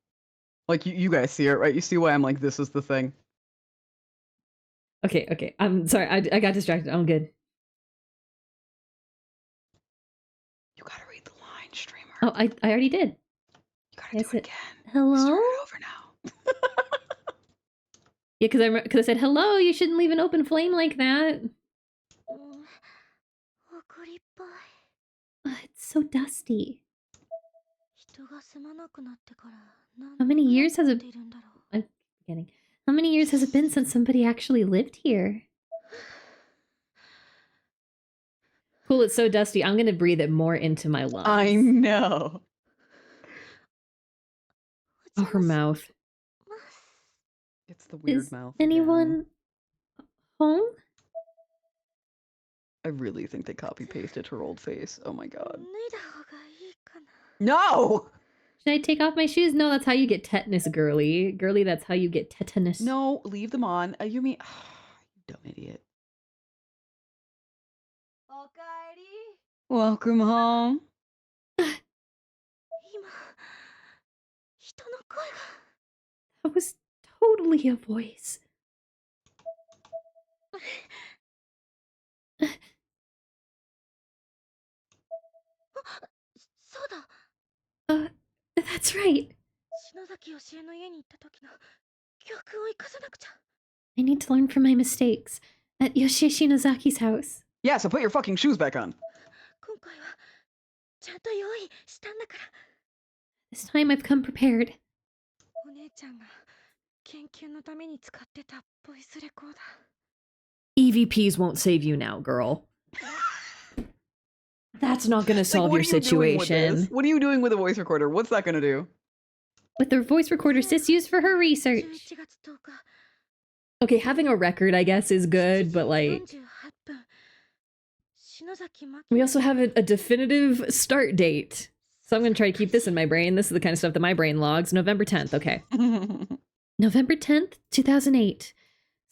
Like you guys see it, right? You see why I'm like, this is the thing. Okay. I'm sorry. I got distracted. I'm good. You gotta read the line, streamer. Oh, I already did. You gotta do it again. Hello? Start it over now. Yeah, because I said hello. You shouldn't leave an open flame like that. It's so dusty. How many years has it... I'm kidding. How many years has it been since somebody actually lived here? Cool, it's so dusty. I'm gonna breathe it more into my lungs. I know. Oh, her mouth. It's the weird Is mouth. anyone home? I really think they copy pasted her old face. Oh my god. No! Should I take off my shoes? No, that's how you get tetanus, girly. Girly, that's how you get tetanus. No, leave them on. You mean you dumb idiot. Welcome home. That was totally a voice. That's right. I need to learn from my mistakes at Yoshie Shinozaki's house. Yeah, so put your fucking shoes back on. This time I've come prepared. EVPs won't save you now, girl. That's not gonna solve your situation. What are you doing with a voice recorder? What's that gonna do? With the voice recorder sis used for her research. Okay, having a record, I guess, is good, but like, we also have a definitive start date. So I'm going to try to keep this in my brain. This is the kind of stuff that my brain logs. November 10th, okay. November 10th, 2008,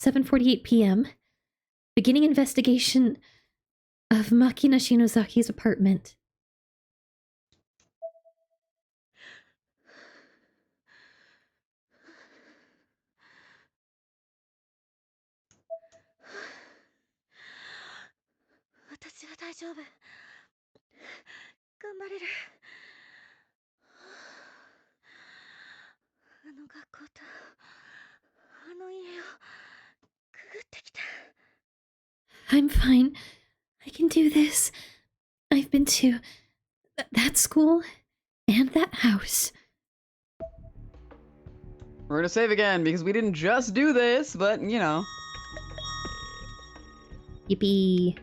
7:48 p.m. Beginning investigation of Makina Shinozaki's apartment. I'm fine. I can do this. I've been to that school and that house. We're gonna save again because we didn't just do this, but you know. Yippee.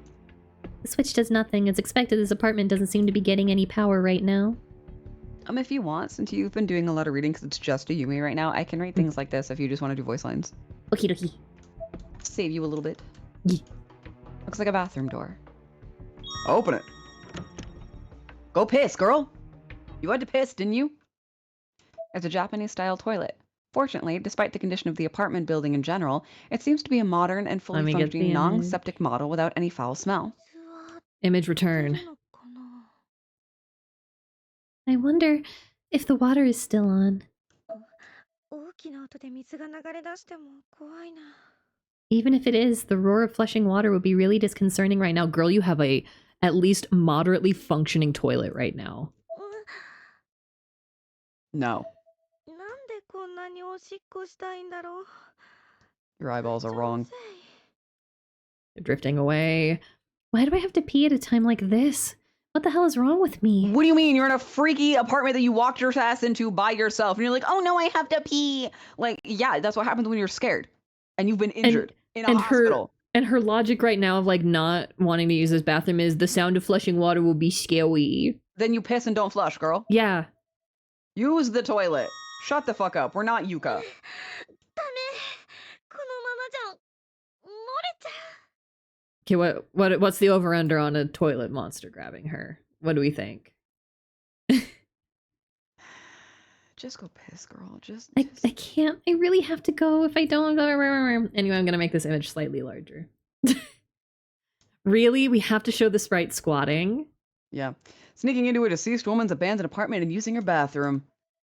The switch does nothing. As expected, this apartment doesn't seem to be getting any power right now. If you want, since you've been doing a lot of reading because it's just a Yumi right now, I can read things like this if you just want to do voice lines. Okie dokie. Save you a little bit. Yeah. Looks like a bathroom door. Open it. Go piss, girl. You had to piss, didn't you? It's a Japanese-style toilet. Fortunately, despite the condition of the apartment building in general, it seems to be a modern and fully functioning non-septic model without any foul smell. Image return. I wonder if the water is still on. Even if it is, the roar of flushing water would be really disconcerting right now. Girl, you have a at least moderately functioning toilet right now. No. Your eyeballs are wrong. They're drifting away. Why do I have to pee at a time like this? What the hell is wrong with me? What do you mean? You're in a freaky apartment that you walked your ass into by yourself, and you're like, oh no, I have to pee. Like, yeah, that's what happens when you're scared. And you've been injured in a hospital. And her logic right now of like not wanting to use this bathroom is the sound of flushing water will be scary. Then you piss and don't flush, girl. Yeah. Use the toilet. Shut the fuck up. We're not Yuka. Okay, what's the over-under on a toilet monster grabbing her? What do we think? Just go piss, girl. I can't. I really have to go. If I don't go... Anyway, I'm gonna make this image slightly larger. Really? We have to show the sprite squatting? Yeah. Sneaking into a deceased woman's abandoned apartment and using her bathroom.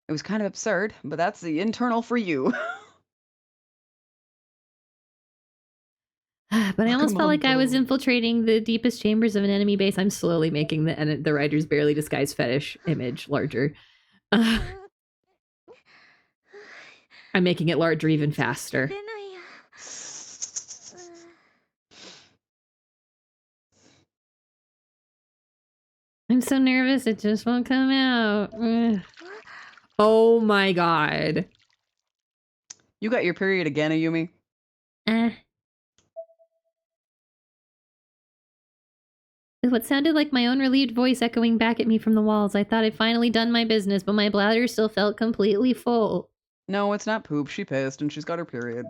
It was kind of absurd, but that's the internal for you. But I almost felt like I was infiltrating the deepest chambers of an enemy base. I'm slowly making the writer's barely disguised fetish image larger. I'm making it larger even faster. I'm so nervous it just won't come out. Oh my god. You got your period again, Ayumi? With what sounded like my own relieved voice echoing back at me from the walls, I thought I'd finally done my business, but my bladder still felt completely full. No, it's not poop. She pissed and she's got her period.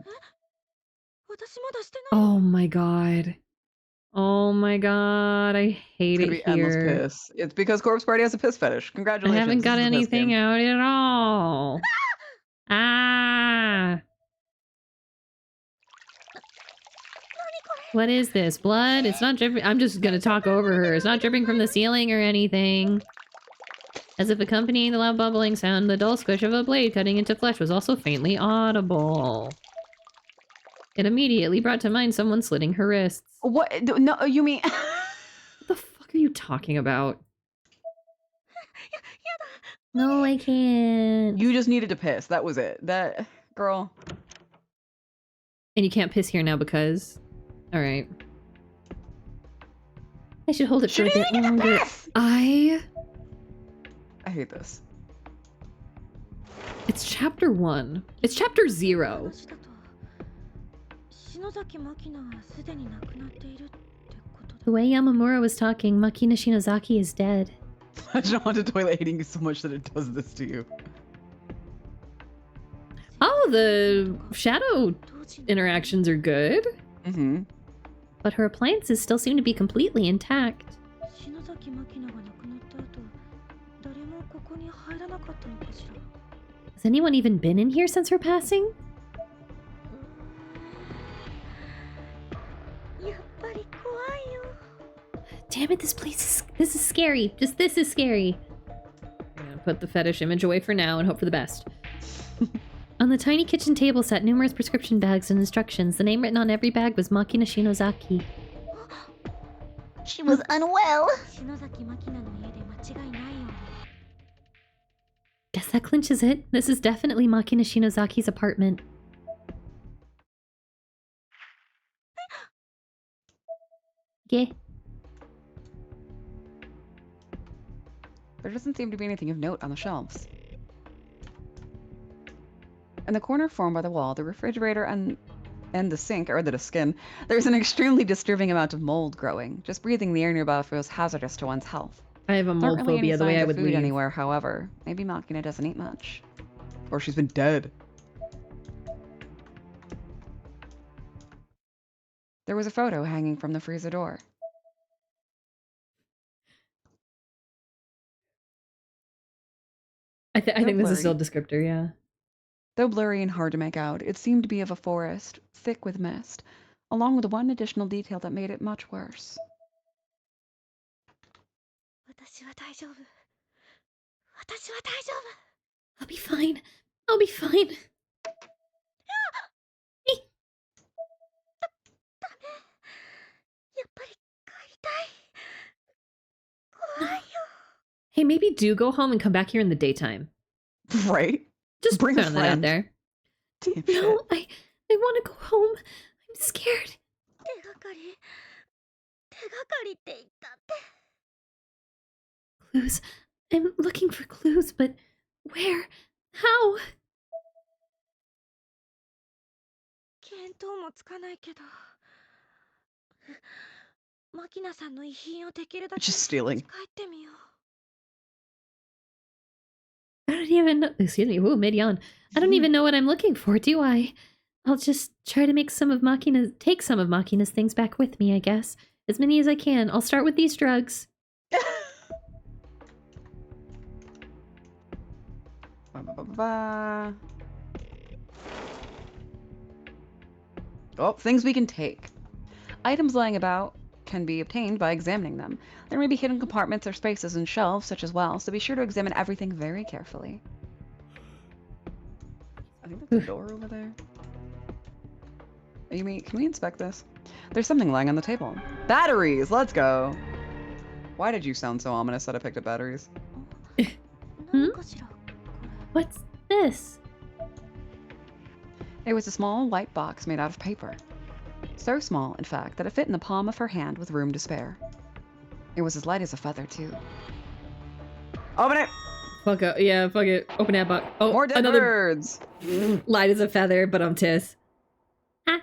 Oh my god. Oh my god. I hate it here. Endless piss. It's because Corpse Party has a piss fetish. Congratulations. I haven't got anything out at all. Ah! What is this? Blood? It's not dripping. I'm just gonna talk over her. It's not dripping from the ceiling or anything. As if accompanying the loud bubbling sound, the dull squish of a blade cutting into flesh was also faintly audible. It immediately brought to mind someone slitting her wrists. What? No, you mean... What the fuck are you talking about? No, I can't. You just needed to piss. That was it. That... Girl. And you can't piss here now because... Alright. I should hold it for a bit longer. I hate this. It's chapter 1. It's chapter 0. The way Yamamura was talking, Makina Shinozaki is dead. I just want to toilet hating you so much that it does this to you. Oh, Oh, the shadow interactions are good. Mm-hmm. But her appliances still seem to be completely intact. Has anyone even been in here since her passing? Damn it, this is scary. Just this is scary. I'm gonna put the fetish image away for now and hope for the best. On the tiny kitchen table sat numerous prescription bags and instructions. The name written on every bag was Makina Shinozaki. She was unwell. Guess that clinches it. This is definitely Makina Shinozaki's apartment. Yeah. There doesn't seem to be anything of note on the shelves. In the corner formed by the wall, the refrigerator and the sink, or the skin, there's an extremely disturbing amount of mold growing. Just breathing the air nearby feels hazardous to one's health. I have a mold Not really any phobia the way signs I of would food leave. anywhere, however. Maybe Makina doesn't eat much. Or she's been dead. There was a photo hanging from the freezer door. I think this is still a descriptor, yeah. Though blurry and hard to make out, it seemed to be of a forest, thick with mist, along with one additional detail that made it much worse. I'll be fine. I'll be fine. Hey, maybe do go home and come back here in the daytime. Right? Just Bring a throwing that out friend. there. Damn shit. No, I want to go home. I'm scared. Clues. I'm looking for clues, but where? How? Just stealing. I don't even know. Excuse me. Whoa, mid-yawn. I don't even know what I'm looking for, do I? I'll just try to make take some of Makina's things back with me, I guess. As many as I can. I'll start with these drugs. Oh, things we can take. Items lying about can be obtained by examining them. There may be hidden compartments or spaces in shelves such as well, so be sure to examine everything very carefully. I think that's a door over there. Amy, can we inspect this? There's something lying on the table. Batteries! Let's go! Why did you sound so ominous that I picked up batteries? What's this? It was a small white box made out of paper. So small, in fact, that it fit in the palm of her hand with room to spare. It was as light as a feather, too. Open it! Fuck it. Yeah, fuck it. Open that box. Oh, More dead another birds! light as a feather, but I'm tis. Ah.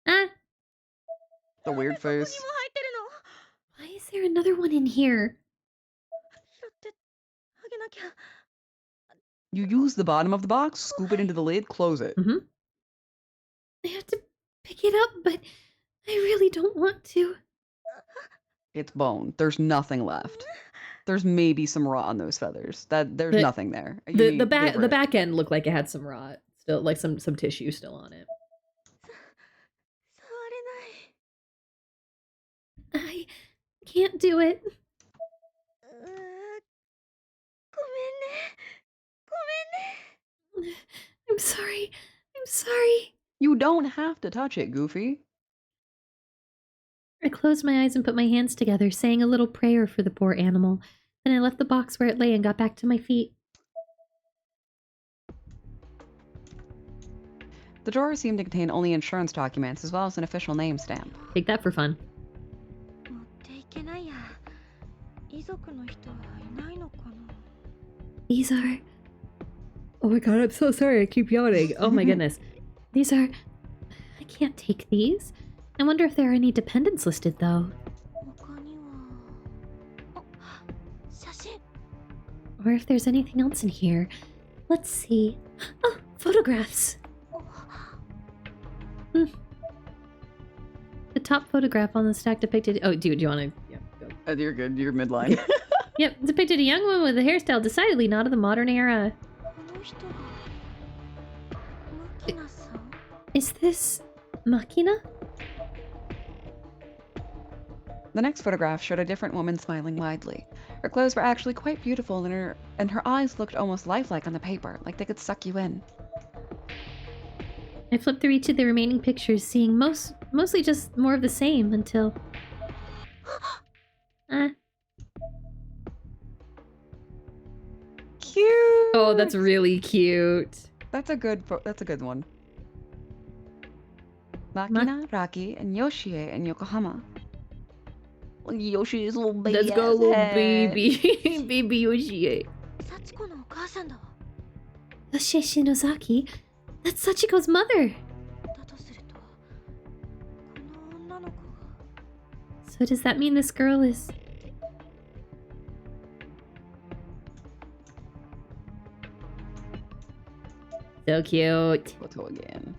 Ah. The weird face. Why is there another one in here? You use the bottom of the box, scoop it into the lid, close it. Mm-hmm. I have to pick it up, but I really don't want to. It's bone. There's nothing left. There's maybe some rot on those feathers. There's nothing there. The back end looked like it had some rot still, like some tissue still on it. I can't do it. I'm sorry. I'm sorry. You don't have to touch it, Goofy. I closed my eyes and put my hands together, saying a little prayer for the poor animal. Then I left the box where it lay and got back to my feet. The drawer seemed to contain only insurance documents as well as an official name stamp. Take that for fun. These are... Oh my god, I'm so sorry. I keep yawning. Oh my goodness. These are... I can't take these. I wonder if there are any dependents listed, though. Or if there's anything else in here. Let's see. Oh, photographs. Hmm. The top photograph on the stack depicted. Oh, dude, do you want to? Yeah, go. You're good. You're midline. Yep, depicted a young woman with a hairstyle decidedly not of the modern era. Is this Makina? The next photograph showed a different woman smiling widely. Her clothes were actually quite beautiful, and her eyes looked almost lifelike on the paper, like they could suck you in. I flipped through each of the remaining pictures, seeing mostly just more of the same until... Cute! Oh, that's really cute. That's a good one. Makina, Raki, and Yoshie in Yokohama. Yoshi's little baby. Let's go, little baby. Baby Yoshie. Yoshie Shinozaki? That's Sachiko's mother! So does that mean this girl is... So cute. Photo again.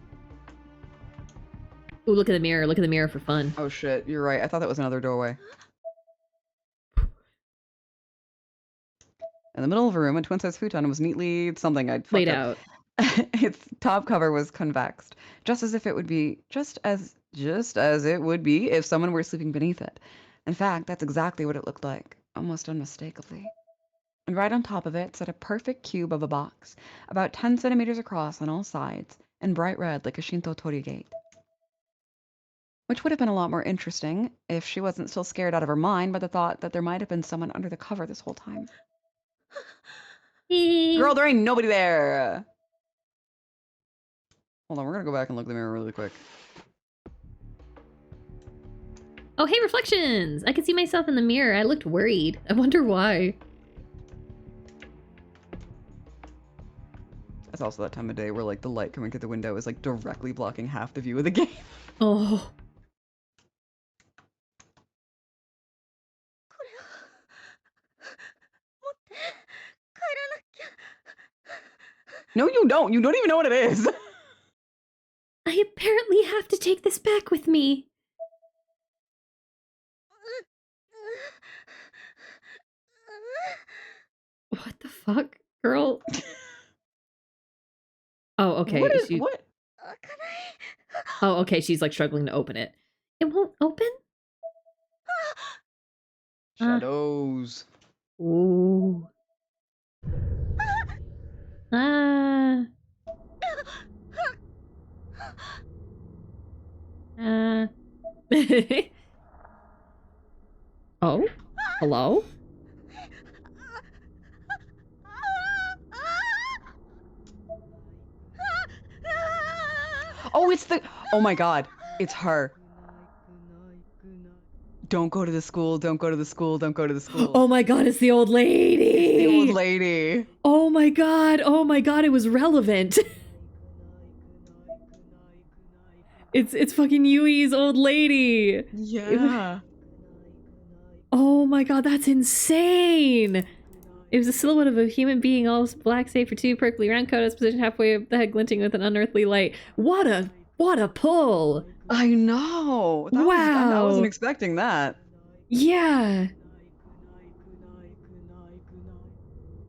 Ooh, look at the mirror. Look at the mirror for fun. Oh shit, you're right. I thought that was another doorway. In the middle of a room, a twin-size futon was neatly something I'd Laid out. Its top cover was convexed, just as it would be if someone were sleeping beneath it. In fact, that's exactly what it looked like, almost unmistakably. And right on top of it sat a perfect cube of a box, about 10 centimeters across on all sides, and bright red like a Shinto torii gate. Which would have been a lot more interesting if she wasn't still scared out of her mind by the thought that there might have been someone under the cover this whole time. Girl, there ain't nobody there! Hold on, we're gonna go back and look in the mirror really quick. Oh, hey, reflections! I could see myself in the mirror. I looked worried. I wonder why. It's also that time of day where like the light coming through the window is like directly blocking half the view of the game. Oh. No, you don't. You don't even know what it is. I apparently have to take this back with me. What the fuck, girl? Oh, okay. What? Oh, okay. She's like struggling to open it. It won't open? Shadows. Ooh. Oh? Hello? Oh, it's the... Oh my god. It's her. Don't go to the school. Don't go to the school. Don't go to the school. Oh my god, it's the old lady. It's the old lady. Oh my god. Oh my god, it was relevant. It's fucking Yui's old lady. Yeah. Oh my god, that's insane. It was a silhouette of a human being, all black save for two perkly round coat, positioned halfway up the head, glinting with an unearthly light. What a pull. I know. Wow. I wasn't expecting that. Yeah.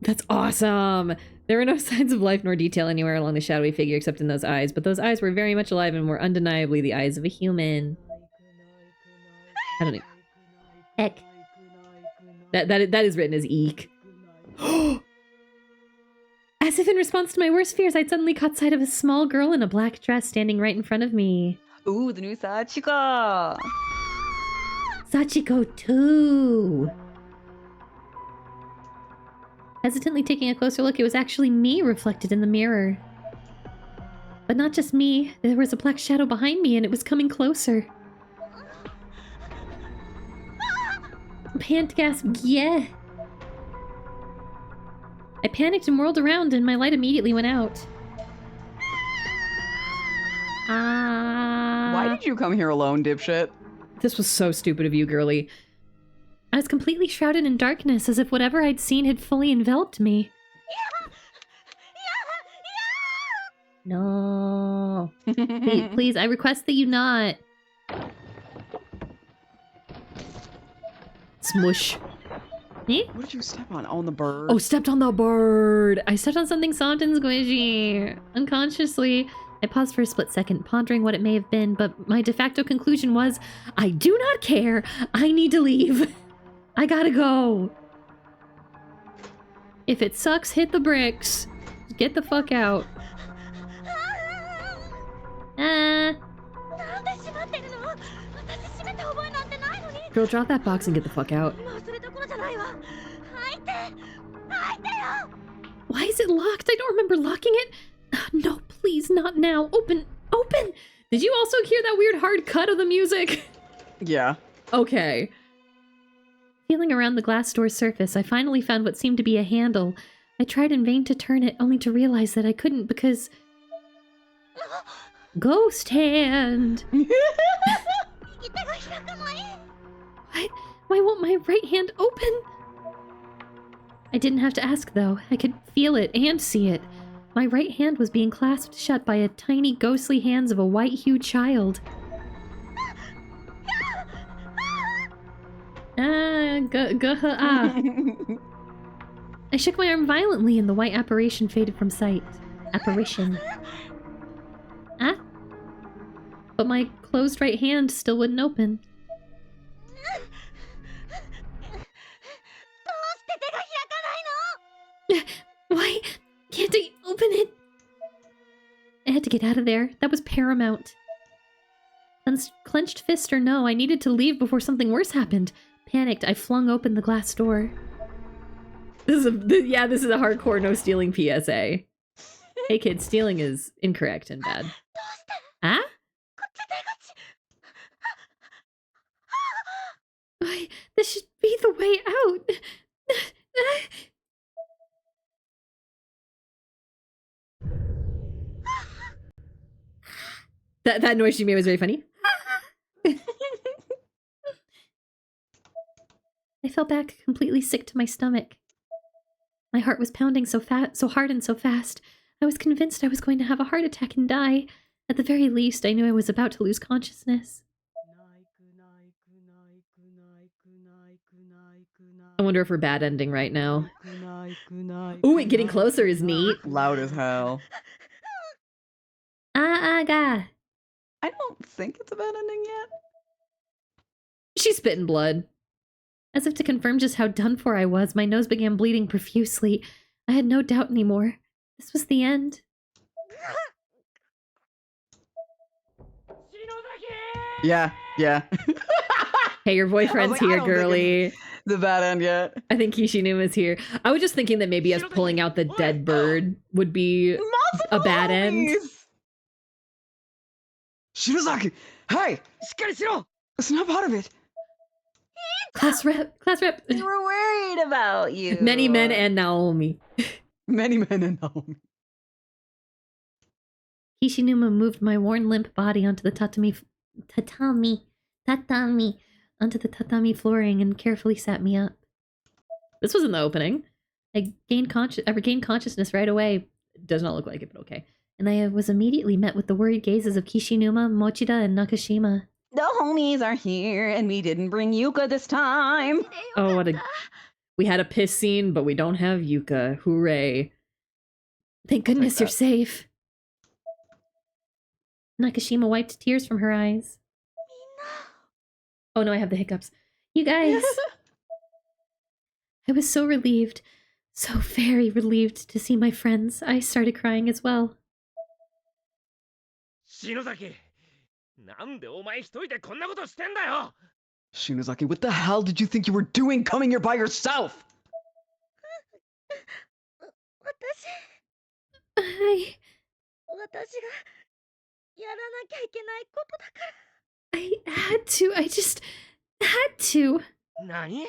That's awesome. There were no signs of life nor detail anywhere along the shadowy figure except in those eyes, but those eyes were very much alive and were undeniably the eyes of a human. I don't know. Heck. That is written as eek. As if in response to my worst fears, I'd suddenly caught sight of a small girl in a black dress standing right in front of me. Ooh, the new Sachiko. Sachiko too. Hesitantly taking a closer look, it was actually me reflected in the mirror. But not just me, there was a black shadow behind me and it was coming closer. Pant gasp, yeah. I panicked and whirled around and my light immediately went out. Why did you come here alone, dipshit? This was so stupid of you, girly. I was completely shrouded in darkness, as if whatever I'd seen had fully enveloped me. No. Please, I request that you not. Smush. Eh? What did you step on? On the bird? Oh, stepped on the bird. I stepped on something soft and squishy. Unconsciously, I paused for a split second, pondering what it may have been, but my de facto conclusion was, I do not care. I need to leave. I gotta go. If it sucks, hit the bricks. Get the fuck out. Girl, drop that box and get the fuck out. Why is it locked? I don't remember locking it. No, please, not now. Open, open. Did you also hear that weird hard cut of the music? Yeah. Okay. Feeling around the glass door's surface, I finally found what seemed to be a handle. I tried in vain to turn it, only to realize that I couldn't because... Ghost hand! What? Why won't my right hand open? I didn't have to ask, though. I could feel it and see it. My right hand was being clasped shut by a tiny, ghostly hands of a white-hued child. I shook my arm violently and the white apparition faded from sight. Apparition. Ah? But my closed right hand still wouldn't open. Why can't I open it? I had to get out of there. That was paramount. Clenched fist or no, I needed to leave before something worse happened. Panicked, I flung open the glass door. This is a hardcore no stealing PSA. Hey kids, stealing is incorrect and bad. Ah? Why, this should be the way out. That noise she made was very funny. I fell back, completely sick to my stomach. My heart was pounding so hard and so fast. I was convinced I was going to have a heart attack and die. At the very least, I knew I was about to lose consciousness. I wonder if we're bad ending right now. Ooh, it getting closer is neat. Loud as hell. Aga. I don't think it's a bad ending yet. She's spitting blood. As if to confirm just how done for I was, my nose began bleeding profusely. I had no doubt anymore. This was the end. Yeah. Hey, your boyfriend's here, girly. The bad end yet. I think Kishinuma's here. I was just thinking that maybe us pulling out the dead bird would be a bad end. Shinozaki! Hey! Snap out of it! Class rep! We were worried about you. Many men and Naomi. Kishinuma moved my worn, limp body onto the tatami onto the tatami flooring and carefully sat me up. This was in the opening. I regained consciousness right away. Does not look like it, but okay. And I was immediately met with the worried gazes of Kishinuma, Mochida, and Nakashima. The homies are here, and we didn't bring Yuka this time. Oh, we had a piss scene, but we don't have Yuka. Hooray. Thank goodness you're safe. Nakashima wiped tears from her eyes. Oh no, I have the hiccups. You guys. I was so relieved, so very relieved to see my friends. I started crying as well. Shinozaki, なんでお前一人でこんなことしてんだよ! Shinozaki, what the hell did you think you were doing coming here by yourself? I had to. I just had to. 何?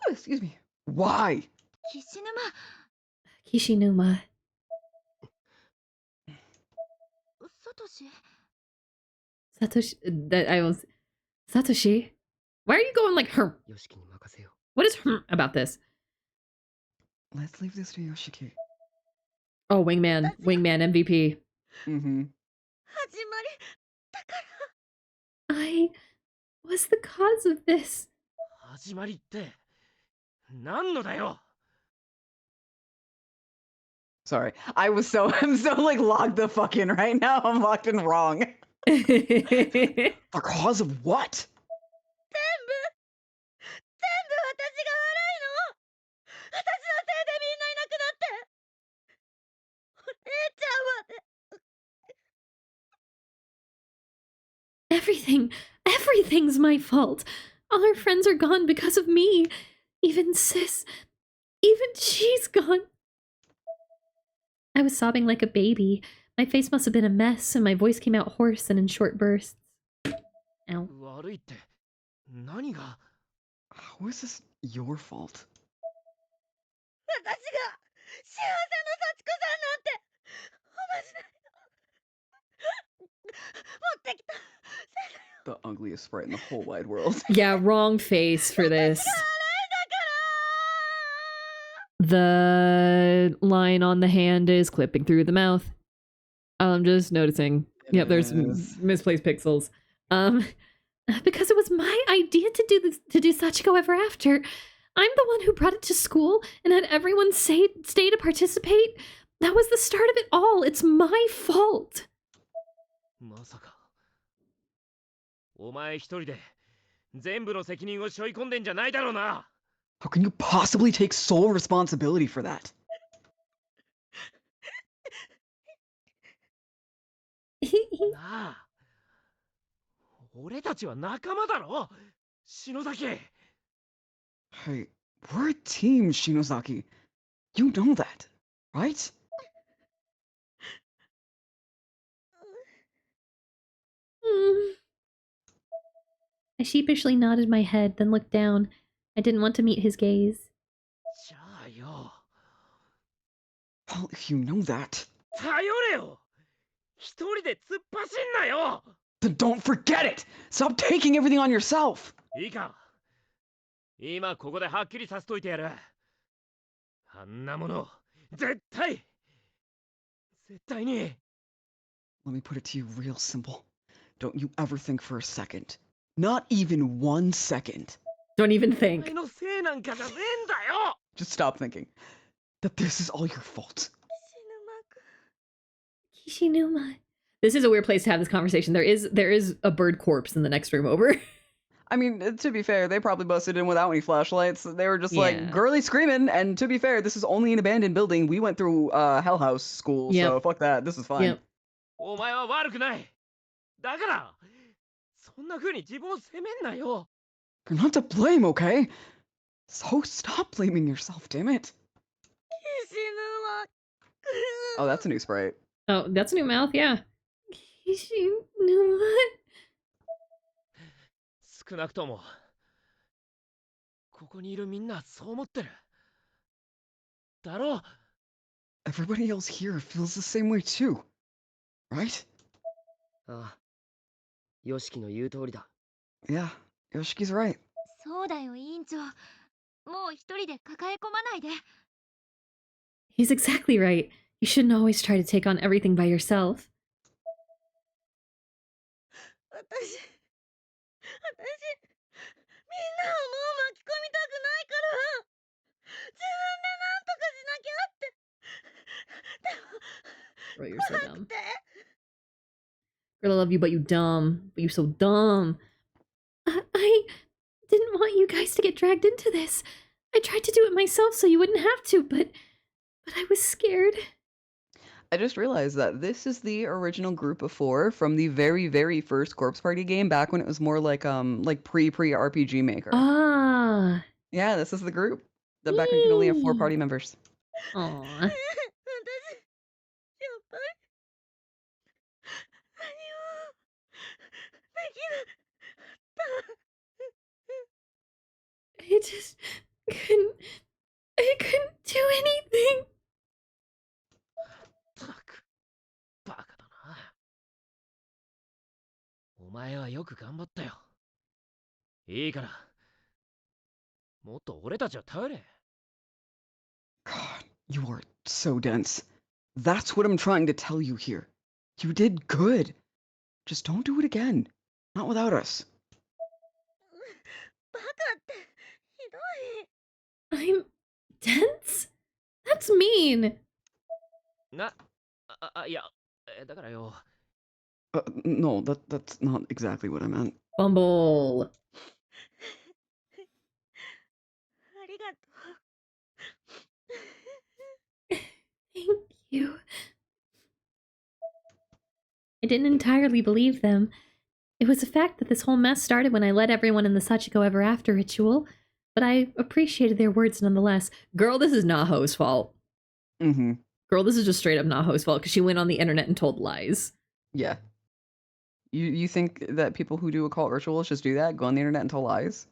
Oh, excuse me. Why? Kishinuma. Satoshi? Why are you going like her? What is her about this? Let's leave this to Yoshiki. Oh, Wingman MVP. Mm-hmm. 始まりだから I was the cause of this. 始まりって何のだよ。 Sorry. I'm so like logged the fuck in right now. I'm locked in wrong. The cause of what? 全部私が悪いの。私のせいでみんないなくなって。お姉ちゃんまで。Everything's my fault. All our friends are gone because of me. Even Sis, even she's gone. I was sobbing like a baby. My face must have been a mess, and my voice came out hoarse and in short bursts. Ow. 悪いって何が。 How is this your fault? 私が幸せの幸子さんなんておまじない持ってきた。 The ugliest sprite in the whole wide world. Yeah, wrong face for this. The line on the hand is clipping through the mouth. I'm just noticing. Yep, there's some misplaced pixels. Because it was my idea to do this, to do Sachiko Ever After. I'm the one who brought it to school and had everyone stay to participate. That was the start of it all. It's my fault. まさかお前一人で全部の責任を背負い込んでんじゃないだろうな。 How can you possibly take sole responsibility for that? なあ、俺たちは仲間だろ、篠崎。 Hey, we're a team, Shinozaki. You know that, right? I sheepishly nodded my head, then looked down. I didn't want to meet his gaze. じゃあよ。 Well, if you know that, 頼れよ。一人で突っ走んなよ。 then don't forget it! Stop taking everything on yourself! いいか。今ここではっきりさせといてやる。あんなもの絶対に。 Let me put it to you real simple. Don't you ever think for a second, not even 1 second, Don't even お think. 前のせいなんかじゃねえんだよ。 just stop thinking that this is all your fault. Kishinuma. This is a weird place to have this conversation. There is a bird corpse in the next room over. I mean, to be fair, they probably busted in without any flashlights. They were just Yeah. like girly screaming. And to be fair, this is only an abandoned building. We went through Hell House school, Yep. so fuck that. This is fine. Yep. お前は悪くない。だからそんな風に自分を責めんなよ。 You're not to blame, okay? So stop blaming yourself, damn it. 死ぬわ。 Oh, that's a new sprite. Oh, that's a new mouth, yeah. Kishinuma. 少なくともここにいるみんなそう思ってる。だろう。 Everybody else here feels the same way too, right? ああ、ヨシキの言う通りだ。 Yeah, Yoshiki's right. そうだよ委員長。もう一人で抱え込まないで。 He's exactly right. You shouldn't always try to take on everything by yourself. 私みんなをもう巻き込みたくないから。自分でなんとかしなきゃって。で Bro, you're も so 怖く dumb. て。 Girl, I love you, but you dumb. But you so dumb. I didn't want you guys to get dragged into this. I tried to do it myself so you wouldn't have to, but I was scared. I just realized that this is the original group of 4 from the very, very first Corpse Party game back when it was more like pre RPG Maker. Ah. Yeah, this is the group. That back when you could only have 4 Yay. party members. Aw. 私やっぱり何もできなかった。 I just I couldn't do anything. ったくバカだな。お前はよく頑張ったよ。いいからもっと俺たちを頼れ。 God, you are so dense. That's what I'm trying to tell you here. You did good. Just don't do it again. Not without us. バカってひどい。 I'm tense? That's mean. いや、だからよ。No, that's not exactly what I meant. Bumble. ありがとう。 Thank you. I didn't entirely believe them. It was a fact that this whole mess started when I led everyone in the Sachiko Ever After ritual, but I appreciated their words nonetheless. Girl, this is Naho's fault. Mm-hmm. Girl, this is just straight up Naho's fault because she went on the internet and told lies. Yeah. You think that people who do occult rituals just do that? Go on the internet and tell lies?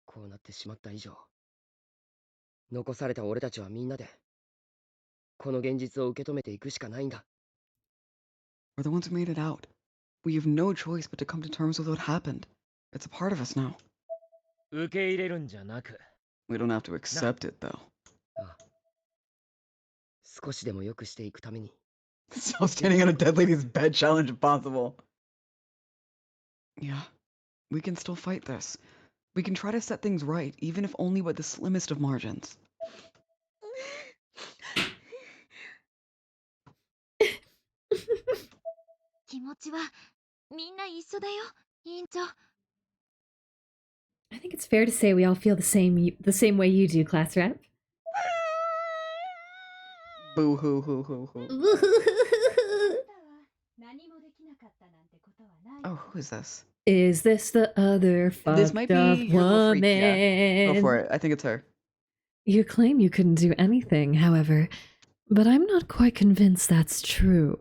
こうなってしまった以上、残された俺たちはみんなで、この現実を受け止めていくしかないんだ。We're the ones who made it out. We have no choice but to come to terms with what happened. It's a part of us now. 受け入れるんじゃなく。 We don't have to accept it, though. ああ、少しでも良くしていくために。 So standing on a dead lady's bed challenge impossible. Yeah, we can still fight this. We can try to set things right, even if only by the slimmest of margins. 気持ちはみんな一緒だよ、委員長。 I think it's fair to say we all feel the same way you do, class rep. Boo hoo hoo hoo hoo. Oh, who is this? Is this the other fucked This might be up your little woman? freak, yeah. Go for it. I think it's her. You claim you couldn't do anything, however, but I'm not quite convinced that's true.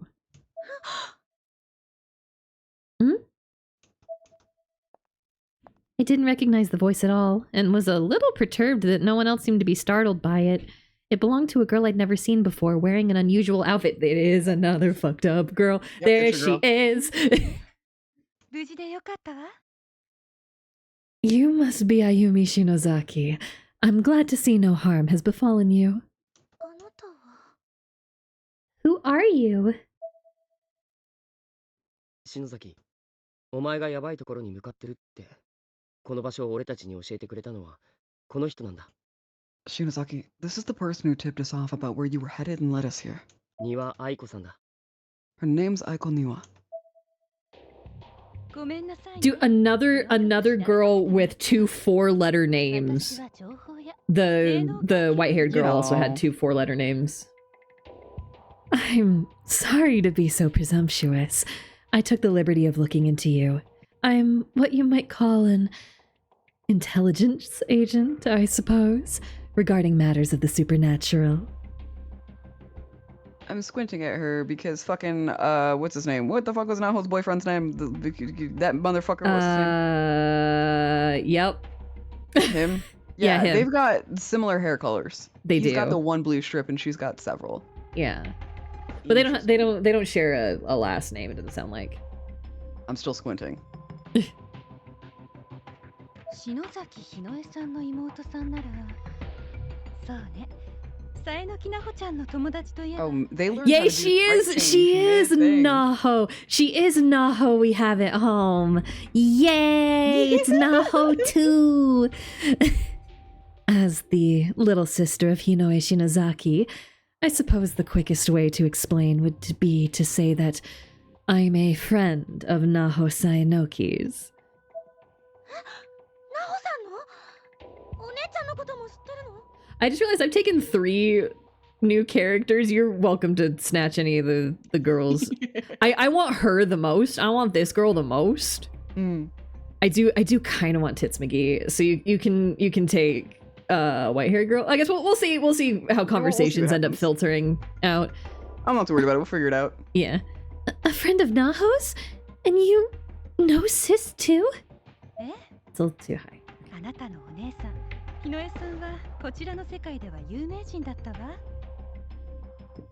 I didn't recognize the voice at all, and was a little perturbed that no one else seemed to be startled by it. It belonged to a girl I'd never seen before, wearing an unusual outfit. It is another fucked up girl. Yep, there it's she your girl. is. 無事でよかったわ。 You must be Ayumi Shinozaki. I'm glad to see no harm has befallen you. あなたは。 Who are you? 篠崎、お前がヤバいところに向かってるって、この場所を俺たちに教えてくれたのは、この人なんだ。 Shinozaki, this is the person who tipped us off about where you were headed and led us here. 庭愛子さんだ。 Her name's Aiko Niwa. ごめんなさいね。 Do another girl with 2 4-letter names. 私は情報屋。 The white-haired girl also had 2 4-letter names. I'm sorry to be so presumptuous. I took the liberty of looking into you. I'm what you might call an intelligence agent, I suppose, regarding matters of the supernatural. I'm squinting at her because fucking, what's his name? What the fuck was Naho's boyfriend's name? That motherfucker, what's his name? Yep. Him? Yeah, him. They've got similar hair colors. They He's do. got the one blue strip and she's got several. Yeah. But they don't share a last name, it doesn't sound like. I'm still squinting. 篠崎ひのえさんの妹さんなら、そうね。さえのきなほちゃんの友達といえば。 Oh, they learned how Yay, to do she is thing. Naho. She is Naho we have at home. Yay, it's Naho too. As the little sister of Hinoe Shinozaki, I suppose the quickest way to explain would be to say that I'm a friend of Naho Saenoki's. なほさんの？お姉ちゃんのことも知ってるの？ I just realized I've taken 3 new characters. You're welcome to snatch any of the girls. I want her the most. I want this girl the most. I do kind of want Tits McGee. So you can take white haired girl. I guess we'll see how conversations end up filtering out. I'm not too worried about it. We'll figure it out. Yeah. A friend of Naho's? And you know sis too? え？ It's a little too high. あなたのお姉さん、ひのえさんはこちらの世界では有名人だったわ。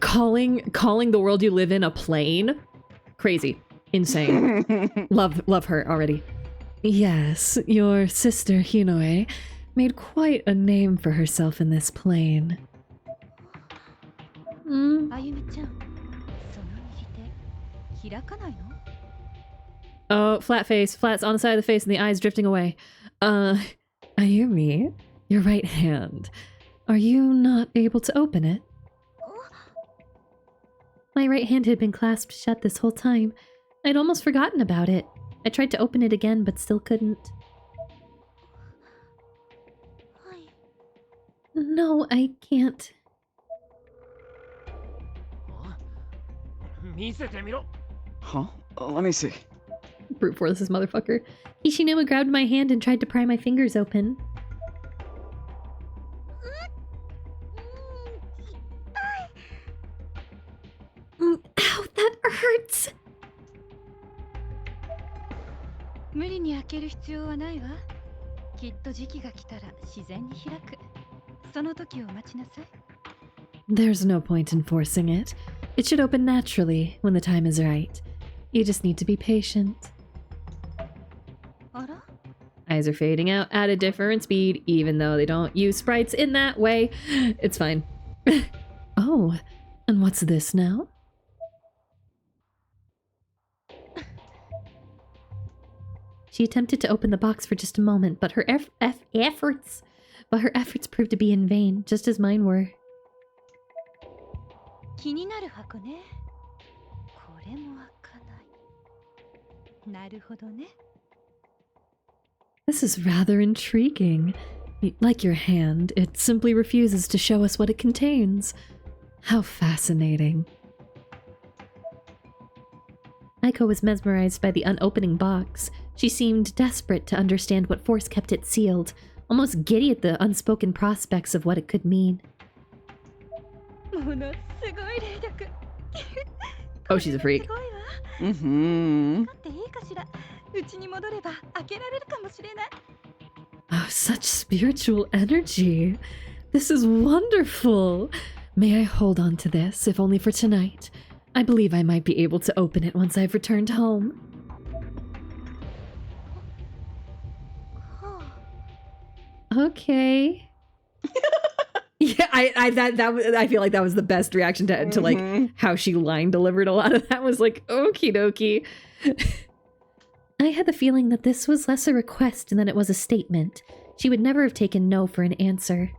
Calling the world you live in a plane? Crazy. Insane. Love her already. Yes, your sister Hinoe made quite a name for herself in this plane. Oh, flat face. Flat's on the side of the face and the eyes drifting away. Ayumi, your right hand. Are you not able to open it? My right hand had been clasped shut this whole time. I'd almost forgotten about it. I tried to open it again, but still couldn't. No, I can't. Huh? Let me see. Brute force this motherfucker. Hishinuma grabbed my hand and tried to pry my fingers open. Ow, that hurts! There's no point in forcing it. It should open naturally when the time is right. You just need to be patient. Eyes are fading out at a different speed, even though they don't use sprites in that way. It's fine. Oh, and what's this now? She attempted to open the box for just a moment, but her efforts proved to be in vain, just as mine were. This is rather intriguing. Like your hand, it simply refuses to show us what it contains. How fascinating. Aiko was mesmerized by the unopening box. She seemed desperate to understand what force kept it sealed, almost giddy at the unspoken prospects of what it could mean. Oh, she's a freak. Mm-hmm. Oh, such spiritual energy. This is wonderful. May I hold on to this, if only for tonight? I believe I might be able to open it once I've returned home. Okay. Yeah, I feel like that was the best reaction to like how she line delivered a lot of that. Was like, okie dokie. I had the feeling that this was less a request than it was a statement. She would never have taken no for an answer.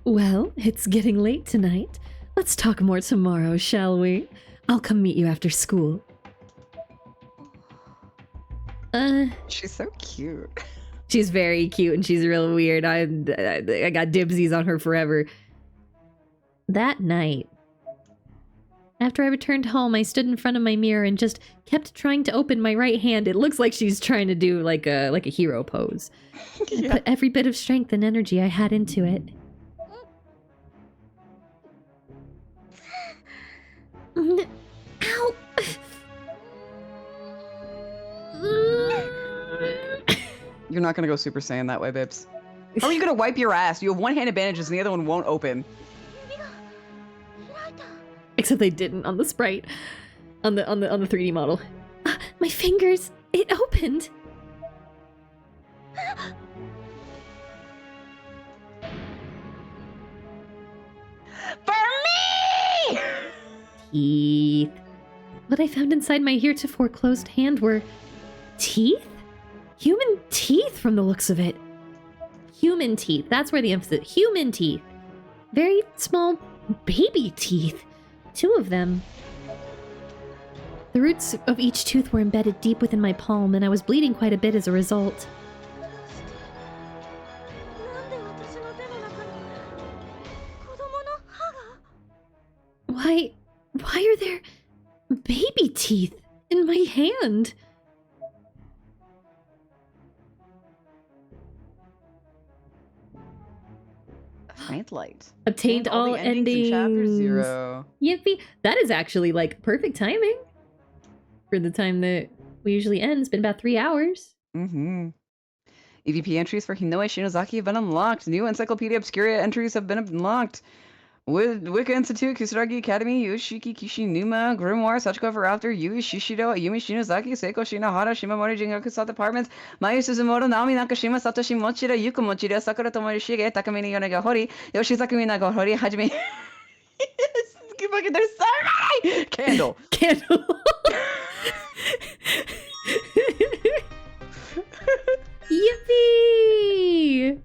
Well, it's getting late tonight. Let's talk more tomorrow, shall we? I'll come meet you after school. She's so cute. She's very cute and she's real weird. I got dibsies on her forever. That night, after I returned home, I stood in front of my mirror and just kept trying to open my right hand. It looks like she's trying to do like a hero pose. Yeah. I put every bit of strength and energy I had into it. Ow! You're not gonna go Super Saiyan that way, Bibbs. How are you gonna wipe your ass? You have one-handed bandages and the other one won't open. Except they didn't on the sprite, on the 3D model. My fingers! It opened. For me! Teeth. What I found inside my heretofore closed hand were teeth? Human teeth from the looks of it. Human teeth. That's where the emphasis. Human teeth. Very small baby teeth. 2 of them. The roots of each tooth were embedded deep within my palm, and I was bleeding quite a bit as a result. Why are there baby teeth in my hand? Faint light. Obtained all endings. In chapter 0. Yippee. That is actually like perfect timing for the time that we usually end. It's been about 3 hours. Mm-hmm. EVP entries for Hinoe Shinozaki have been unlocked. New Encyclopedia Obscura entries have been unlocked. Wicca Institute, Kusaragi Academy, Yoshiki Kishi Numa, Grimoire, Sachiko for After, Yui Shishido, Yumi Shinozaki, Seiko Shinohara, Shimamori Jingaku Sat Apartments, Mayu Suzumoto, Naomi Nakashima, Satoshi Mochida, Yuko Mochida, Sakura Tomoyoshige, Takamine Yonagahori, Yoshizakumi Nagahori, Hajime. Fucking, there's so many! Candle. Candle. Yippee!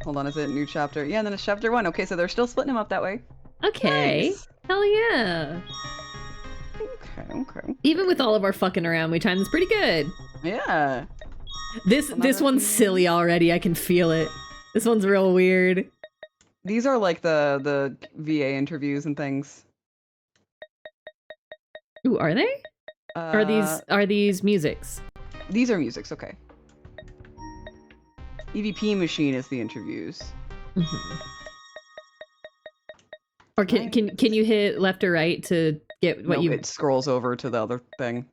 Hold on, is it new chapter? Yeah, and then it's chapter 1. Okay, so they're still splitting them up that way. Okay. Nice. Hell yeah. Okay. Even with all of our fucking around, we timed this pretty good. Yeah. This one's silly already. I can feel it. This one's real weird. These are like the VA interviews and things. Ooh, are they? Are these musics? These are musics, okay. EVP machine is the interviews. Mm-hmm. Or can you hit left or right to get what you? It scrolls over to the other thing.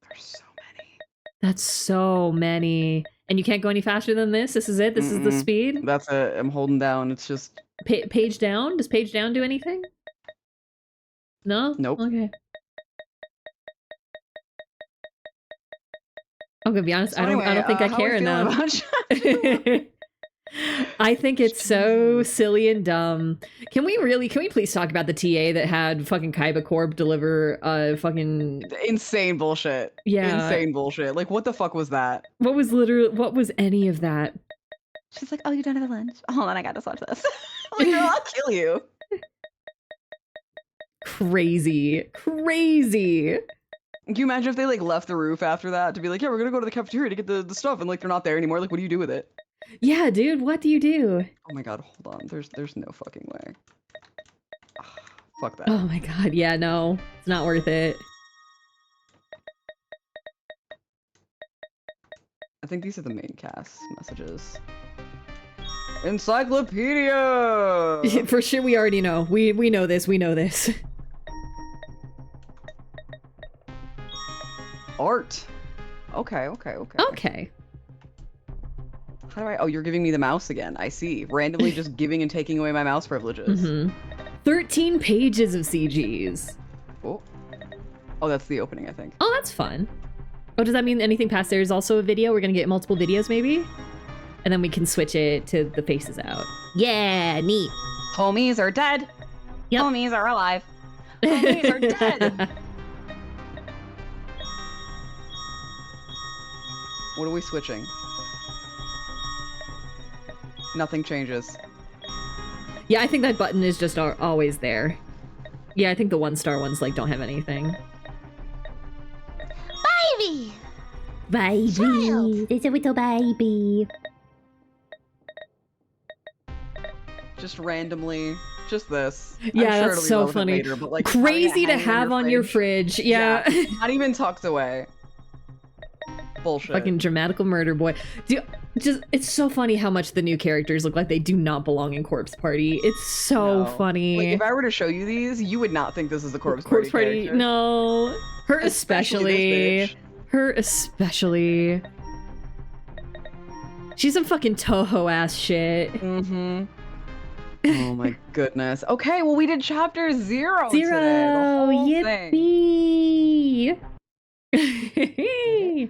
There's so many. That's so many, and you can't go any faster than this. This is it. This is the speed. That's it. I'm holding down. It's just page down. Does page down do anything? No. Nope. Okay. I'm gonna be honest. So I don't think I care enough. I think it's so silly and dumb. Can we please talk about the TA that had fucking Kaiba Corp deliver fucking insane bullshit? Yeah. Insane bullshit. Like, what the fuck was that? What was any of that? She's like, oh, you don't have a lunch? Hold on, I gotta watch this. Like, girl, I'll kill you. Crazy. Can you imagine if they like left the roof after that to be like, yeah, we're gonna go to the cafeteria to get the stuff, and like they're not there anymore? Like, what do you do with it? Yeah, dude, what do you do? Oh my god, hold on. There's no fucking way. Fuck that. Oh my god, yeah, no. It's not worth it. I think these are the main cast messages. Encyclopedia! For sure, we already know. We know this. Art. Okay. How do I... Oh, you're giving me the mouse again. I see. Randomly just giving and taking away my mouse privileges. Mm-hmm. 13 pages of CGs. Oh, that's the opening, I think. Oh, that's fun. Oh, does that mean anything past there is also a video? We're gonna get multiple videos, maybe? And then we can switch it to the faces out. Yeah, neat. Homies are dead. Yep. Homies are alive. Homies are dead. What are we switching? Nothing changes. Yeah, I think that button is just always there. Yeah, I think the 1-star ones like don't have anything. Baby! Child. There's a little baby. Just randomly. Just this. Yeah, I'm sure that's it'll be so relevant funny. Later, but like, crazy to have on your fridge. Yeah. Not even tucked away. Bullshit. Fucking dramatical murder boy. It's so funny how much the new characters look like they do not belong in Corpse Party. It's so funny. Like, if I were to show you these, you would not think this is the Corpse Party character. No. Her especially. Her especially. She's some fucking Toho ass shit. Mm-hmm. Oh my goodness. Okay, well we did chapter 0 today. Yippee!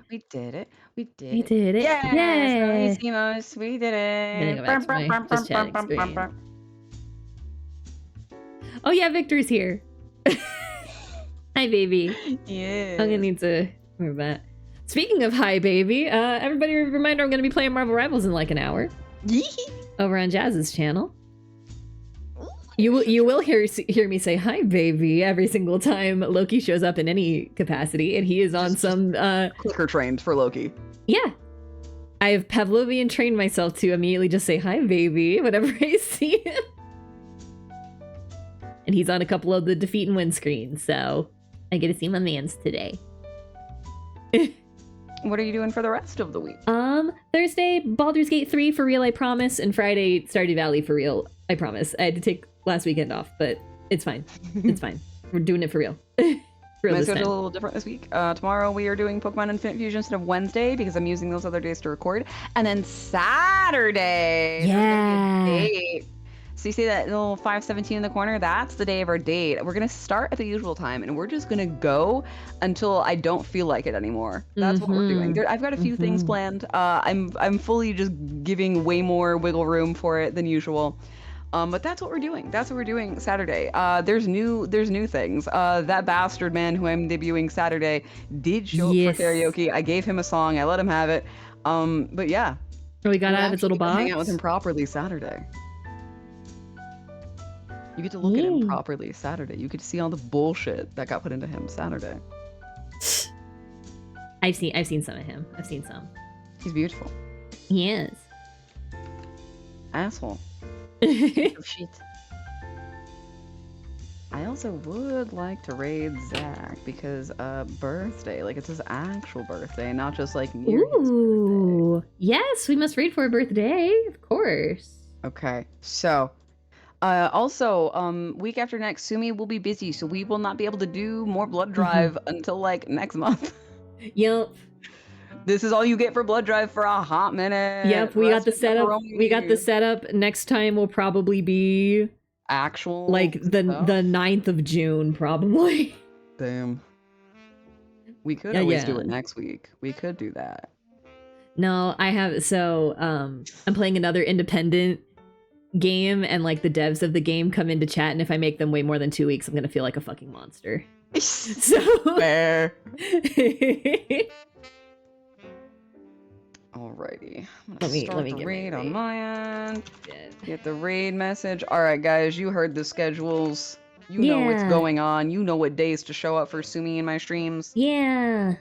We did it. We did it. Yes, Yay! Simos, we did it. Go back to my just chat screen. Oh yeah, Victor's here. Hi, baby. Yeah. I'm gonna need to move that. Speaking of hi, baby, everybody reminder I'm gonna be playing Marvel Rivals in like an hour. Over on Jazz's channel. You will hear me say hi, baby, every single time Loki shows up in any capacity, and he is on some clicker trained for Loki. Yeah, I have Pavlovian trained myself to immediately just say hi, baby, whenever I see him. And he's on a couple of the defeat and win screens, so I get to see my mans today. What are you doing for the rest of the week? Thursday, Baldur's Gate 3 for real, I promise, and Friday, Stardew Valley for real, I promise. I had to take last weekend off, but it's fine. It's fine. We're doing it for real. For My this schedule's time. a little different this week. Tomorrow we are doing Pokemon Infinite Fusion instead of Wednesday because I'm using those other days to record. And then Saturday, there's gonna be a date. So you see that little 517 in the corner? That's the day of our date. We're gonna start at the usual time, and we're just gonna go until I don't feel like it anymore. That's what we're doing. I've got a few things planned. I'm fully just giving way more wiggle room for it than usual. But that's what we're doing. That's what we're doing Saturday. There's new things. That bastard man who I'm debuting Saturday did show up for karaoke. I gave him a song. I let him have it. But yeah. Oh, we got We're out of his little actually gonna box. hang out with him properly Saturday. You get to look at him properly Saturday. You get to see all the bullshit that got put into him Saturday. I've seen some of him. I've seen some. He's beautiful. He is. Asshole. Oh, shit. I also would like to raid Zach because birthday, like it's his actual birthday, not just like near his birthday. Ooh. Yes, we must read for a birthday, of course. Okay, so also week after next, Sumi will be busy, so we will not be able to do more blood drive until like next month. Yep. This is all you get for blood drive for a hot minute. Yep, we got the Rest setup. pepperoni. We got the setup. Next time will probably be actual like the stuff? 9th of June, probably. Damn. We could always do it next week. We could do that. No, I have I'm playing another independent game, and like the devs of the game come into chat, and if I make them wait more than 2 weeks, I'm gonna feel like a fucking monster. So fair. Alrighty. Let me Start get the my raid on raid. my end. Get the raid message. Alright guys, you heard the schedules. You know what's Yeah. going on. You know what days to show up for Sumi in my streams. Yeah.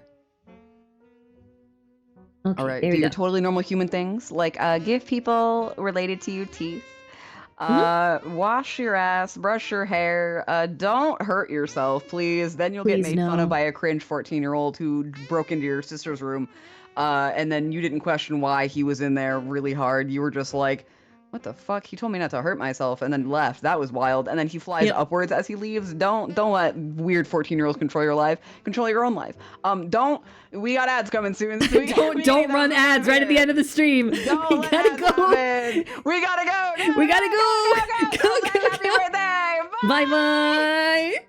Okay, Alright, there do we your go. totally normal human things. Like give people related to your teeth. Wash your ass, brush your hair, don't hurt yourself, please. Then you'll Please, get made fun no. of by a cringe 14-year-old who broke into your sister's room. And then you didn't question why he was in there really hard. You were just like, what the fuck? He told me not to hurt myself and then left. That was wild. And then he flies upwards as he leaves. Don't let weird 14-year-olds control your life. Control your own life. We got ads coming soon. So Don't run ads right at the end of the stream. We gotta go. We gotta go. We gotta go. Go. Happy birthday. Bye bye.